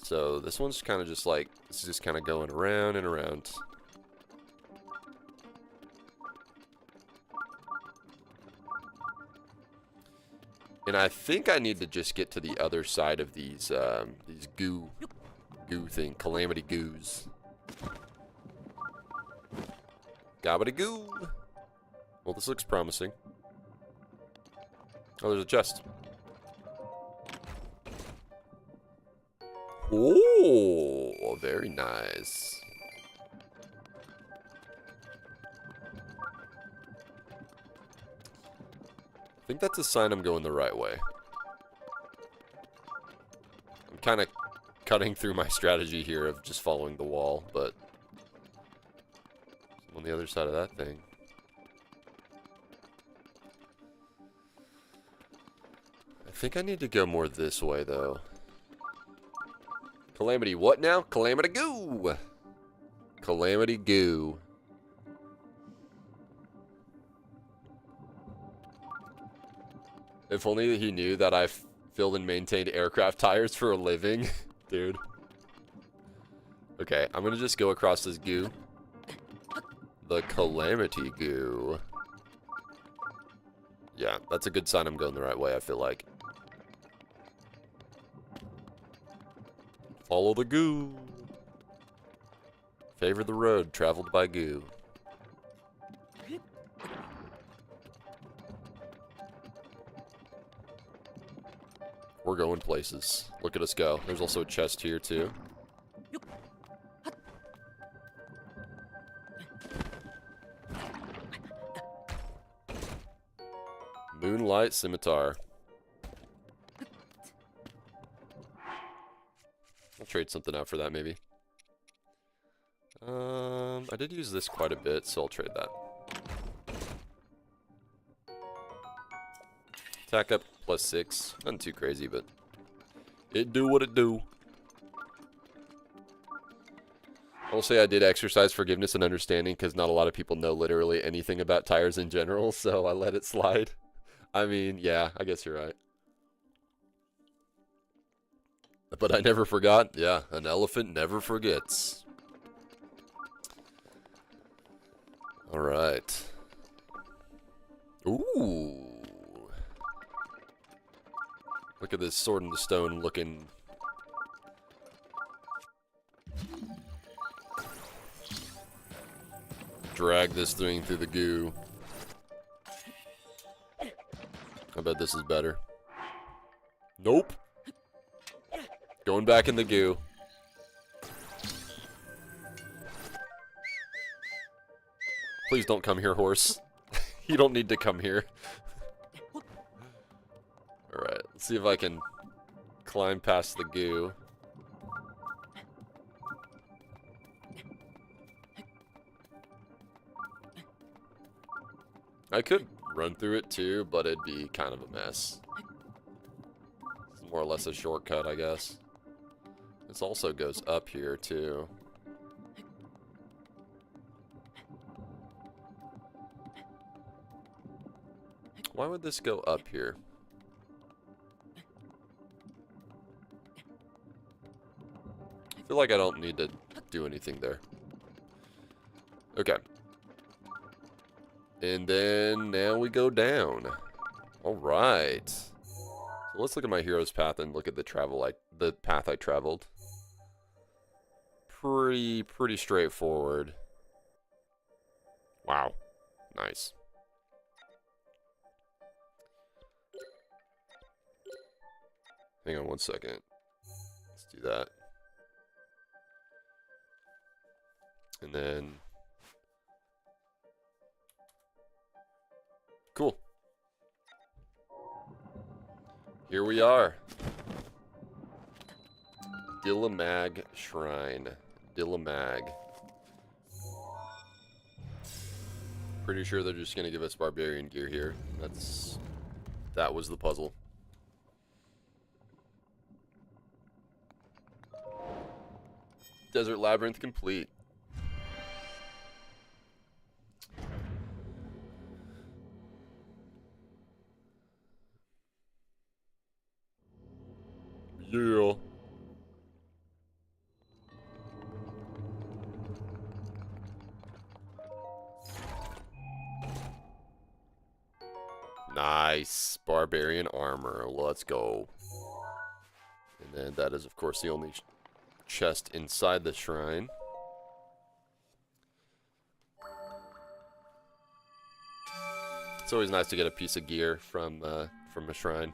So this one's kind of just like, this is just kind of going around and around. And I think I need to just get to the other side of these goo thing, calamity goos. Gobbity goo. Well, this looks promising. Oh, there's a chest. Oh, very nice. think that's a sign I'm going the right way. I'm kind of cutting through my strategy here of just following the wall, but I'm on the other side of that thing. I think I need to go more this way, though. Calamity what now? Calamity goo! Calamity goo. If only he knew that I filled and maintained aircraft tires for a living. Dude. Okay, I'm gonna just go across this goo. The Calamity goo. Yeah, that's a good sign I'm going the right way, I feel like. Follow the goo. Favor the road traveled by goo. We're going places. Look at us go. There's also a chest here, too. Moonlight Scimitar. I'll trade something out for that, maybe. I did use this quite a bit, so I'll trade that. Attack up +6. Nothing too crazy, but it do what it do. I will say I did exercise forgiveness and understanding because not a lot of people know literally anything about tires in general, so I let it slide. I mean, yeah, I guess you're right. But I never forgot. Yeah, an elephant never forgets. All right. Ooh. Look at this sword in the stone looking. Drag this thing through the goo. I bet this is better. Nope. Going back in the goo. Please don't come here, horse. You don't need to come here. Alright, let's see if I can climb past the goo. I could run through it too, but it'd be kind of a mess. It's more or less a shortcut, I guess. This also goes up here too. Why would this go up here? I feel like I don't need to do anything there. Okay. And then now we go down. All right. So let's look at my hero's path and look at the path I traveled. Pretty straightforward. Wow. Nice. Hang on one second. Let's do that. And then cool. Here we are. Dillamag Shrine. Dillamag. Pretty sure they're just gonna give us barbarian gear here. That was the puzzle. Desert Labyrinth complete. Yeah. Nice. Barbarian armor. Let's go. And then that is, of course, the only chest inside the shrine. It's always nice to get a piece of gear from a shrine.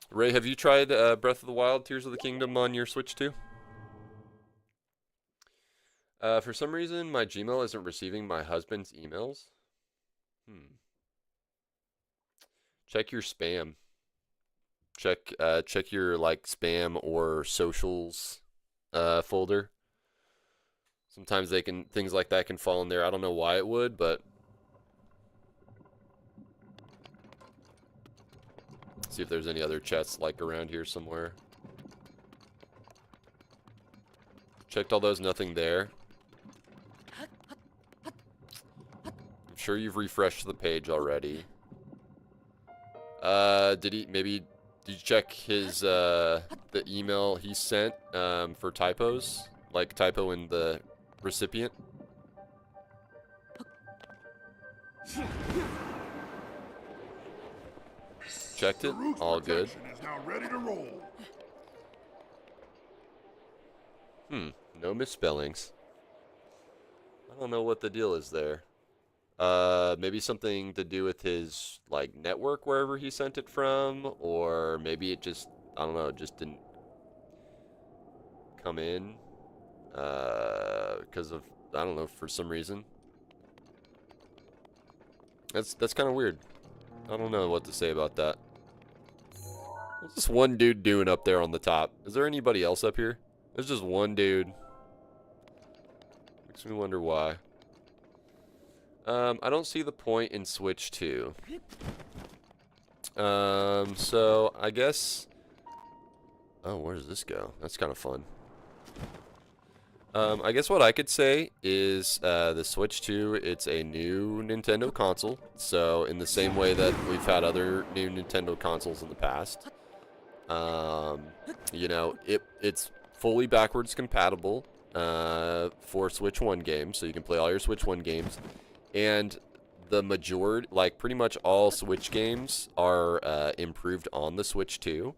Ray, have you tried Breath of the Wild, Tears of the Kingdom on your Switch too? For some reason, my Gmail isn't receiving my husband's emails. Check your spam. Check your like spam or socials folder. Sometimes things like that can fall in there. I don't know why it would, but see if there's any other chats like around here somewhere. Checked all those, nothing there. I'm sure you've refreshed the page already. Did you check his the email he sent for typos? Like typo in the recipient? Checked it? All good. Is now ready to roll. No misspellings. I don't know what the deal is there. Maybe something to do with his, like, network wherever he sent it from, or maybe it just, I don't know, it just didn't come in, because of, I don't know, for some reason. That's kind of weird. I don't know what to say about that. What's this one dude doing up there on the top? Is there anybody else up here? There's just one dude. Makes me wonder why. I don't see the point in Switch 2. So I guess. Oh, where does this go? That's kind of fun. I guess what I could say is the Switch 2, it's a new Nintendo console. So in the same way that we've had other new Nintendo consoles in the past, you know, it's fully backwards compatible for Switch 1 games. So you can play all your Switch 1 games. And the majority, like pretty much all Switch games are improved on the Switch 2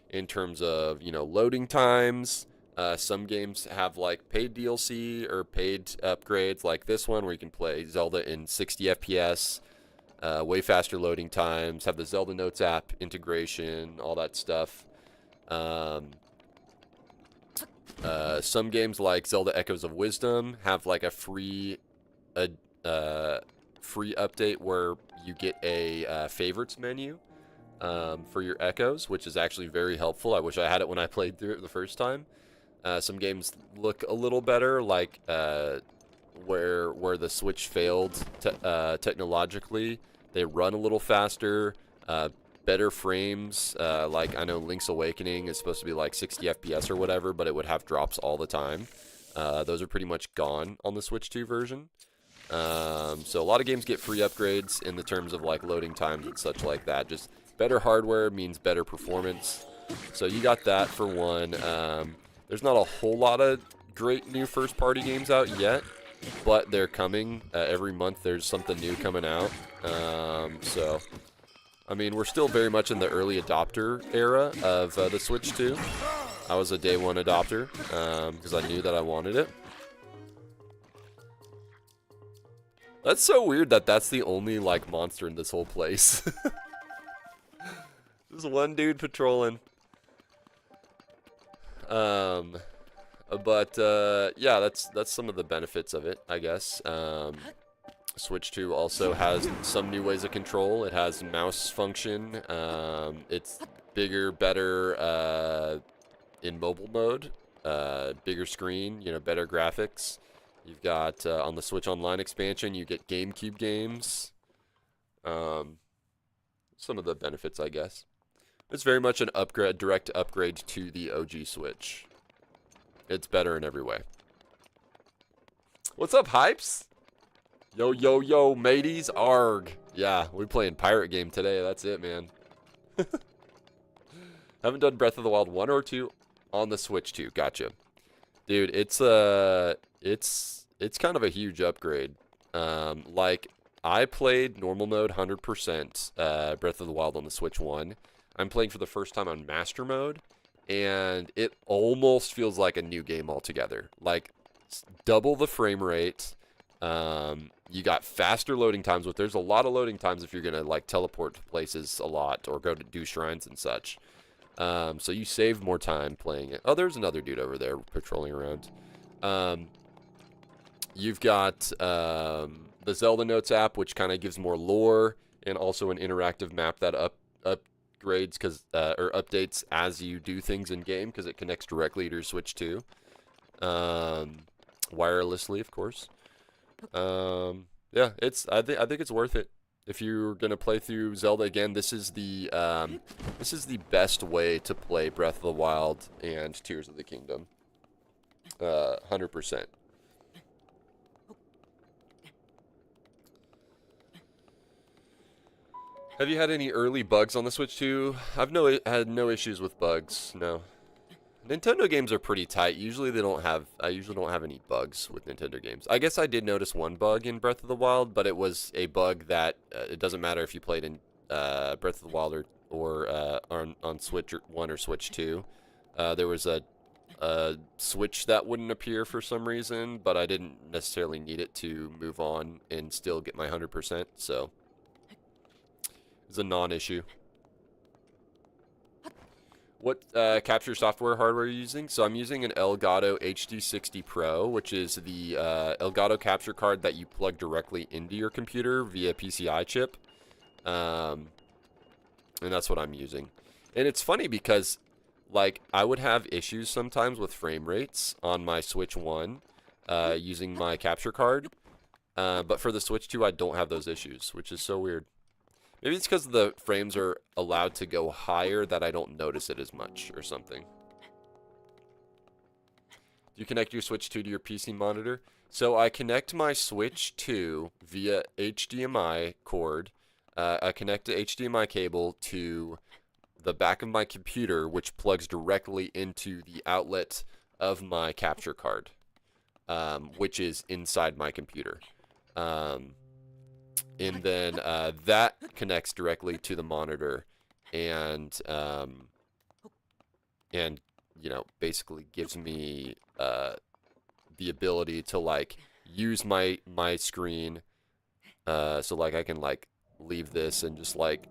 in terms of, you know, loading times. Some games have like paid DLC or paid upgrades like this one where you can play Zelda in 60 FPS, way faster loading times, have the Zelda Notes app integration, all that stuff. Some games like Zelda Echoes of Wisdom have like a free update where you get a favorites menu for your Echoes, which is actually very helpful. I wish I had it when I played through it the first time. Some games look a little better, like where the Switch failed technologically. They run a little faster, better frames. Like I know Link's Awakening is supposed to be like 60 FPS or whatever, but it would have drops all the time. Those are pretty much gone on the Switch 2 version. So a lot of games get free upgrades in the terms of like loading times and such like that. Just better hardware means better performance. So you got that for one. There's not a whole lot of great new first-party games out yet, but they're coming. Every month there's something new coming out. So, I mean, we're still very much in the early adopter era of the Switch 2. I was a day one adopter because I knew that I wanted it. That's so weird that that's the only, like, monster in this whole place. Just one dude patrolling. Yeah, that's some of the benefits of it, I guess. Switch 2 also has some new ways of control. It has mouse function. It's bigger, better in mobile mode. Bigger screen, you know, better graphics. You've got on the Switch Online expansion, you get GameCube games. Some of the benefits, I guess. It's very much an upgrade, direct upgrade to the OG Switch. It's better in every way. What's up, Hypes? Yo, yo, yo, mateys, arg. Yeah, we playing pirate game today. That's it, man. Haven't done Breath of the Wild 1 or 2 on the Switch 2. Gotcha. Dude, it's kind of a huge upgrade. Like, I played normal mode 100% Breath of the Wild on the Switch 1. I'm playing for the first time on Master Mode, and it almost feels like a new game altogether. Like, double the frame rate. You got faster loading times, but there's a lot of loading times if you're going to, like, teleport to places a lot or go to do shrines and such. So you save more time playing it. Oh, there's another dude over there patrolling around. you've got the Zelda Notes app, which kind of gives more lore, and also an interactive map that upgrades or updates as you do things in game, because it connects directly to your Switch 2, wirelessly, of course. Yeah, I think it's worth it. If you're gonna play through Zelda again, this is the best way to play Breath of the Wild and Tears of the Kingdom. 100%. Have you had any early bugs on the Switch 2? I've had no issues with bugs. No. Nintendo games are pretty tight. I usually don't have any bugs with Nintendo games. I guess I did notice one bug in Breath of the Wild, but it was a bug that it doesn't matter if you played in Breath of the Wild or on Switch 1 or Switch 2. There was a switch that wouldn't appear for some reason, but I didn't necessarily need it to move on and still get my 100%, so it's a non-issue. What capture software hardware are you using? So I'm using an Elgato HD60 Pro, which is the Elgato capture card that you plug directly into your computer via PCI chip. And that's what I'm using. And it's funny because, like, I would have issues sometimes with frame rates on my Switch 1 using my capture card. But for the Switch 2, I don't have those issues, which is so weird. Maybe it's because the frames are allowed to go higher that I don't notice it as much or something. Do you connect your Switch 2 to your PC monitor? So I connect my Switch 2 via HDMI cord. I connect the HDMI cable to the back of my computer, which plugs directly into the outlet of my capture card, which is inside my computer. And then that connects directly to the monitor, and you know, basically gives me the ability to like use my screen, so like I can like leave this and just like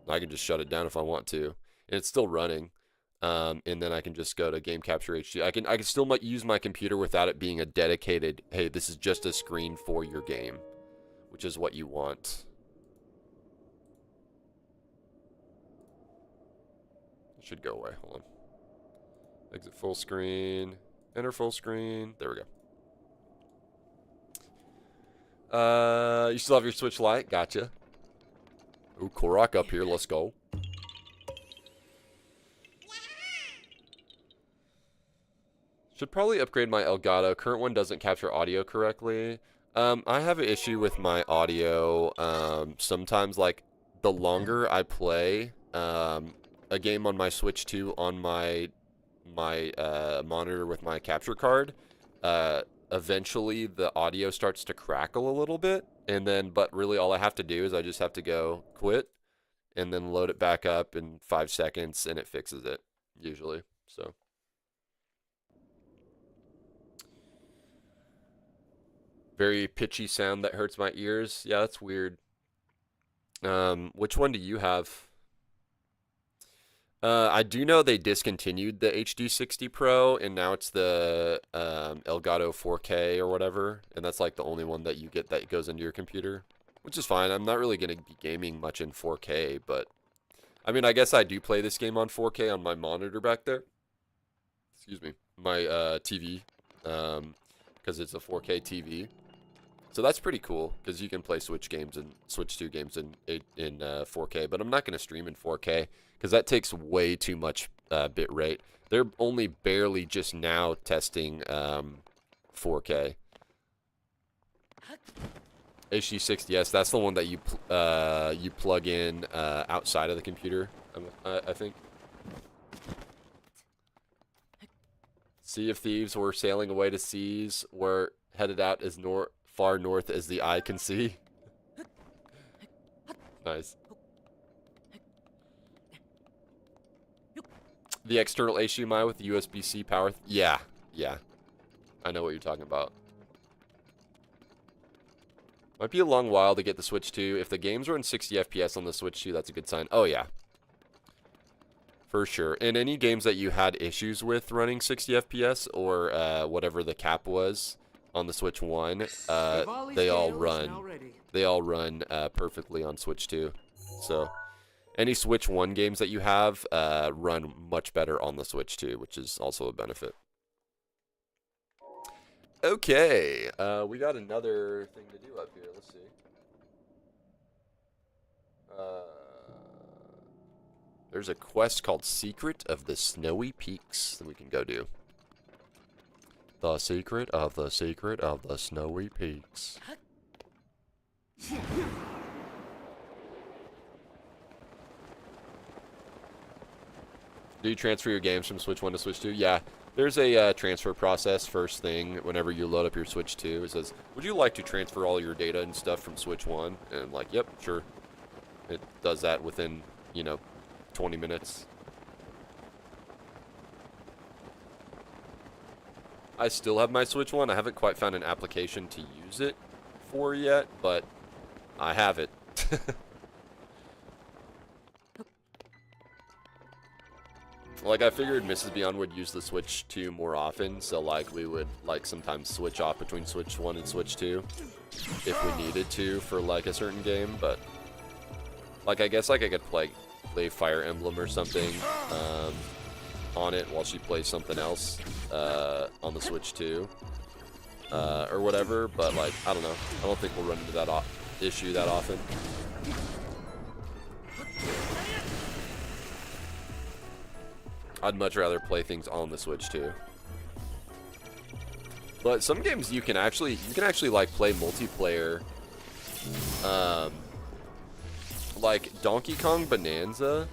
I can just shut it down if I want to, and it's still running. And then I can just go to Game Capture HD. I can still use my computer without it being a dedicated, hey, this is just a screen for your game, which is what you want. It should go away. Hold on. Exit full screen. Enter full screen. There we go. You still have your Switch Lite? Gotcha. Ooh, Korok up here. Let's go. Should probably upgrade my Elgato. Current one doesn't capture audio correctly. I have an issue with my audio. Sometimes, like, the longer I play a game on my Switch 2 on my monitor with my capture card, eventually the audio starts to crackle a little bit. And then, but really all I have to do is I just have to go quit and then load it back up in 5 seconds and it fixes it, usually. So. Very pitchy sound that hurts my ears. Yeah, that's weird. Which one do you have? I do know they discontinued the HD60 Pro, and now it's the Elgato 4K or whatever, and that's like the only one that you get that goes into your computer, which is fine. I'm not really going to be gaming much in 4K, but I mean, I guess I do play this game on 4K on my monitor back there. Excuse me, my TV, because it's a 4K TV. So that's pretty cool, because you can play Switch 2 games in 4K, but I'm not going to stream in 4K, because that takes way too much bit rate. They're only barely just now testing 4K. HD60, yes, that's the one that you plug in outside of the computer, I think. Sea of Thieves, we're sailing away to seas. We're headed out as far north as the eye can see. Nice. The external HDMI with the USB-C power. Yeah. I know what you're talking about. Might be a long while to get the Switch 2. If the games run 60 FPS on the Switch 2, that's a good sign. Oh, yeah. For sure. And any games that you had issues with running 60 FPS or whatever the cap was on the Switch 1, they all run perfectly on Switch 2. So any Switch 1 games that you have run much better on the Switch 2, which is also a benefit. Okay, we got another thing to do up here. Let's see. There's a quest called Secret of the Snowy Peaks that we can go do. The secret of the Snowy Peaks. Do you transfer your games from Switch 1 to Switch 2? Yeah. There's a transfer process first thing whenever you load up your Switch 2. It says, would you like to transfer all your data and stuff from Switch 1? And I'm like, yep, sure. It does that within, 20 minutes. I still have my Switch 1. I haven't quite found an application to use it for yet, but I have it. Like, I figured Mrs. Beyond would use the Switch 2 more often, so, like, we would, like, sometimes switch off between Switch 1 and Switch 2 if we needed to for, like, a certain game, but, like, I guess, like, I could play Fire Emblem or something on it while she plays something else on the Switch 2 or whatever, but, like, I don't know. I don't think we'll run into that issue that often. I'd much rather play things on the Switch too. But some games you can actually like play multiplayer. Like Donkey Kong Bonanza,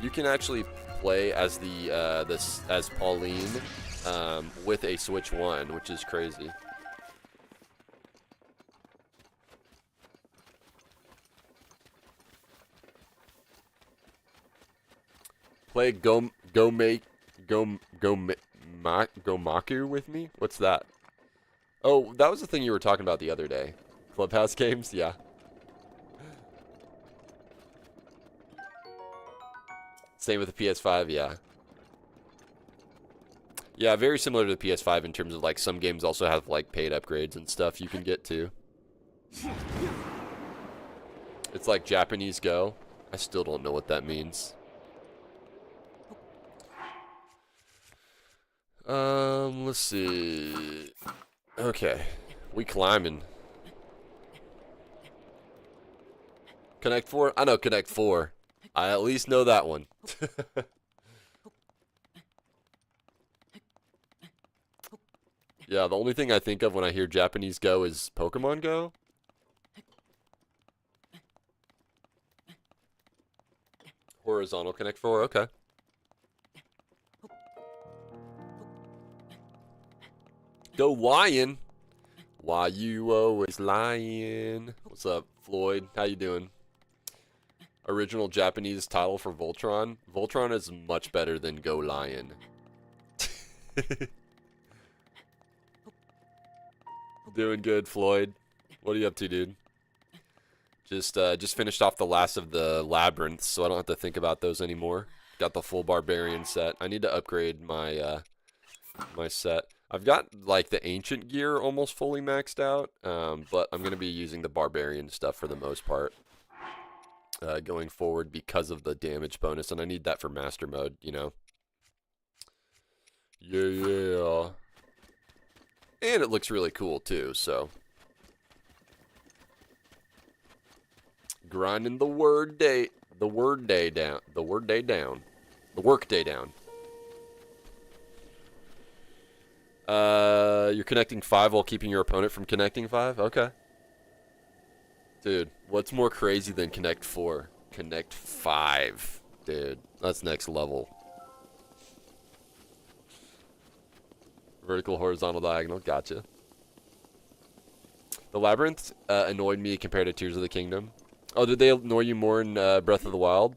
you can actually play as as Pauline with a Switch 1, which is crazy. Play Gomaku with me? What's that? Oh, that was the thing you were talking about the other day. Clubhouse games? Yeah. Same with the PS5, yeah. Yeah, very similar to the PS5 in terms of, like, some games also have, like, paid upgrades and stuff you can get to. It's like Japanese Go. I still don't know what that means. Let's see. Okay. We climbing. Connect 4? I know Connect 4. I at least know that one. Yeah, the only thing I think of when I hear Japanese Go is Pokemon Go. Horizontal Connect 4, okay. Go lying. Why you always lying? What's up, Floyd? How you doing? Original Japanese title for Voltron. Voltron is much better than Go Lion. Doing good, Floyd. What are you up to, dude? Just finished off the last of the Labyrinths, so I don't have to think about those anymore. Got the full Barbarian set. I need to upgrade my my set. I've got, like, the ancient gear almost fully maxed out, but I'm going to be using the Barbarian stuff for the most part going forward because of the damage bonus, and I need that for Master Mode, you know? Yeah. And it looks really cool, too, so. Grinding the workday down. You're connecting 5 while keeping your opponent from connecting 5? Okay. Dude, what's more crazy than Connect 4? Connect 5. Dude, that's next level. Vertical, horizontal, diagonal. Gotcha. The Labyrinth annoyed me compared to Tears of the Kingdom. Oh, did they annoy you more in Breath of the Wild?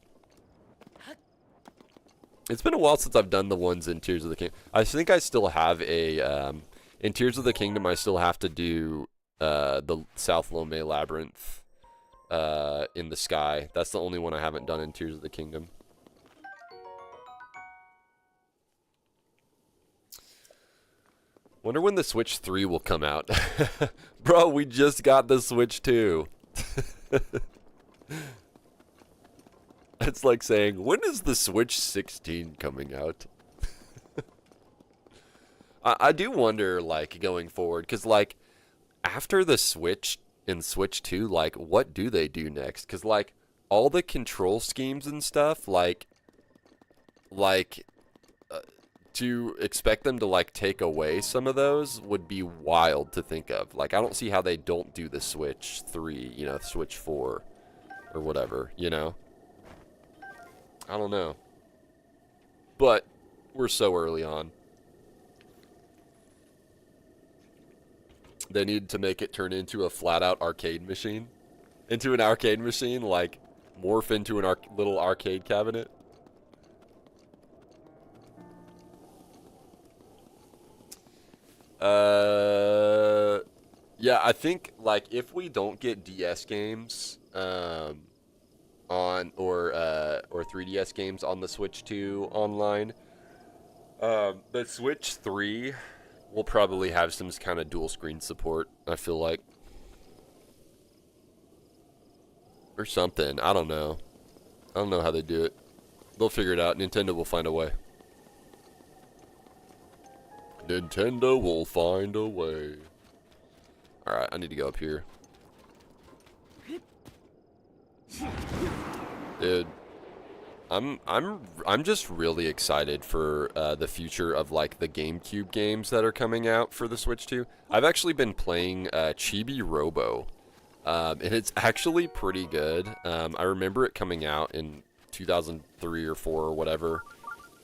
It's been a while since I've done the ones in Tears of the Kingdom. I think I still have a... in Tears of the Kingdom, I still have to do the South Lome Labyrinth in the sky. That's the only one I haven't done in Tears of the Kingdom. Wonder when the Switch 3 will come out. Bro, we just got the Switch 2. It's like saying, when is the Switch 16 coming out? I do wonder, like, going forward, because, like, after the Switch and Switch 2, like, what do they do next? Because, like, all the control schemes and stuff, to expect them to, like, take away some of those would be wild to think of. Like, I don't see how they don't do the Switch 3, you know, Switch 4, or whatever, you know? I don't know. But we're so early on. They need to make it turn into a flat-out arcade machine. Into an arcade machine, like, morph into an little arcade cabinet. Yeah, I think, like, if we don't get DS games, or 3DS games on the Switch 2 online, the Switch 3 will probably have some kind of dual screen support, I feel like. Or something, I don't know. I don't know how they do it. They'll figure it out. Nintendo will find a way. Nintendo will find a way. Alright, I need to go up here. Dude, I'm just really excited for the future of, like, the GameCube games that are coming out for the Switch 2. I've actually been playing Chibi Robo, and it's actually pretty good. I remember it coming out in 2003 or 4 or whatever,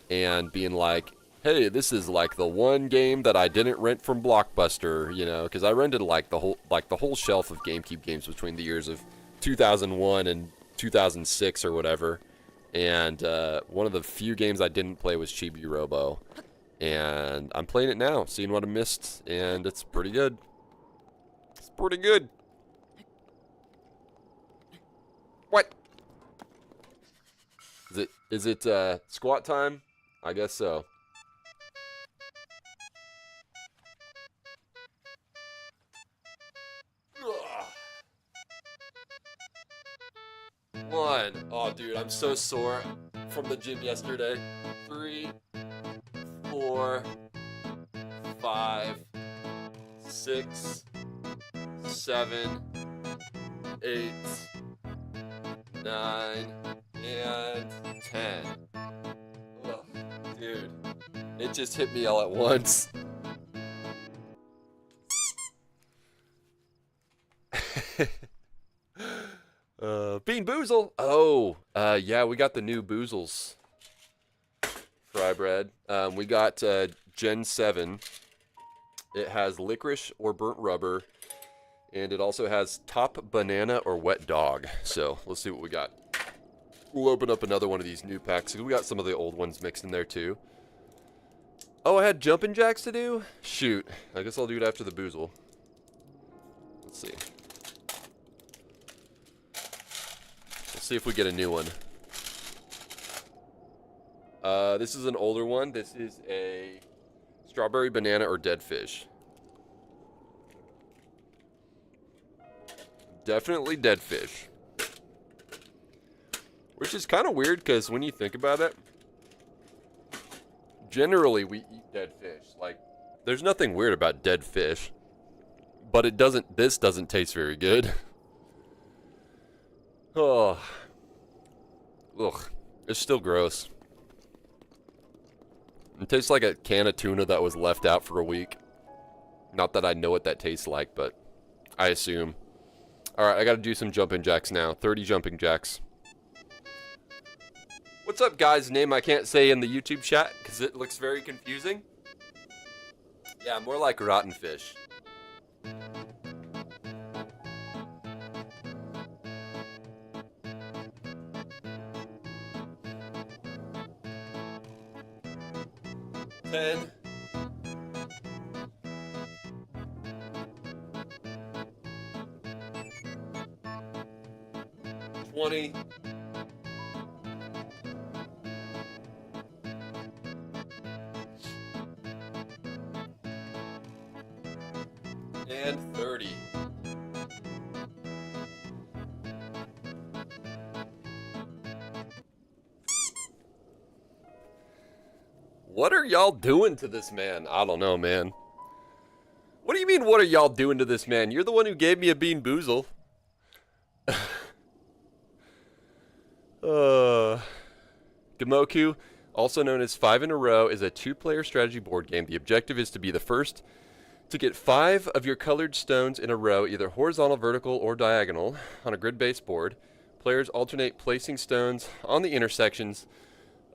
and being like, hey, this is like the one game that I didn't rent from Blockbuster, you know, because I rented like the whole shelf of GameCube games between the years of 2001 and 2006 or whatever. And one of the few games I didn't play was Chibi Robo, and I'm playing it now, seeing what I missed, and it's pretty good. It's pretty good. What? Is it squat time? I guess so. One. Oh, dude, I'm so sore from the gym yesterday. 3, 4, 5, 6, 7, 8, 9, and 10. Ugh, dude, it just hit me all at once. Bean Boozle. Oh, yeah, we got the new Boozles. Fry bread. We got Gen 7. It has licorice or burnt rubber, and it also has top banana or wet dog. So let's see what we got. We'll open up another one of these new packs. We got some of the old ones mixed in there too. Oh, I had jumping jacks to do? Shoot. I guess I'll do it after the Boozle. Let's see. See if we get a new one. This is an older one. This is a strawberry banana or dead fish. Definitely dead fish. Which is kind of weird because when you think about it, generally we eat dead fish. Like, there's nothing weird about dead fish, but this doesn't taste very good. Oh. Ugh. It's still gross. It tastes like a can of tuna that was left out for a week. Not that I know what that tastes like, but I assume. Alright, I gotta do some jumping jacks now. 30 jumping jacks. What's up, guys? Name I can't say in the YouTube chat because it looks very confusing. Yeah, more like rotten fish. Ten. 20. 30. What are y'all doing to this man? I don't know, man. What do you mean, what are y'all doing to this man? You're the one who gave me a Bean Boozle. Gamoku, also known as 5 in a Row, is a 2-player strategy board game. The objective is to be the first to get 5 of your colored stones in a row, either horizontal, vertical, or diagonal, on a grid-based board. Players alternate placing stones on the intersections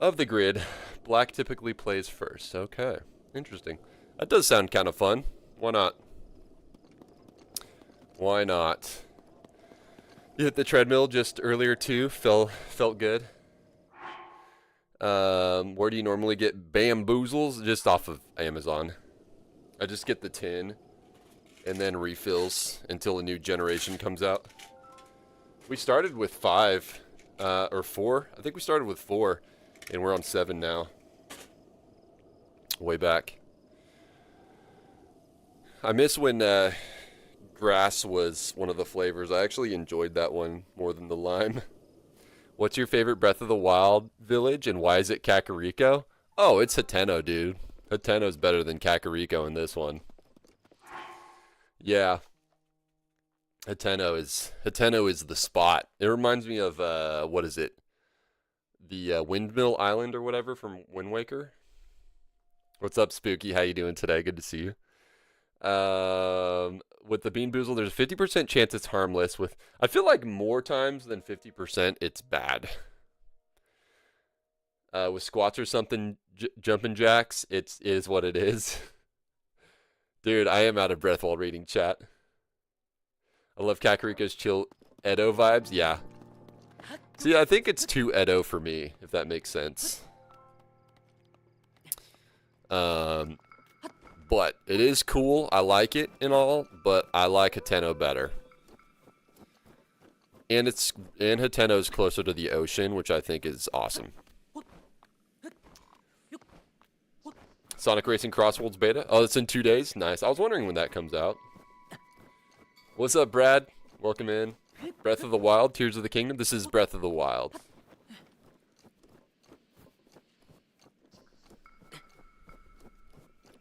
of the grid. Black typically plays first. Okay, interesting. That does sound kind of fun. Why not? Why not? You hit the treadmill just earlier too. Felt good. Where do you normally get bamboozles? Just off of Amazon. I just get the tin and then refills until a new generation comes out. We started with 5 or 4. I think we started with 4 and we're on 7 now. Way back. I miss when grass was one of the flavors. I actually enjoyed that one more than the lime. What's your favorite Breath of the Wild village and why is it Kakariko? Oh, it's Hateno, dude. Hateno's better than Kakariko in this one. Yeah. Hateno is the spot. It reminds me of what is it? The Windmill Island or whatever from Wind Waker. What's up, Spooky? How you doing today? Good to see you. With the Bean Boozle, there's a 50% chance it's harmless. I feel like more times than 50% it's bad. With squats or something, jumping jacks, it is what it is. Dude, I am out of breath while reading chat. I love Kakariko's chill Edo vibes. Yeah. See, I think it's too Edo for me, if that makes sense. But it is cool. I like it and all, but I like Hateno better. And Hateno's closer to the ocean, which I think is awesome. Sonic Racing Crossworlds beta. Oh, it's in 2 days. Nice. I was wondering when that comes out. What's up, Brad? Welcome in. Breath of the Wild, Tears of the Kingdom. This is Breath of the Wild.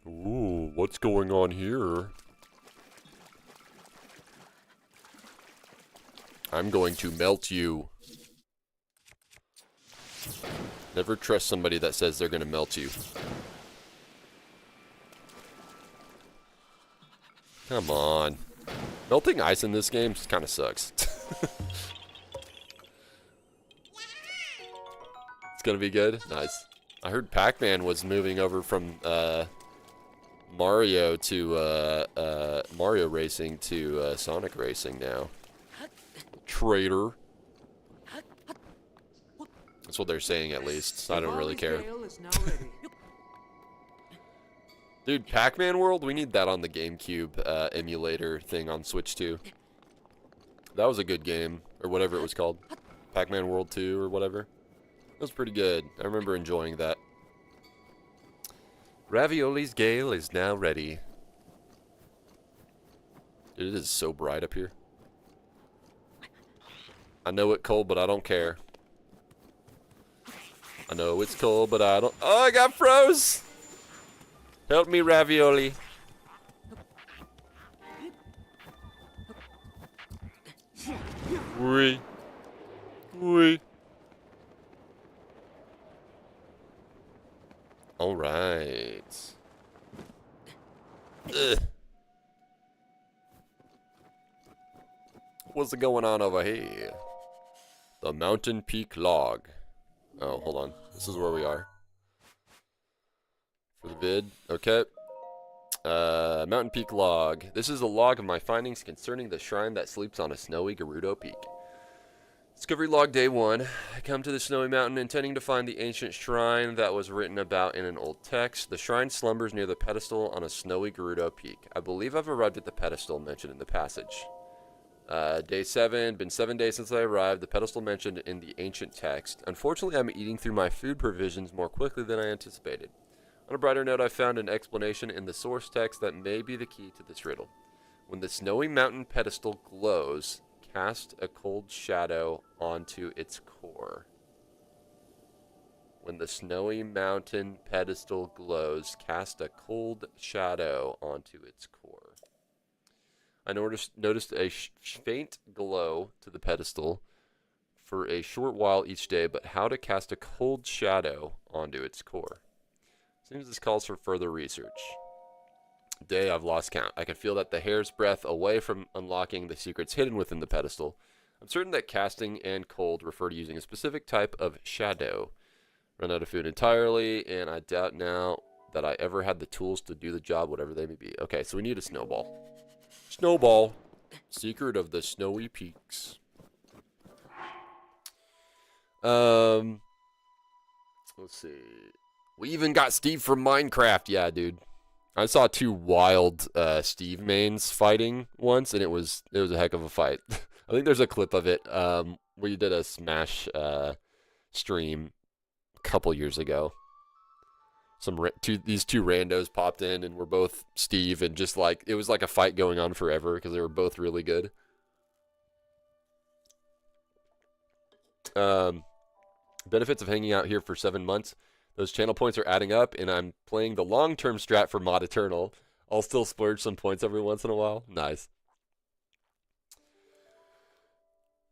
Ooh, what's going on here? I'm going to melt you. Never trust somebody that says they're going to melt you. Come on. Melting ice in this game kind of sucks. It's going to be good? Nice. I heard Pac-Man was moving over from Mario to Mario Racing to Sonic Racing now. Traitor. That's what they're saying, at least. I don't really care. Dude, Pac-Man World, we need that on the GameCube emulator thing on Switch 2. That was a good game, or whatever it was called. Pac-Man World 2 or whatever. It was pretty good. I remember enjoying that. Ravioli's Gale is now ready. Dude, it is so bright up here. I know it's cold, but I don't care. I know it's cold, but I don't... Oh, I got froze! Help me, Ravioli. Wee. Wee. All right. Ugh. What's going on over here? The Mountain Peak Log. Oh, hold on. This is where we are. For the vid. Okay. Mountain Peak Log. This is a log of my findings concerning the shrine that sleeps on a snowy Gerudo Peak. Discovery log day 1. I come to the snowy mountain intending to find the ancient shrine that was written about in an old text. The shrine slumbers near the pedestal on a snowy Gerudo Peak. I believe I've arrived at the pedestal mentioned in the passage. Day 7. Been 7 days since I arrived. The pedestal mentioned in the ancient text. Unfortunately, I'm eating through my food provisions more quickly than I anticipated. On a brighter note, I found an explanation in the source text that may be the key to this riddle. When the snowy mountain pedestal glows, cast a cold shadow onto its core. When the snowy mountain pedestal glows, cast a cold shadow onto its core. I noticed a faint glow to the pedestal for a short while each day, but how to cast a cold shadow onto its core? Seems this calls for further research. Day, I've lost count. I can feel that the hair's breadth away from unlocking the secrets hidden within the pedestal. I'm certain that casting and cold refer to using a specific type of shadow. Run out of food entirely, and I doubt now that I ever had the tools to do the job, whatever they may be. Okay, so we need a snowball. Snowball. Secret of the Snowy Peaks. Let's see. We even got Steve from Minecraft. Yeah, dude. I saw 2 wild Steve mains fighting once, and it was a heck of a fight. I think there's a clip of it. We did a Smash stream a couple years ago. These two randos popped in, and we're both Steve, and just like it was like a fight going on forever because they were both really good. Benefits of hanging out here for 7 months. Those channel points are adding up, and I'm playing the long-term strat for Mod Eternal. I'll still splurge some points every once in a while. Nice.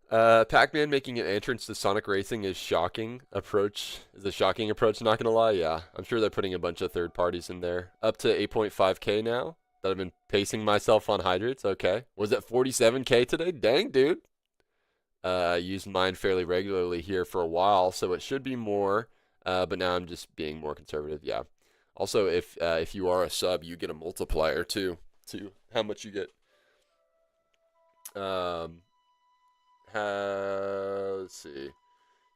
Pac-Man making an entrance to Sonic Racing is a shocking approach, not gonna lie. Yeah, I'm sure they're putting a bunch of third parties in there. Up to 8.5k now that I've been pacing myself on hydrates. Okay. Was it 47k today? Dang, dude. Used mine fairly regularly here for a while, so it should be more, but now I'm just being more conservative. Yeah. Also, if you are a sub, you get a multiplier too to how much you get. Let's see,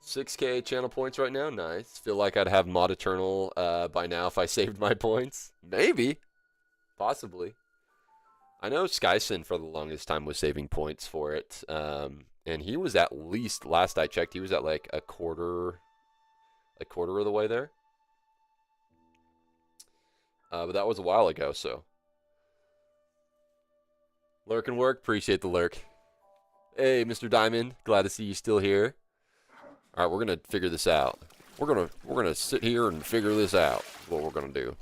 6k channel points right now. Nice. Feel like I'd have Mod Eternal by now if I saved my points. Maybe, possibly. I know Skyson for the longest time was saving points for it, and he was at least, last I checked, he was at like a quarter of the way there. But that was a while ago, so. Lurk and work, appreciate the lurk. Hey, Mr. Diamond, glad to see you still here. All right, we're gonna figure this out. We're gonna sit here and figure this out. Is what we're gonna do.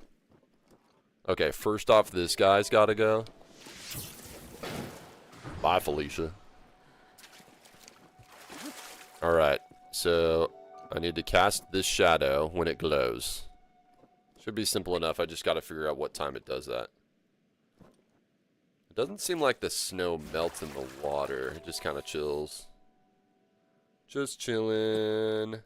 Okay, first off, this guy's gotta go. Bye, Felicia. All right, so I need to cast this shadow when it glows. Should be simple enough. I just gotta figure out what time it does that. Doesn't seem like the snow melts in the water. It just kind of chills. Just chilling.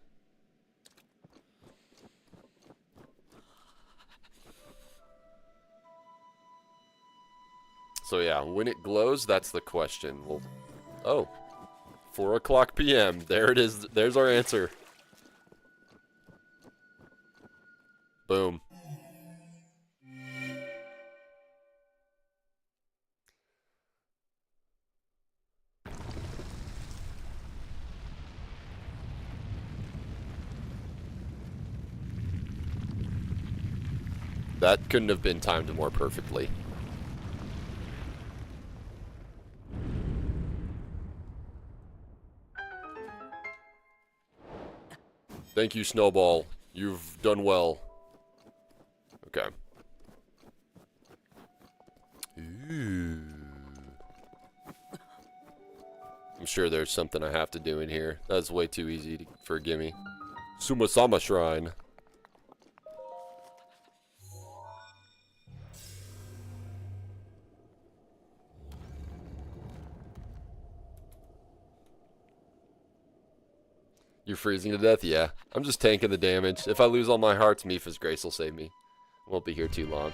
So yeah, when it glows, that's the question. Well, oh, 4 o'clock p.m. There it is. There's our answer. Boom. That couldn't have been timed more perfectly. Thank you, Snowball. You've done well. Okay. Ooh. I'm sure there's something I have to do in here. That's way too easy for a gimme. Sumasama Shrine. You're freezing to death? Yeah. I'm just tanking the damage. If I lose all my hearts, Mifa's Grace will save me. Won't be here too long.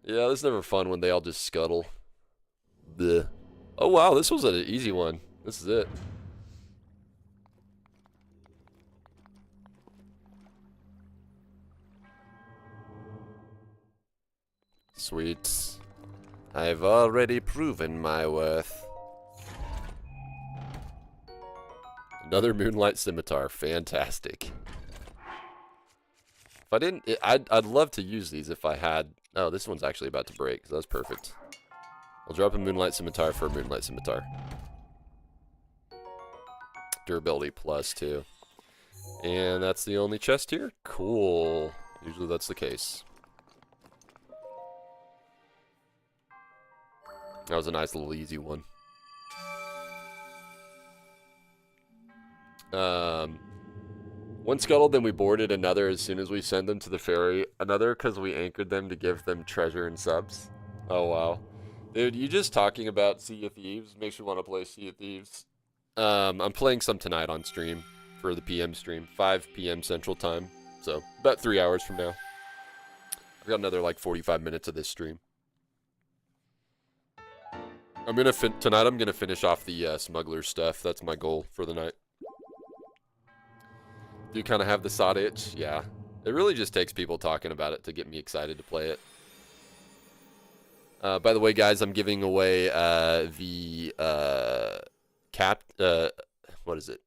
Yeah, it's never fun when they all just scuttle. Bleh. Oh wow, this was an easy one. This is it. Sweet. I've already proven my worth. Another Moonlight Scimitar. Fantastic. If I didn't... I'd love to use these if I had... Oh, this one's actually about to break, so that's perfect. I'll drop a Moonlight Scimitar for a Moonlight Scimitar. durability plus too. And that's the only chest here? Cool. Usually that's the case. That was a nice little easy one. One scuttled, then we boarded another as soon as we send them to the ferry. Another because we anchored them to give them treasure and subs. Oh, wow. Dude, you just talking about Sea of Thieves makes me want to play Sea of Thieves. I'm playing some tonight on stream for the PM stream. 5 p.m. Central Time. So, about 3 hours from now. I've got another, like, 45 minutes of this stream. Tonight I'm gonna finish off the smuggler stuff. That's my goal for the night. Do you kind of have the sod itch? Yeah. It really just takes people talking about it to get me excited to play it. By the way, guys, I'm giving away the what is it?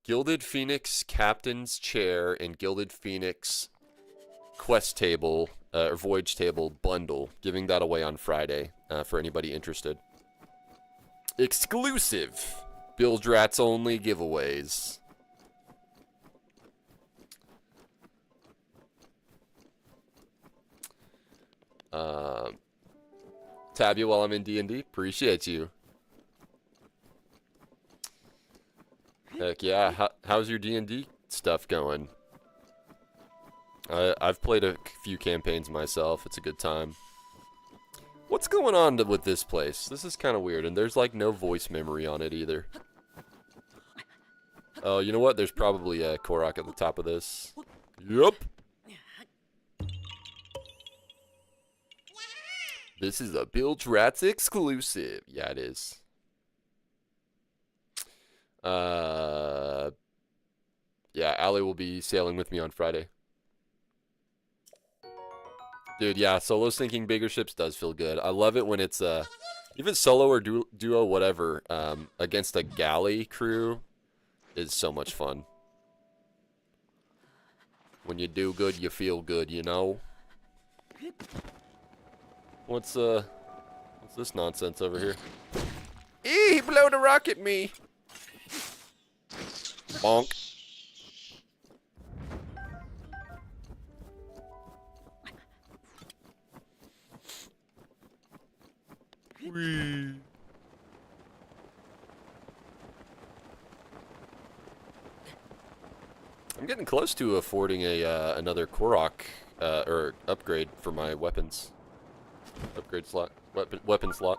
Gilded Phoenix Captain's Chair and Gilded Phoenix Quest Table or Voyage Table bundle. Giving that away on Friday for anybody interested. Exclusive. Bilge Rats only giveaways. Tab you while I'm in D&D. Appreciate you. Heck yeah. How's your D&D stuff going? I've played a few campaigns myself. It's a good time. What's going on with this place? This is kind of weird, and there's like no voice memory on it either. Oh, you know what? There's probably a Korok at the top of this. Yup. This is a Bilge Rats exclusive. Yeah, it is. Yeah, Allie will be sailing with me on Friday. Dude, yeah, solo sinking bigger ships does feel good. I love it when it's, even solo or duo, whatever, against a galley crew is so much fun. When you do good, you feel good, you know? What's this nonsense over here? He blowed a rock at me! Bonk. Whee. I'm getting close to affording another Korok or upgrade for my weapons. Upgrade slot. Weapon slot.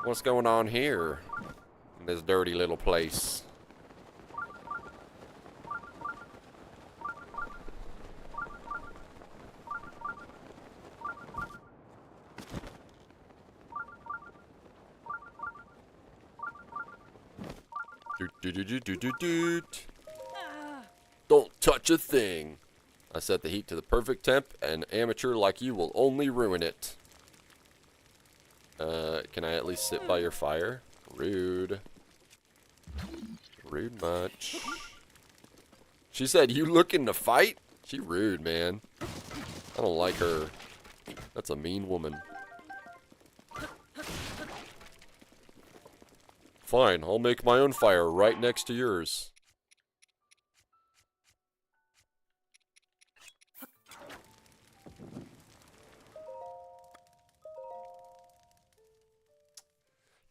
What's going on here? In this dirty little place. Don't touch a thing. I set the heat to the perfect temp. An amateur like you will only ruin it. Can I at least sit by your fire? Rude. Rude much. She said, you looking to fight? She rude, man. I don't like her. That's a mean woman. Fine, I'll make my own fire right next to yours.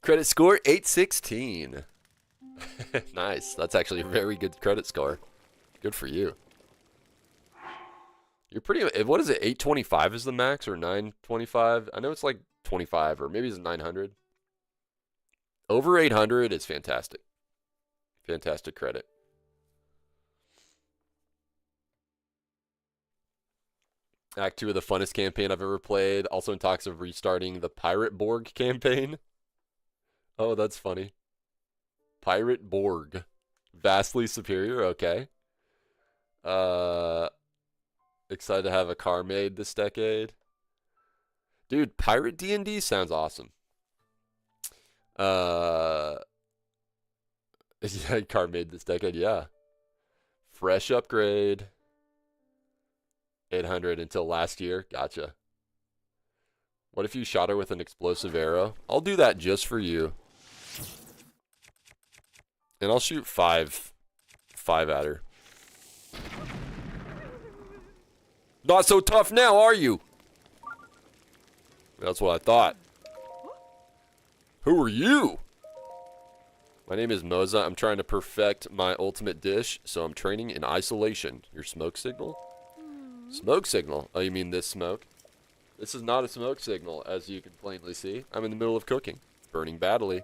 Credit score 816. Nice. That's actually a very good credit score. Good for you. You're pretty. What is it? 825 is the max or 925? I know it's like 25 or maybe it's 900. Over 800 is fantastic. Fantastic credit. Act 2 of the funnest campaign I've ever played. Also in talks of restarting the Pirate Borg campaign. Oh, that's funny. Pirate Borg. Vastly superior, okay. Excited to have a car made this decade. Dude, Pirate D&D sounds awesome. Yeah, car made this decade, yeah. Fresh upgrade. 800 until last year. Gotcha. What if you shot her with an explosive arrow? I'll do that just for you. And I'll shoot five at her. Not so tough now, are you? That's what I thought. Who are you? My name is Moza. I'm trying to perfect my ultimate dish, so I'm training in isolation. Your smoke signal? Smoke signal? Oh, you mean this smoke? This is not a smoke signal, as you can plainly see. I'm in the middle of cooking. Burning badly.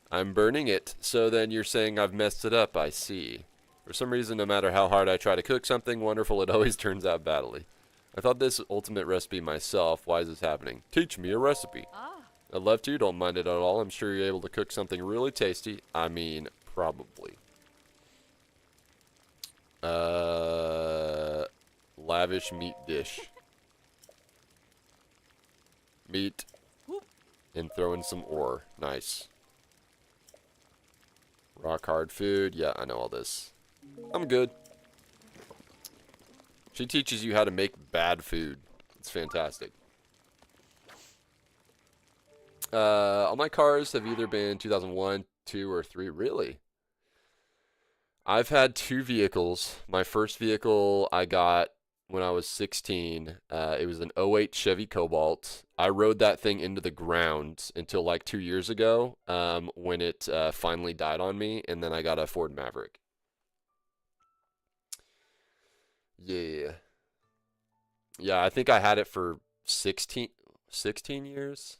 I'm burning it. So then you're saying I've messed it up. I see. For some reason, no matter how hard I try to cook something wonderful, it always turns out badly. I thought this ultimate recipe myself. Why is this happening? Teach me a recipe. I'd love to. Don't mind it at all. I'm sure you're able to cook something really tasty. I mean, probably. Lavish meat dish. Meat. And throw in some ore. Nice. Rock hard food. Yeah, I know all this. I'm good. She teaches you how to make bad food. It's fantastic. All my cars have either been 2001, 2, or 3. Really? I've had 2 vehicles. My first vehicle I got when I was 16. It was an '08 Chevy Cobalt. I rode that thing into the ground until like 2 years ago when it finally died on me, and then I got a Ford Maverick. Yeah. Yeah, I think I had it for 16 years.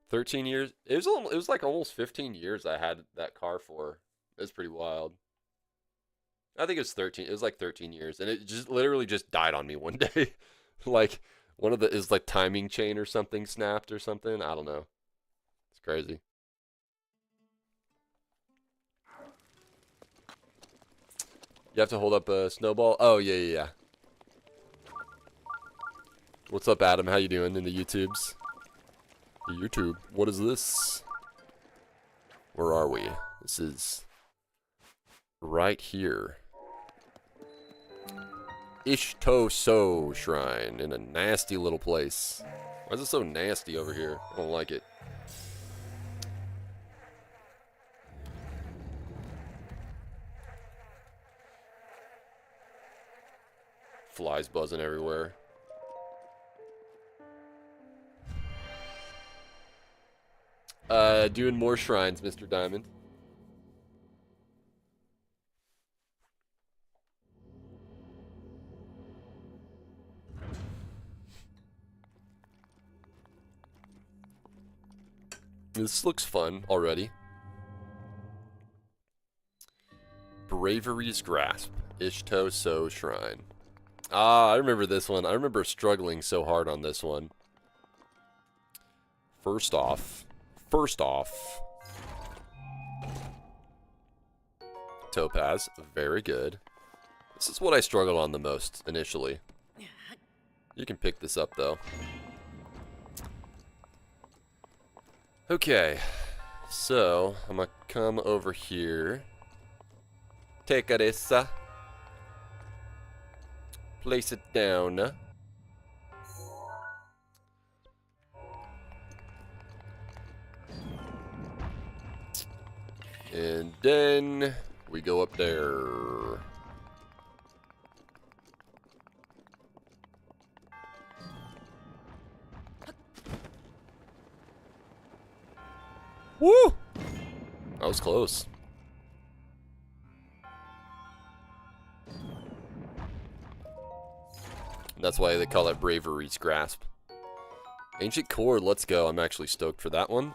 13 years. It was like almost 15 years I had that car for. It was pretty wild. I think it was 13. It was like 13 years, and it just literally just died on me one day. Like one of the is like timing chain or something snapped or something. I don't know. It's crazy. You have to hold up a snowball. Oh yeah. What's up, Adam? How you doing in the YouTubes? YouTube. What is this? Where are we? This is right here. Ishto-So Shrine in a nasty little place. Why is it so nasty over here? I don't like it. Flies buzzing everywhere. Doing more shrines, Mr. Diamond. This looks fun already. Bravery's Grasp. Ishto-So Shrine. Ah, I remember this one. I remember struggling so hard on this one. First off. Topaz. Very good. This is what I struggled on the most initially. You can pick this up though. Okay. So, I'm gonna come over here. Take this. Place it down. And then we go up there. Woo! That was close. That's why they call it Bravery's Grasp. Ancient Core, let's go. I'm actually stoked for that one.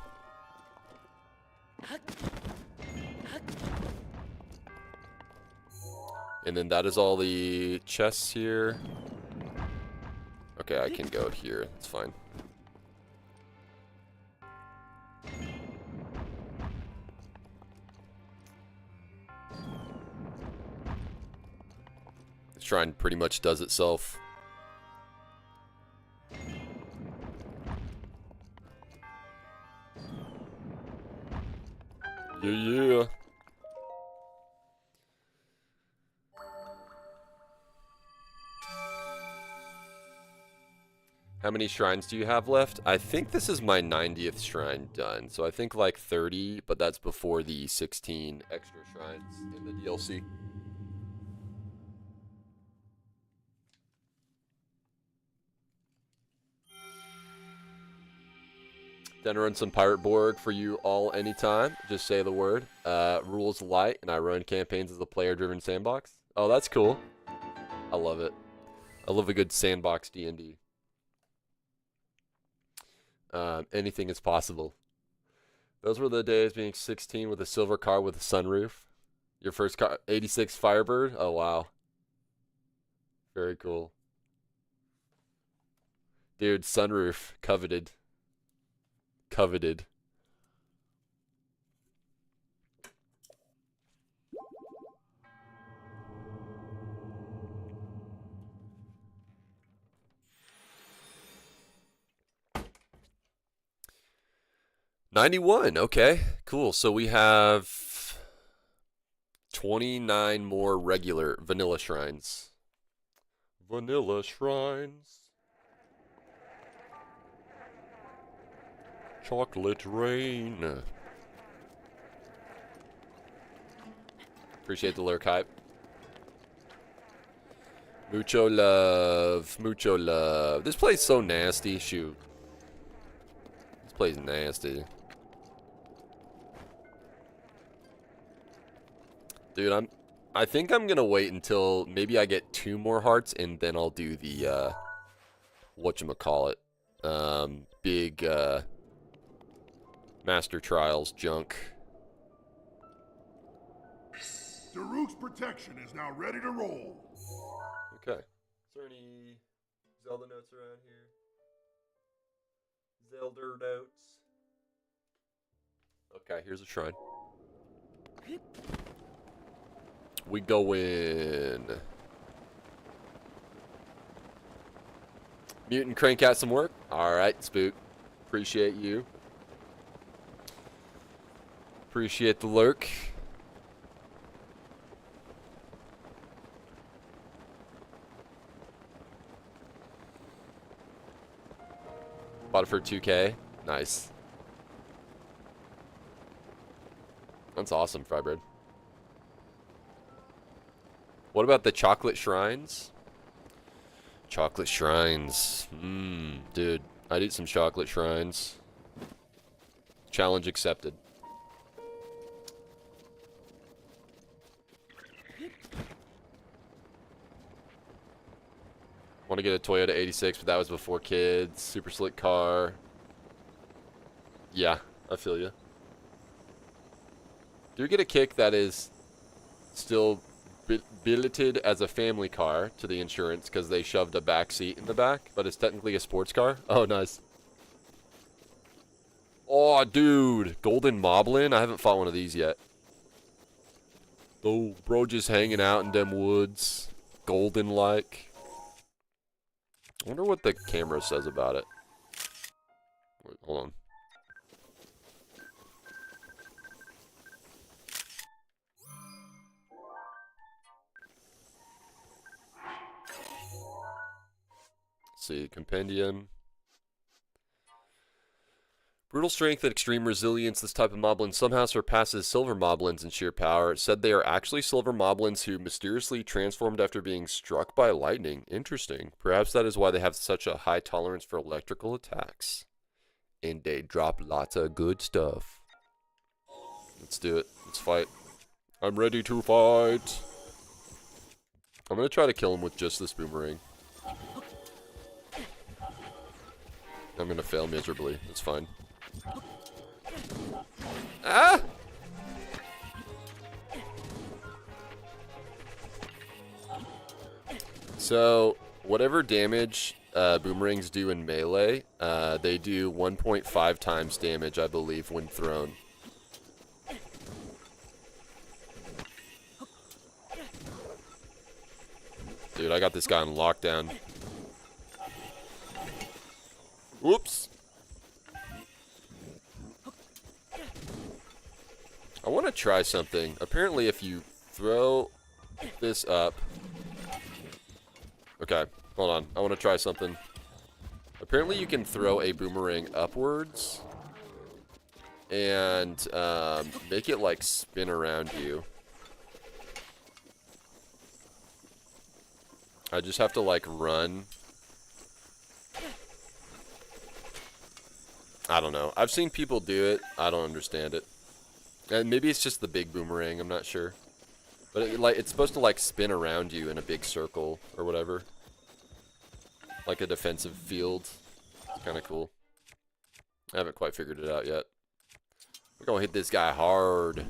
And then that is all the chests here. Okay, I can go here. That's fine. The shrine pretty much does itself. Yeah. How many shrines do you have left? I think this is my 90th shrine done. So I think like 30, but that's before the 16 extra shrines in the DLC. Then run some Pirate Borg for you all anytime. Just say the word. Rules light, and I run campaigns as a player-driven sandbox. Oh, that's cool. I love it. I love a good sandbox D&D. Anything is possible. Those were the days being 16 with a silver car with a sunroof. Your first car, 86 Firebird? Oh, wow. Very cool. Dude, sunroof. Coveted. Coveted. $91. Okay, cool. So we have 29 more regular vanilla shrines. Vanilla shrines. Chocolate rain. Appreciate the lurk hype. Mucho love. Mucho love. This play's so nasty. Shoot. This play's nasty. Dude, I think I'm gonna wait until maybe I get 2 more hearts and then I'll do the whatchamacallit. Big Master Trials junk. Daruk's protection is now ready to roll. Okay. Is there any Zelda notes around here? Zelda notes. Okay, here's a shrine. We go in. Mutant crank out some work. Alright, Spook. Appreciate you. Appreciate the lurk. Bought it for 2K. Nice. That's awesome, Frybread. What about the chocolate shrines? Chocolate shrines. Dude, I'd eat some chocolate shrines. Challenge accepted. Want to get a Toyota 86, but that was before kids. Super slick car. Yeah, I feel you. Do you get a kick that is still billeted as a family car to the insurance because they shoved a back seat in the back, but it's technically a sports car? Oh, nice. Oh, dude. Golden Moblin? I haven't fought one of these yet. Oh, bro just hanging out in them woods. Golden-like. I wonder what the camera says about it. Wait, hold on. Let's see, compendium. Brutal strength and extreme resilience. This type of moblin somehow surpasses silver moblins in sheer power. It said they are actually silver moblins who mysteriously transformed after being struck by lightning. Interesting. Perhaps that is why they have such a high tolerance for electrical attacks. And they drop lots of good stuff. Let's do it. Let's fight. I'm ready to fight. I'm going to try to kill him with just this boomerang. I'm going to fail miserably. That's fine. Ah! So, whatever damage boomerangs do in melee, they do 1.5 times damage, I believe, when thrown. Dude, I got this guy on lockdown. Whoops. I want to try something. Apparently, if you throw this up... Okay, hold on. I want to try something. Apparently you can throw a boomerang upwards and make it like spin around you. I just have to like run. I don't know. I've seen people do it. I don't understand it. And maybe it's just the big boomerang. I'm not sure. But it's supposed to like spin around you in a big circle or whatever. Like a defensive field. It's kind of cool. I haven't quite figured it out yet. We're gonna hit this guy hard.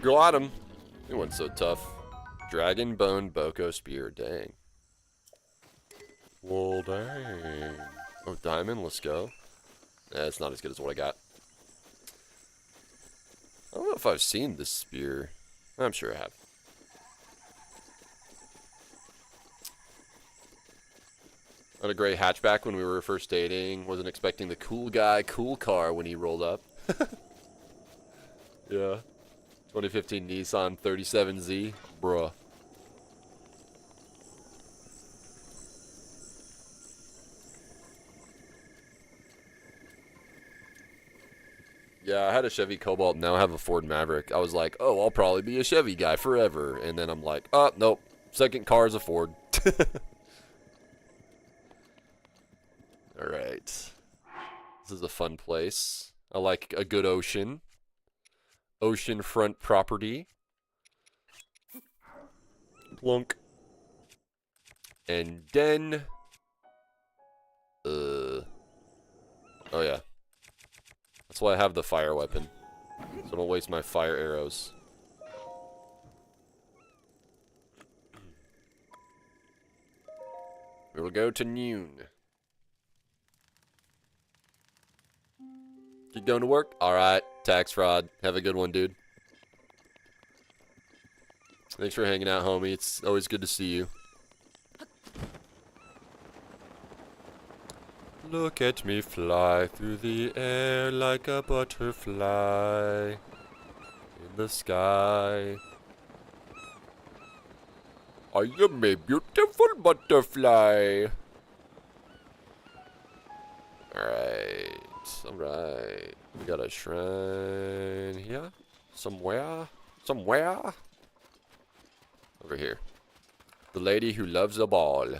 Got him. It wasn't so tough. Dragon Bone Boko Spear. Dang. Well, dang. Oh, Diamond. Let's go. It's not as good as what I got. I don't know if I've seen this spear. I'm sure I have. I had a gray hatchback when we were first dating. Wasn't expecting the cool guy, cool car when he rolled up. Yeah. 2015 Nissan 37Z. Bruh. Yeah, I had a Chevy Cobalt, now I have a Ford Maverick. I was like, oh, I'll probably be a Chevy guy forever. And then I'm like, oh, nope. Second car is a Ford. Alright. This is a fun place. I like a good ocean. Oceanfront property. Plunk. And then... Oh, yeah. That's why I have the fire weapon. So I don't waste my fire arrows. We will go to noon. Keep going to work? Alright. Tax fraud. Have a good one, dude. Thanks for hanging out, homie. It's always good to see you. Look at me fly through the air like a butterfly in the sky. I am a beautiful butterfly. Alright. Alright. We got a shrine here. Somewhere. Somewhere. Over here. The lady who loves a ball.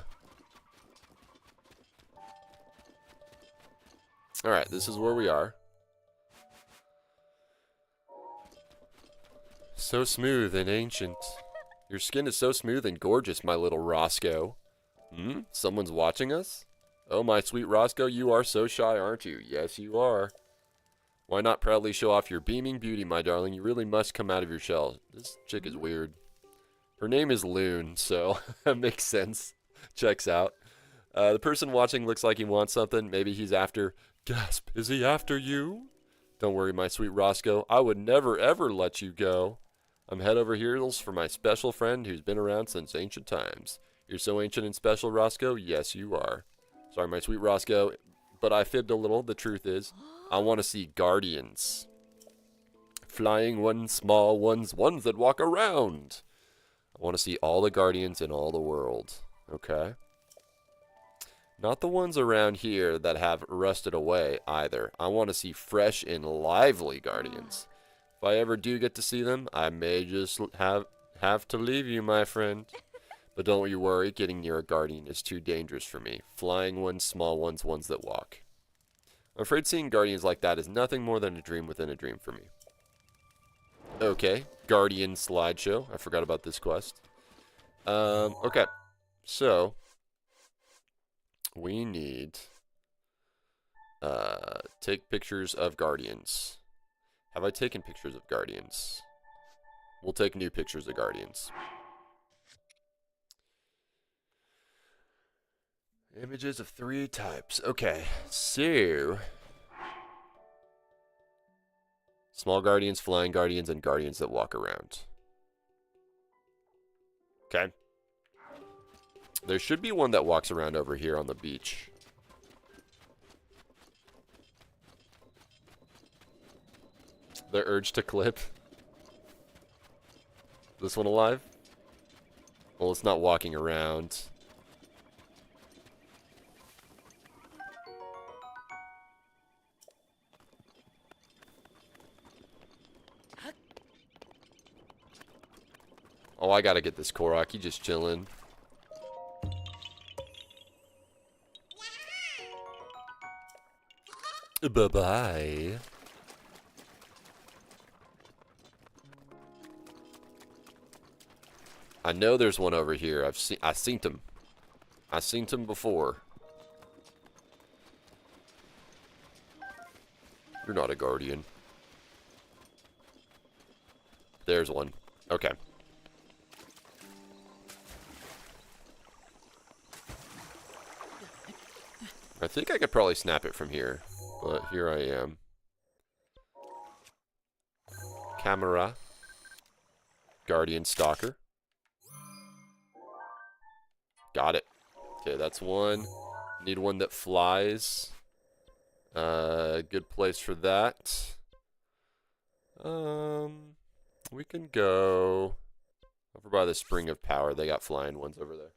Alright, this is where we are. So smooth and ancient. Your skin is so smooth and gorgeous, my little Roscoe. Hmm? Someone's watching us? Oh, my sweet Roscoe, you are so shy, aren't you? Yes, you are. Why not proudly show off your beaming beauty, my darling? You really must come out of your shell. This chick is weird. Her name is Loon, so that makes sense. Checks out. The person watching looks like he wants something. Maybe he's after... Gasp, is he after you? Don't worry, my sweet Roscoe. I would never, ever let you go. I'm head over heels for my special friend who's been around since ancient times. You're so ancient and special, Roscoe? Yes, you are. Sorry, my sweet Roscoe, but I fibbed a little. The truth is, I want to see guardians. Flying ones, small ones, ones that walk around. I want to see all the guardians in all the world. Okay? Not the ones around here that have rusted away either. I want to see fresh and lively guardians. If I ever do get to see them, I may just have to leave you, my friend. But don't you worry, getting near a guardian is too dangerous for me. Flying ones, small ones, ones that walk. I'm afraid seeing guardians like that is nothing more than a dream within a dream for me. Okay, guardian slideshow. I forgot about this quest. Okay, so... we need take pictures of guardians. Have I taken pictures of guardians? We'll take new pictures of guardians. Images of 3 types. Okay, so small guardians, flying guardians, and guardians that walk around. Okay. There should be one that walks around over here on the beach. The urge to clip. This one alive? Well, it's not walking around. Oh, I gotta get this Korok. He's just chilling. Bye-bye. I know there's one over here. I seen him. I seen him before. You're not a guardian. There's one. Okay. I think I could probably snap it from here, but here I am. Camera. Guardian Stalker. Got it. Okay, that's one. Need one that flies. Good place for that. We can go over by the Spring of Power. They got flying ones over there.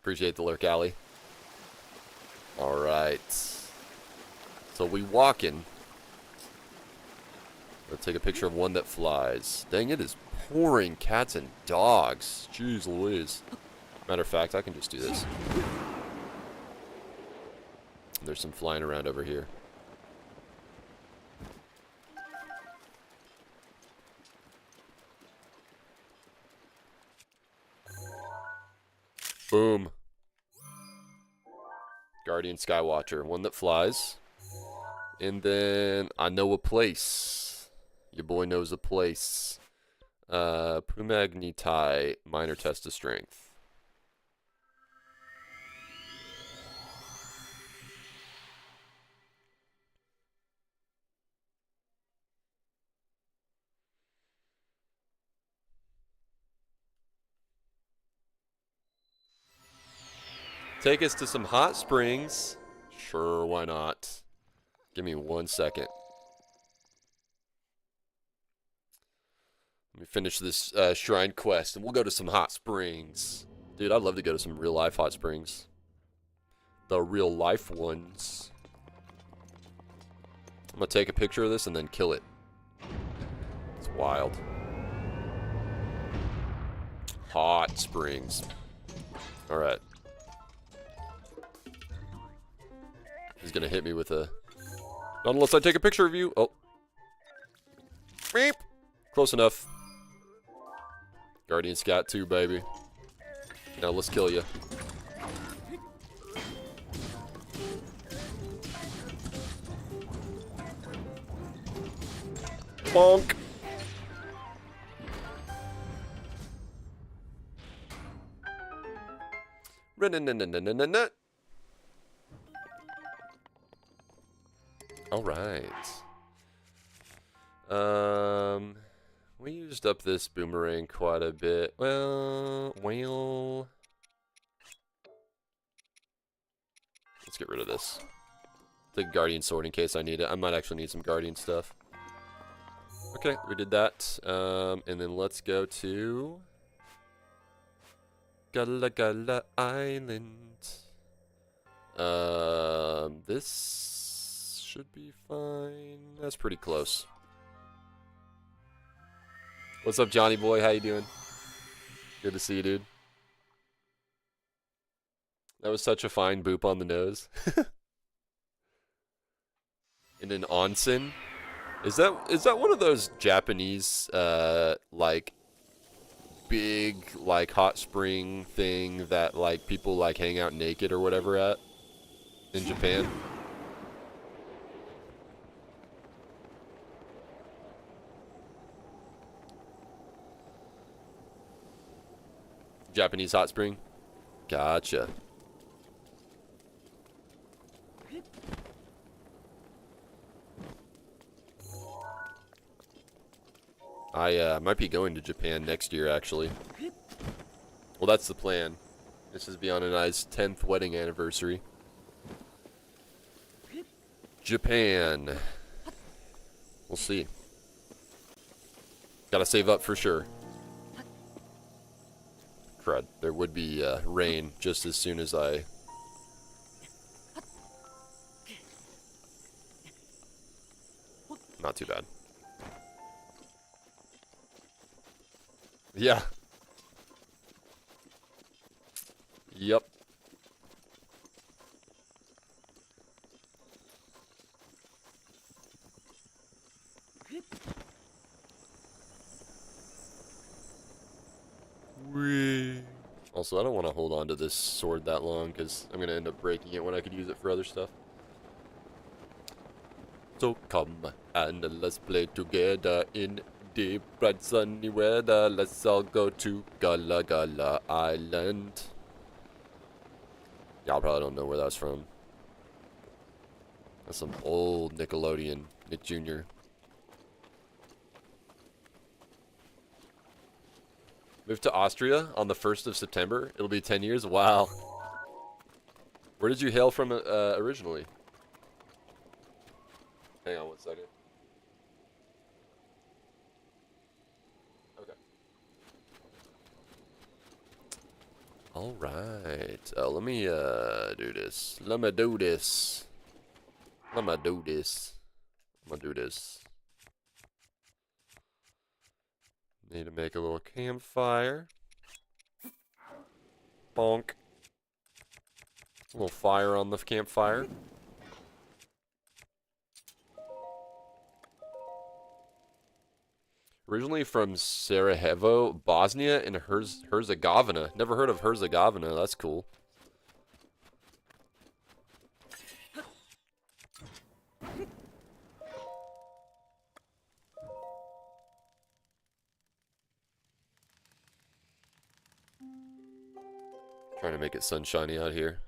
Appreciate the lurk, Alley. Alright. So we walking. Let's take a picture of one that flies. Dang, it is pouring cats and dogs. Jeez Louise. Matter of fact, I can just do this. There's some flying around over here. Boom. Guardian Skywatcher. One that flies. And then I know a place. Your boy knows a place. Prumagnitai. Minor test of strength. Take us to some hot springs. Sure, why not? Give me 1 second. Let me finish this shrine quest, and we'll go to some hot springs. Dude, I'd love to go to some real-life hot springs. The real-life ones. I'm going to take a picture of this and then kill it. It's wild. Hot springs. Alright. He's gonna hit me with a... Not unless I take a picture of you. Oh. Beep. Close enough. Guardian Scat 2, baby. Now let's kill you. Bonk. Run-na-na-na-na-na-na. All right. We used up this boomerang quite a bit. Well, let's get rid of this. The Guardian Sword in case I need it. I might actually need some Guardian stuff. Okay, we did that. And then let's go to Gala Gala Island. This should be fine. That's pretty close. What's up, Johnny boy? How you doing? Good to see you, dude. That was such a fine boop on the nose. In an onsen? Is that one of those Japanese like big like hot spring thing that like people like hang out naked or whatever at in Japan? Japanese hot spring. Gotcha. I might be going to Japan next year, actually. Well, that's the plan. This is Beyond and I's 10th wedding anniversary. Japan. We'll see. Gotta save up for sure. Crud. There would be rain just as soon as I... Not too bad. Yeah. Yep. Whee. Also, I don't want to hold on to this sword that long because I'm going to end up breaking it when I could use it for other stuff. So come and let's play together in the bright sunny weather. Let's all go to Gala Gala Island. Y'all probably don't know where that's from. That's some old Nickelodeon, Nick Jr. Moved to Austria on the 1st of September. It'll be 10 years. Wow. Where did you hail from originally? Hang on one second. Okay. All right. Let me do this. Let me do this. Let me do this. I'm gonna do this. Need to make a little campfire. Bonk. A little fire on the campfire. Originally from Sarajevo, Bosnia, and Herzegovina. Never heard of Herzegovina. That's cool. Trying to make it sunshiny out here.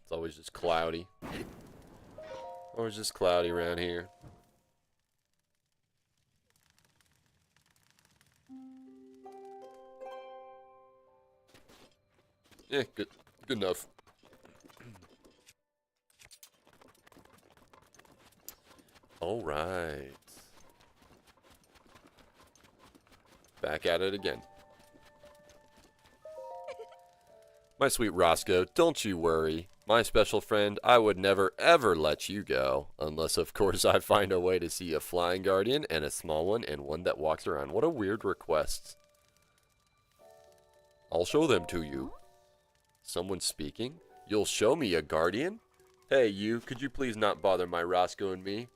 It's always just cloudy. Always just cloudy around here. Yeah, good enough. All right. Back at it again. My sweet Roscoe, don't you worry. My special friend, I would never ever let you go. Unless, of course, I find a way to see a flying guardian and a small one and one that walks around. What a weird request. I'll show them to you. Someone speaking? You'll show me a guardian? Hey, you, could you please not bother my Roscoe and me?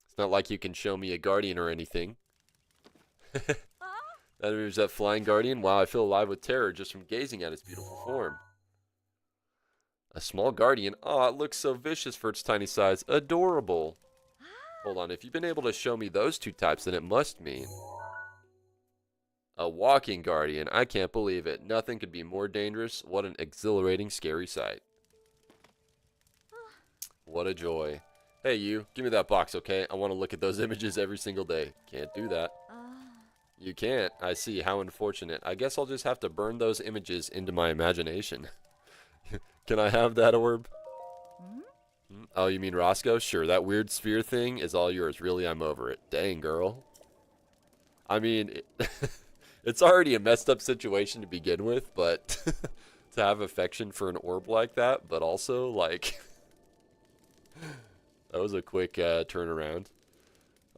It's not like you can show me a guardian or anything. That is that flying guardian? Wow, I feel alive with terror just from gazing at its beautiful form. A small guardian? Aw, it looks so vicious for its tiny size. Adorable. Hold on, if you've been able to show me those two types, then it must mean... A walking guardian. I can't believe it. Nothing could be more dangerous. What an exhilarating, scary sight. What a joy. Hey, you. Give me that box, okay? I want to look at those images every single day. Can't do that. You can't. I see. How unfortunate. I guess I'll just have to burn those images into my imagination. Can I have that orb? Oh, you mean Roscoe? Sure. That weird sphere thing is all yours. Really, I'm over it. Dang, girl. I mean... It's already a messed up situation to begin with, but to have affection for an orb like that, but also, like, that was a quick turnaround.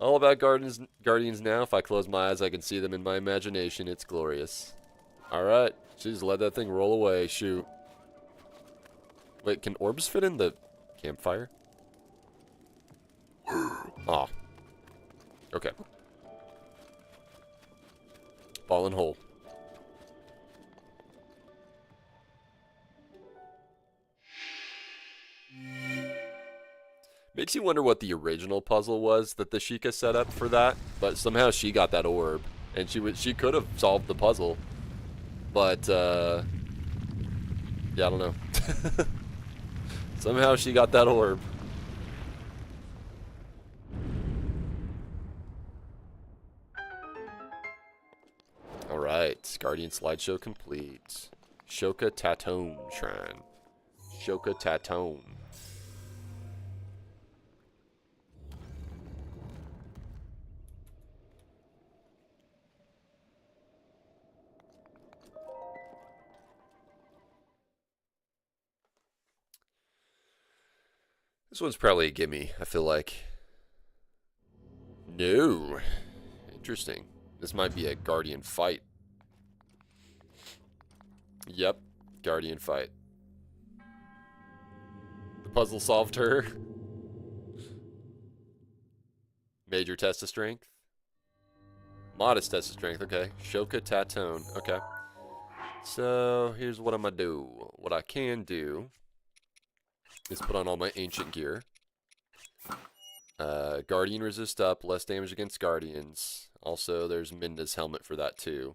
All about guardians now. If I close my eyes, I can see them in my imagination. It's glorious. All right. Just let that thing roll away. Shoot. Wait, can orbs fit in the campfire? Aw. Okay. Ball and hole. Makes you wonder what the original puzzle was that the Sheikah set up for that, but somehow she got that orb. And she could have solved the puzzle. But, yeah, I don't know. Somehow she got that orb. Alright, Guardian slideshow complete. Shoka Tatone Shrine. Shoka Tatone. This one's probably a gimme, I feel like. No. Interesting. This might be a Guardian fight. Yep, Guardian fight. The puzzle solved her. Major test of strength. Modest test of strength, okay. Shoka Tatone, okay. So, here's what I'm gonna do. What I can do is put on all my ancient gear. Guardian resist up, less damage against guardians. Also, there's Minda's helmet for that too.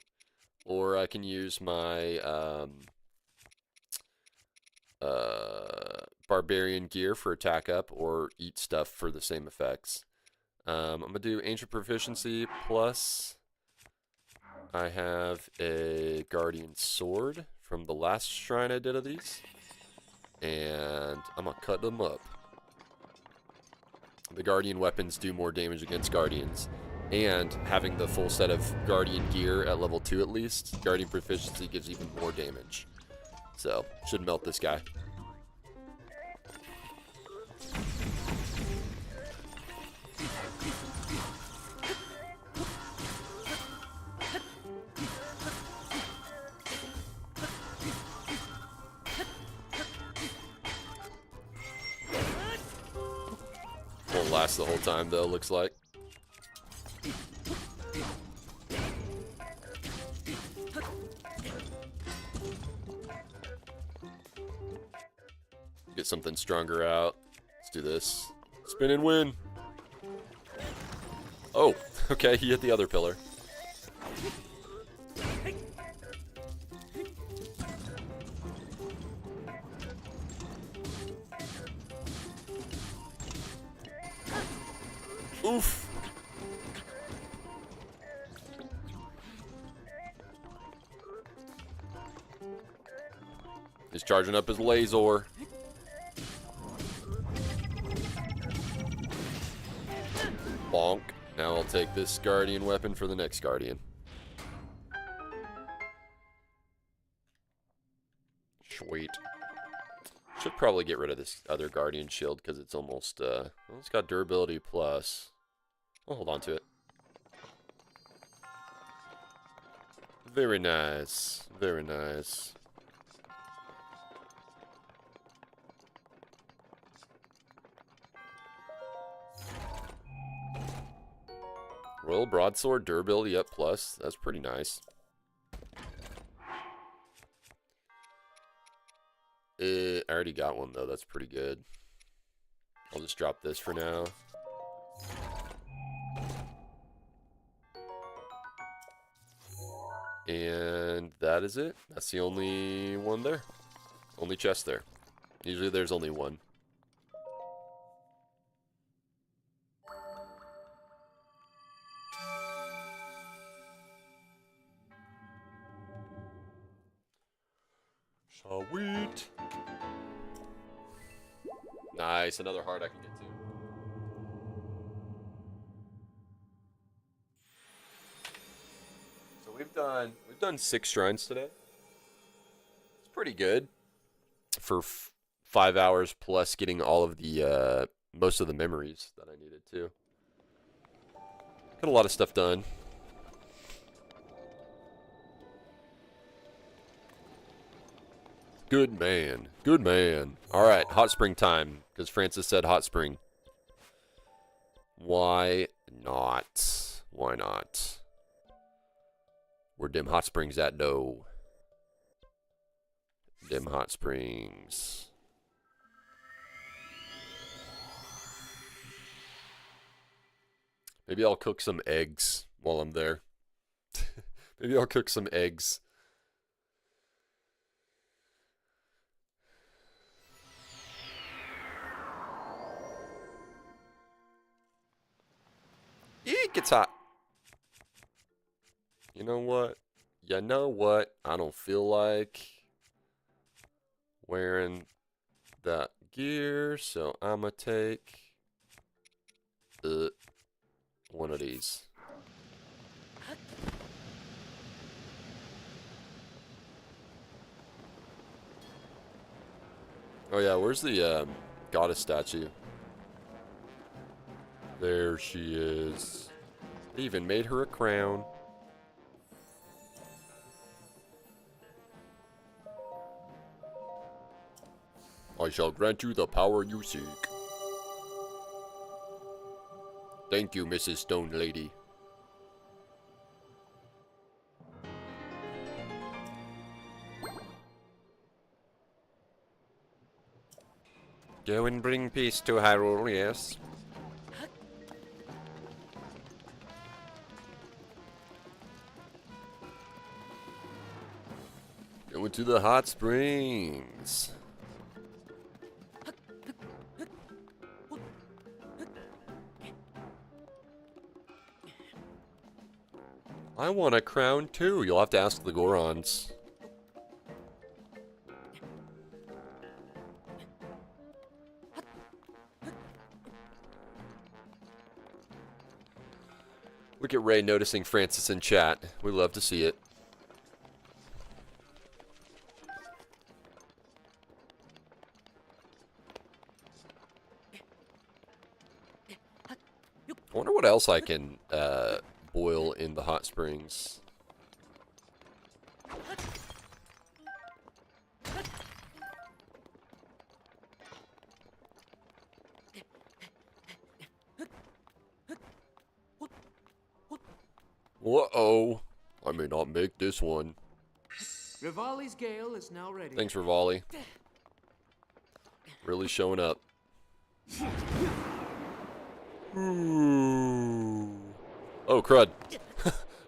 Or I can use my barbarian gear for attack up, or eat stuff for the same effects. I'm gonna do ancient proficiency plus I have a guardian sword from the last shrine I did of these, and I'm gonna cut them up. The guardian weapons do more damage against guardians, and having the full set of guardian gear at level 2 at least, guardian proficiency gives even more damage. So, should melt this guy. Won't last the whole time though, looks like. Get something stronger out. Let's do this. Spin and win. Oh, okay, he hit the other pillar. Oof. He's charging up his laser. Bonk. Now I'll take this guardian weapon for the next guardian. Sweet. Should probably get rid of this other guardian shield because it's almost, well, it's got durability plus. I'll hold on to it. Very nice. Very nice. Royal Broadsword, durability up plus. That's pretty nice. I already got one though. That's pretty good. I'll just drop this for now. And that is it. That's the only one there. Only chest there. Usually there's only one. Sweet. Nice, another heart I can get to. So we've done 6 shrines today. It's pretty good for 5 hours plus getting all of the most of the memories that I needed to. Got a lot of stuff done. Good man. Good man. Alright, hot spring time. Because Francis said hot spring. Why not? Why not? Where dim hot springs at, though? Dim hot springs. Maybe I'll cook some eggs while I'm there. Maybe I'll cook some eggs. Eek, it's hot. You know what? You know what? I don't feel like wearing that gear, so I'm gonna take one of these. Oh yeah, where's the goddess statue? There she is. They even made her a crown. I shall grant you the power you seek. Thank you, Mrs. Stone Lady. Go and bring peace to Hyrule, yes. Going to the hot springs. I want a crown too. You'll have to ask the Gorons. Look at Ray noticing Francis in chat. We love to see it. I wonder what else I can boil in the hot springs. Uh-oh. I may not make this one. Rivali's gale is now ready. Thanks, Rivali. Really showing up. Ooh. Oh, crud.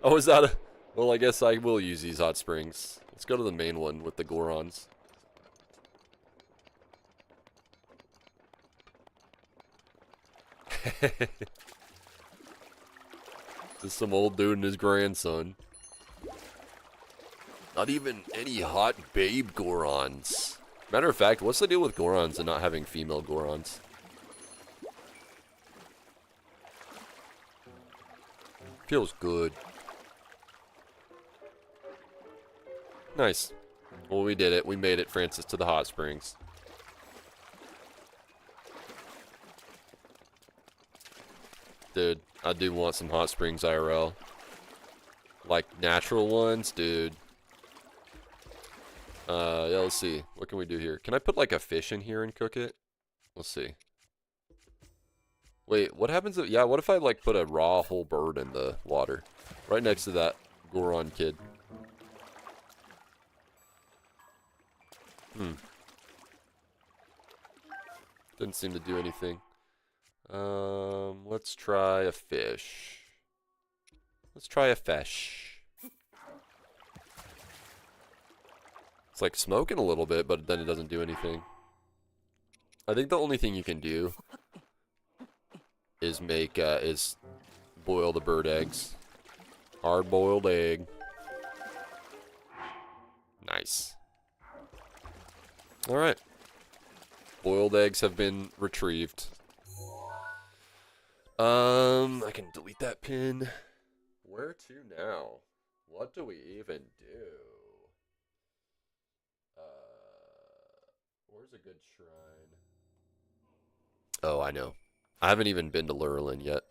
Oh, is that a... Well, I guess I will use these hot springs. Let's go to the main one with the Gorons. Just some old dude and his grandson. Not even any hot babe Gorons. Matter of fact, what's the deal with Gorons and not having female Gorons? Feels good. Nice. Well, we did it. We made it, Francis, to the hot springs. Dude, I do want some hot springs IRL. Like natural ones, dude. Yeah, let's see. What can we do here? Can I put like a fish in here and cook it? Let's see. Wait, what happens if... Yeah, what if I like put a raw whole bird in the water? Right next to that Goron kid. Didn't seem to do anything. Let's try a fish. Let's try a fish. It's like smoking a little bit, but then it doesn't do anything. I think the only thing you can do is make, is boil the bird eggs. Hard-boiled egg. Nice. Alright. Boiled eggs have been retrieved. I can delete that pin. Where to now? What do we even do? Where's a good shrine? Oh, I know. I haven't even been to Lurelin yet.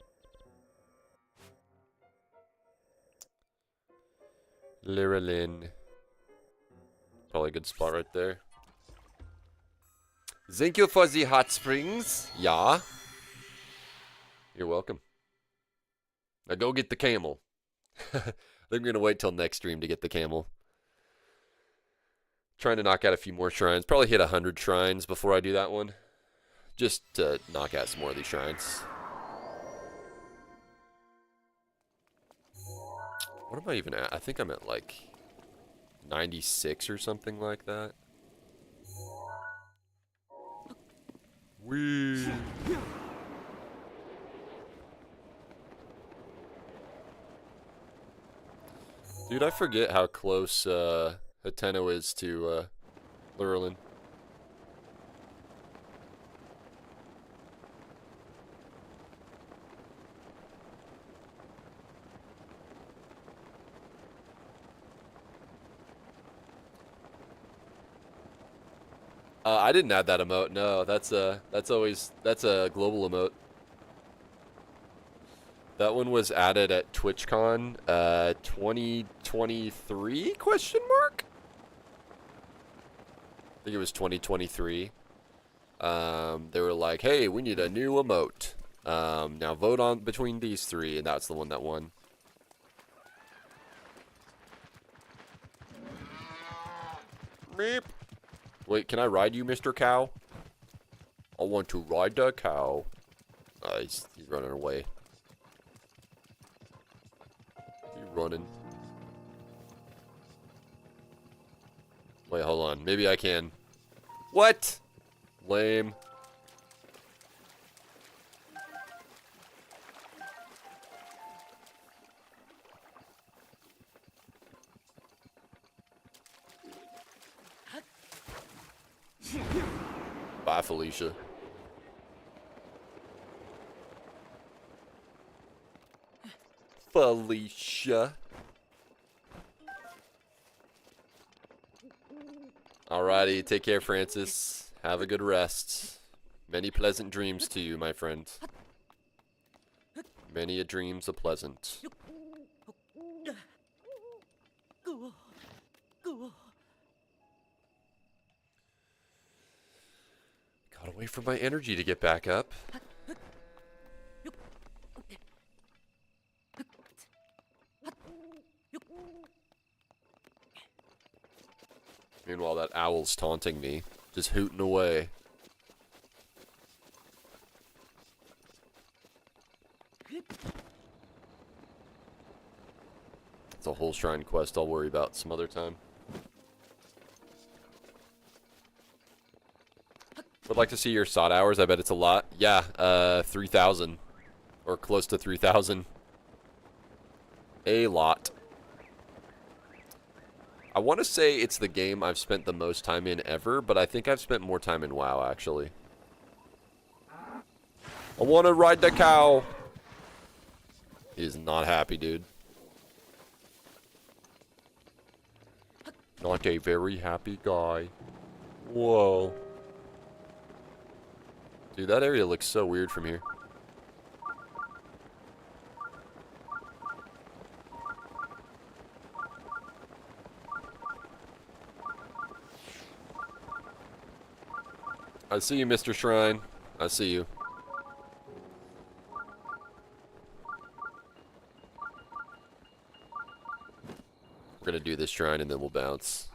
Lurelin. Probably a good spot right there. Thank you for the hot springs. Yeah. You're welcome. Now go get the camel. I think we're going to wait till next stream to get the camel. Trying to knock out a few more shrines. Probably hit 100 shrines before I do that one. Just to knock out some more of these shrines. What am I even at? I think I'm at like 96 or something like that. Whee! Dude, I forget how close Hateno is to Lurelin. I didn't add that emote. No, that's a global emote. That one was added at TwitchCon 2023 question mark? I think it was 2023. They were like, "Hey, we need a new emote. Now vote on between these three," and that's the one that won. Meep. Wait, can I ride you, Mr. Cow? I want to ride the cow. He's running away. He's running. Wait, hold on. Maybe I can. What? Lame. Bye, Felicia. Felicia. Alrighty, take care, Francis. Have a good rest. Many pleasant dreams to you, my friend. Many a dreams a pleasant. Gotta wait for my energy to get back up. Meanwhile, that owl's taunting me, just hooting away. It's a whole shrine quest I'll worry about some other time. Would like to see your SOT hours. I bet it's a lot. Yeah, 3,000. Or close to 3,000. A lot. I want to say it's the game I've spent the most time in ever, but I think I've spent more time in WoW, actually. I want to ride the cow. He's not happy, dude. Not a very happy guy. Whoa. Dude, that area looks so weird from here. I see you, Mr. Shrine. I see you. We're gonna do this shrine and then we'll bounce.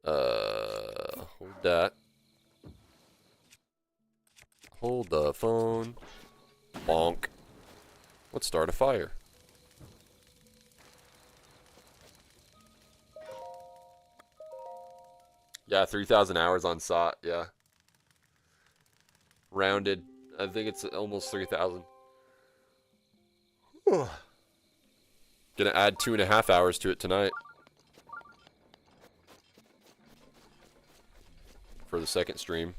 Hold that. Hold the phone. Bonk. Let's start a fire. Yeah, 3,000 hours on SOT, yeah. Rounded. I think it's almost 3,000. Gonna add 2.5 hours to it tonight. For the second stream.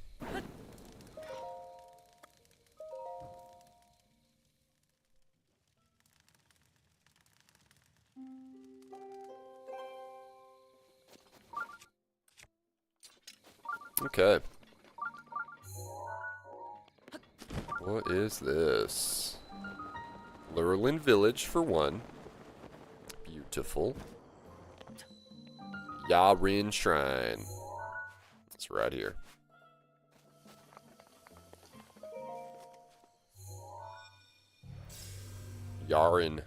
Okay. What is this? Lurelin Village for one. Beautiful. Yarin Shrine. It's right here. Yarin.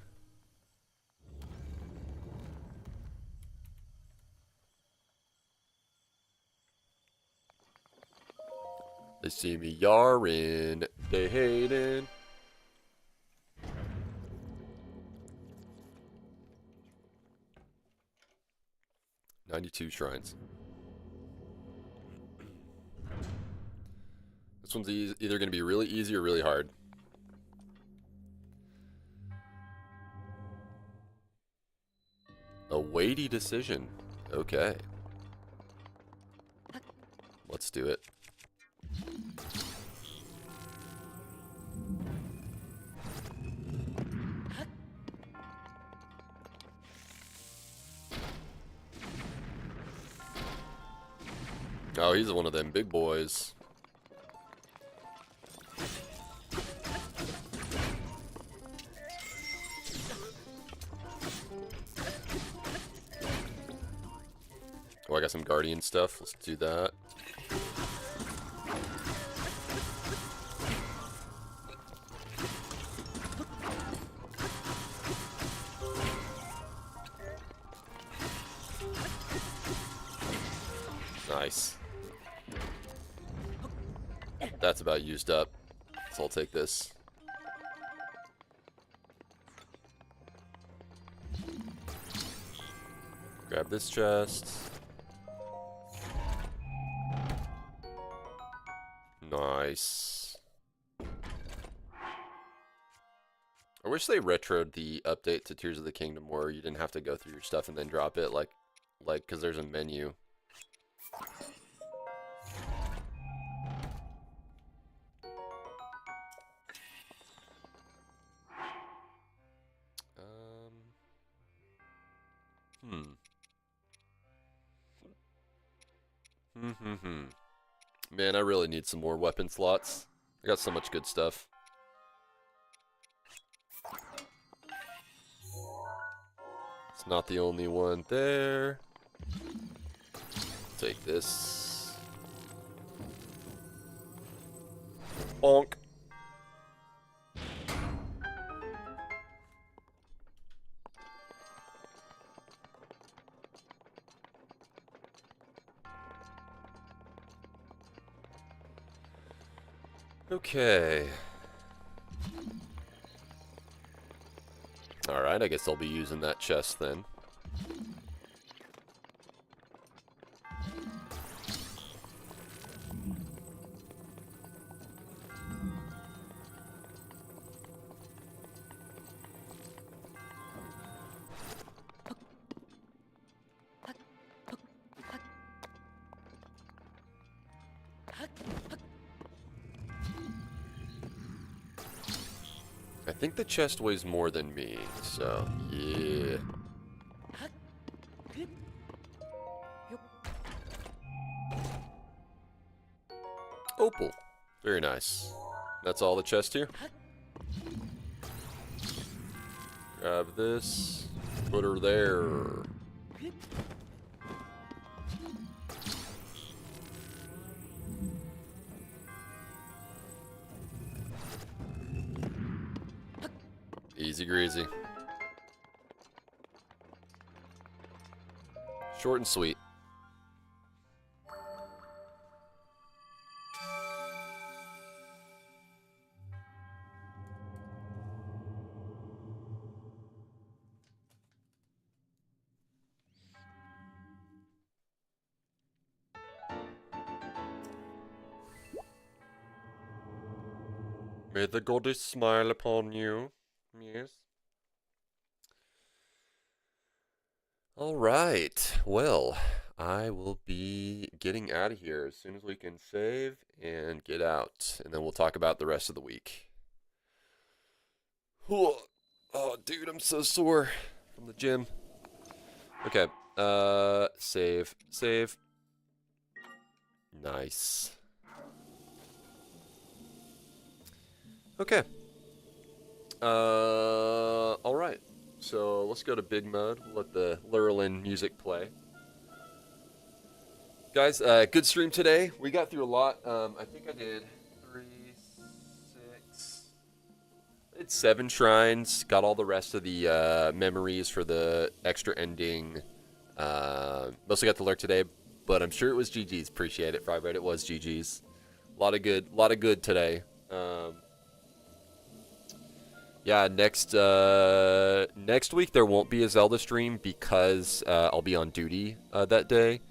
They see me Yarin. They hating. 92 shrines. This one's either going to be really easy or really hard. A weighty decision. Okay. Let's do it. Oh, he's one of them big boys. Oh, I got some Guardian stuff. Let's do that. Nice. That's about used up. So I'll take this. Grab this chest. Nice. I wish they retroed the update to Tears of the Kingdom where you didn't have to go through your stuff and then drop it, like, because there's a menu. Man, I really need some more weapon slots. I got so much good stuff. It's not the only one there. Take this. Bonk. Okay. Alright, I guess I'll be using that chest then. I think the chest weighs more than me, so yeah. Opal. Very nice. That's all the chest here. Grab this. Put her there. Easy greasy. Short and sweet. May the goddess smile upon you. Yes. All right. Well, I will be getting out of here as soon as we can save and get out, and then we'll talk about the rest of the week. Oh, dude, I'm so sore from the gym. Okay. Save. Nice. Okay. Alright. So let's go to big mode. We'll let the Lurlin music play. Guys, good stream today. We got through a lot. I think I did 3, 6. I did 7 shrines. Got all the rest of the memories for the extra ending. Mostly got to lurk today, but I'm sure it was GG's. Appreciate it, Frybite. It was GG's. A lot of good today. yeah, next week there won't be a Zelda stream because I'll be on duty that day.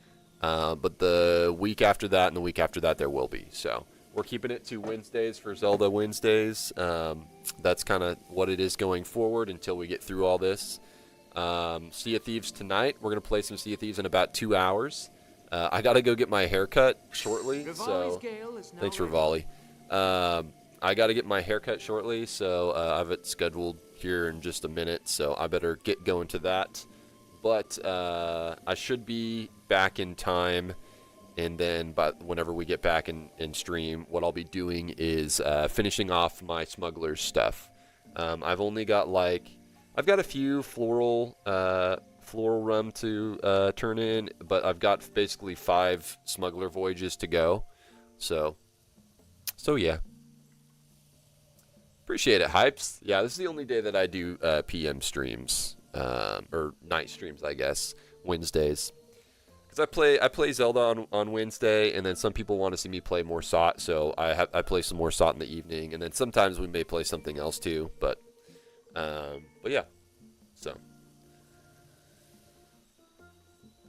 But the week after that and the week after that there will be. So we're keeping it to Wednesdays for Zelda Wednesdays. That's kind of what it is going forward until we get through all this. Sea of Thieves tonight. We're going to play some Sea of Thieves in about 2 hours. I got to go get my hair cut shortly. So thanks for Volley. I got to get my hair cut shortly, so I have it scheduled here in just a minute, so I better get going to that. But I should be back in time, and then whenever we get back in stream, what I'll be doing is finishing off my smuggler's stuff. I've only got I've got a few floral rum to turn in, but I've got basically 5 smuggler voyages to go. So yeah. Appreciate it, Hypes. Yeah, this is the only day that I do PM streams, or night streams, I guess, Wednesdays. Because I play Zelda on Wednesday, and then some people want to see me play more SOT, so I play some more SOT in the evening, and then sometimes we may play something else too. But yeah, so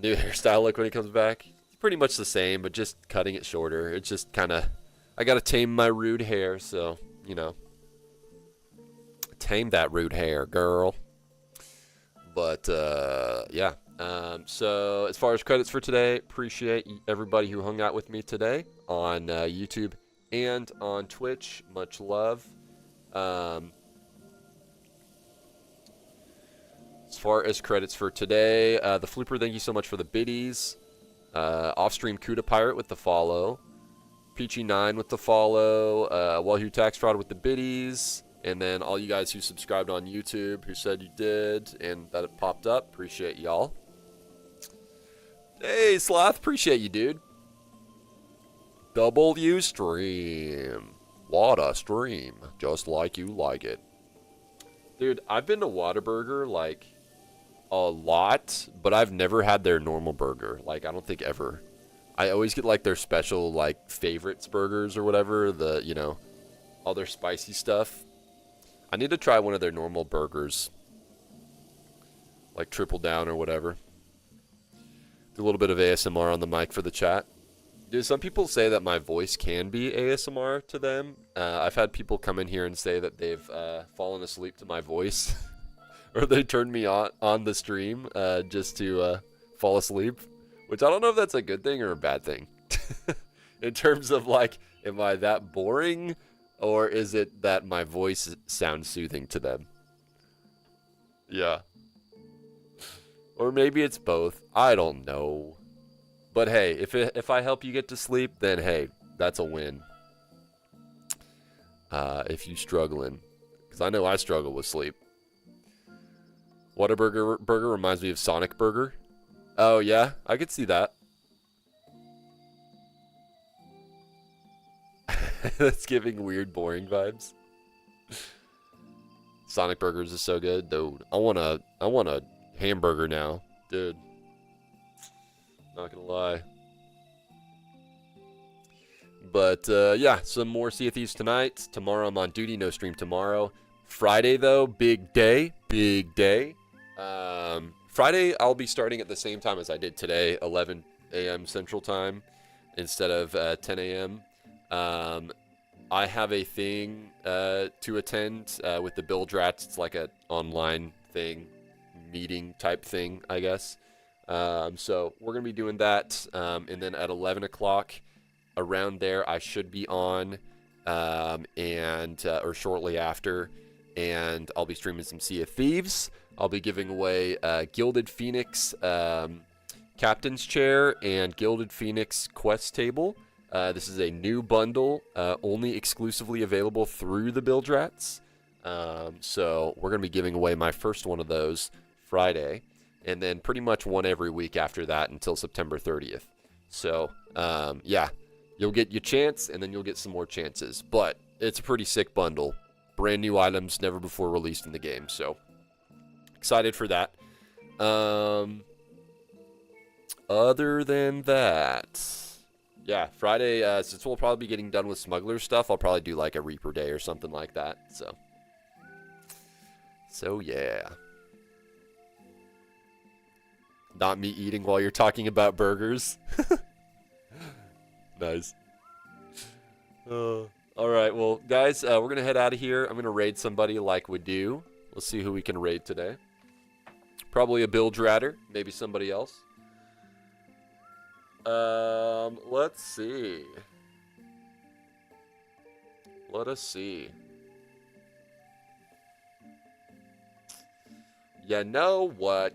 new hairstyle look when he comes back. Pretty much the same, but just cutting it shorter. It's just kind of, I gotta tame my rude hair, so you know. Tame that rude hair, girl. But yeah. So as far as credits for today, appreciate everybody who hung out with me today on YouTube and on Twitch. Much love. As far as credits for today, the Flooper, thank you so much for the biddies. Offstream Kuda Pirate with the follow. Peachy9 with the follow. Wahoo Tax Fraud with the biddies. And then all you guys who subscribed on YouTube, who said you did, and that it popped up, appreciate y'all. Hey, Sloth, appreciate you, dude. W stream. What a stream. Just like you like it. Dude, I've been to Whataburger, like, a lot, but I've never had their normal burger. Like, I don't think ever. I always get, like, their special, like, favorites burgers or whatever. The, you know, all their spicy stuff. I need to try one of their normal burgers. Like Triple Down or whatever. Do a little bit of ASMR on the mic for the chat. Dude, some people say that my voice can be ASMR to them. I've had people come in here and say that they've fallen asleep to my voice. Or they turned me on the stream just to fall asleep. Which I don't know if that's a good thing or a bad thing. In terms of like, am I that boring? Or is it that my voice sounds soothing to them? Yeah. Or maybe it's both. I don't know. But hey, if I help you get to sleep, then hey, that's a win. If you struggling. Because I know I struggle with sleep. Whataburger burger reminds me of Sonic Burger. Oh yeah, I could see that. That's giving weird, boring vibes. Sonic Burgers is so good, dude. I want a hamburger now, dude. Not gonna lie. But yeah, some more Sea of Thieves tonight. Tomorrow I'm on duty, no stream tomorrow. Friday though, big day, big day. Friday I'll be starting at the same time as I did today, 11 a.m. Central Time instead of 10 a.m. I have a thing to attend with the Bildrats. It's like an online thing, meeting type thing, I guess. So we're going to be doing that. And then at 11 o'clock, around there, I should be on or shortly after. And I'll be streaming some Sea of Thieves. I'll be giving away Gilded Phoenix Captain's Chair and Gilded Phoenix Quest Table. This is a new bundle, only exclusively available through the Bildrats. So we're going to be giving away my first one of those Friday, and then pretty much one every week after that until September 30th. So, yeah, you'll get your chance, and then you'll get some more chances. But it's a pretty sick bundle. Brand new items, never before released in the game. So, excited for that. Other than that... yeah, Friday, since we'll probably be getting done with smuggler stuff, I'll probably do like a Reaper Day or something like that. So, So yeah. Not me eating while you're talking about burgers. Nice. All right, well, guys, we're going to head out of here. I'm going to raid somebody like we do. Let's see who we can raid today. Probably a bilge ratter, maybe somebody else. Let's see. Let us see. You know what?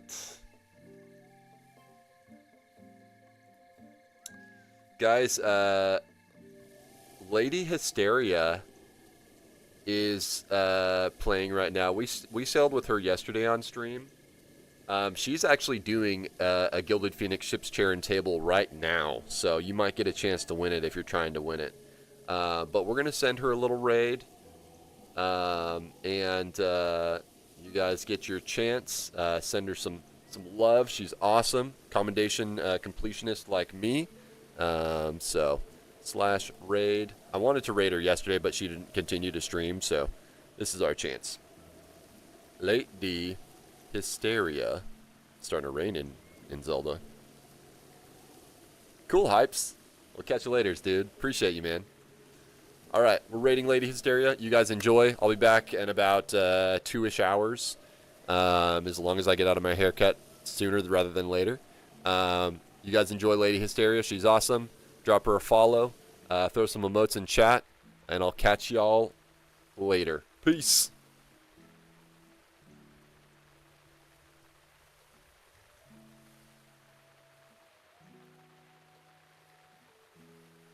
Guys, Lady Hysteria is playing right now. We sailed with her yesterday on stream. She's actually doing a Gilded Phoenix Ship's Chair and Table right now, so you might get a chance to win it if you're trying to win it. But we're going to send her a little raid, and you guys get your chance. Send her some love. She's awesome. Commendation completionist like me. So /raid. I wanted to raid her yesterday, but she didn't continue to stream, so this is our chance. Lady Hysteria. It's starting to rain in Zelda. Cool, Hypes. We'll catch you later, dude. Appreciate you, man. All right, we're raiding Lady Hysteria. You guys enjoy. I'll be back in about 2-ish hours, as long as I get out of my haircut sooner rather than later. You guys enjoy Lady Hysteria. She's awesome. Drop her a follow. Throw some emotes in chat, and I'll catch y'all later. Peace.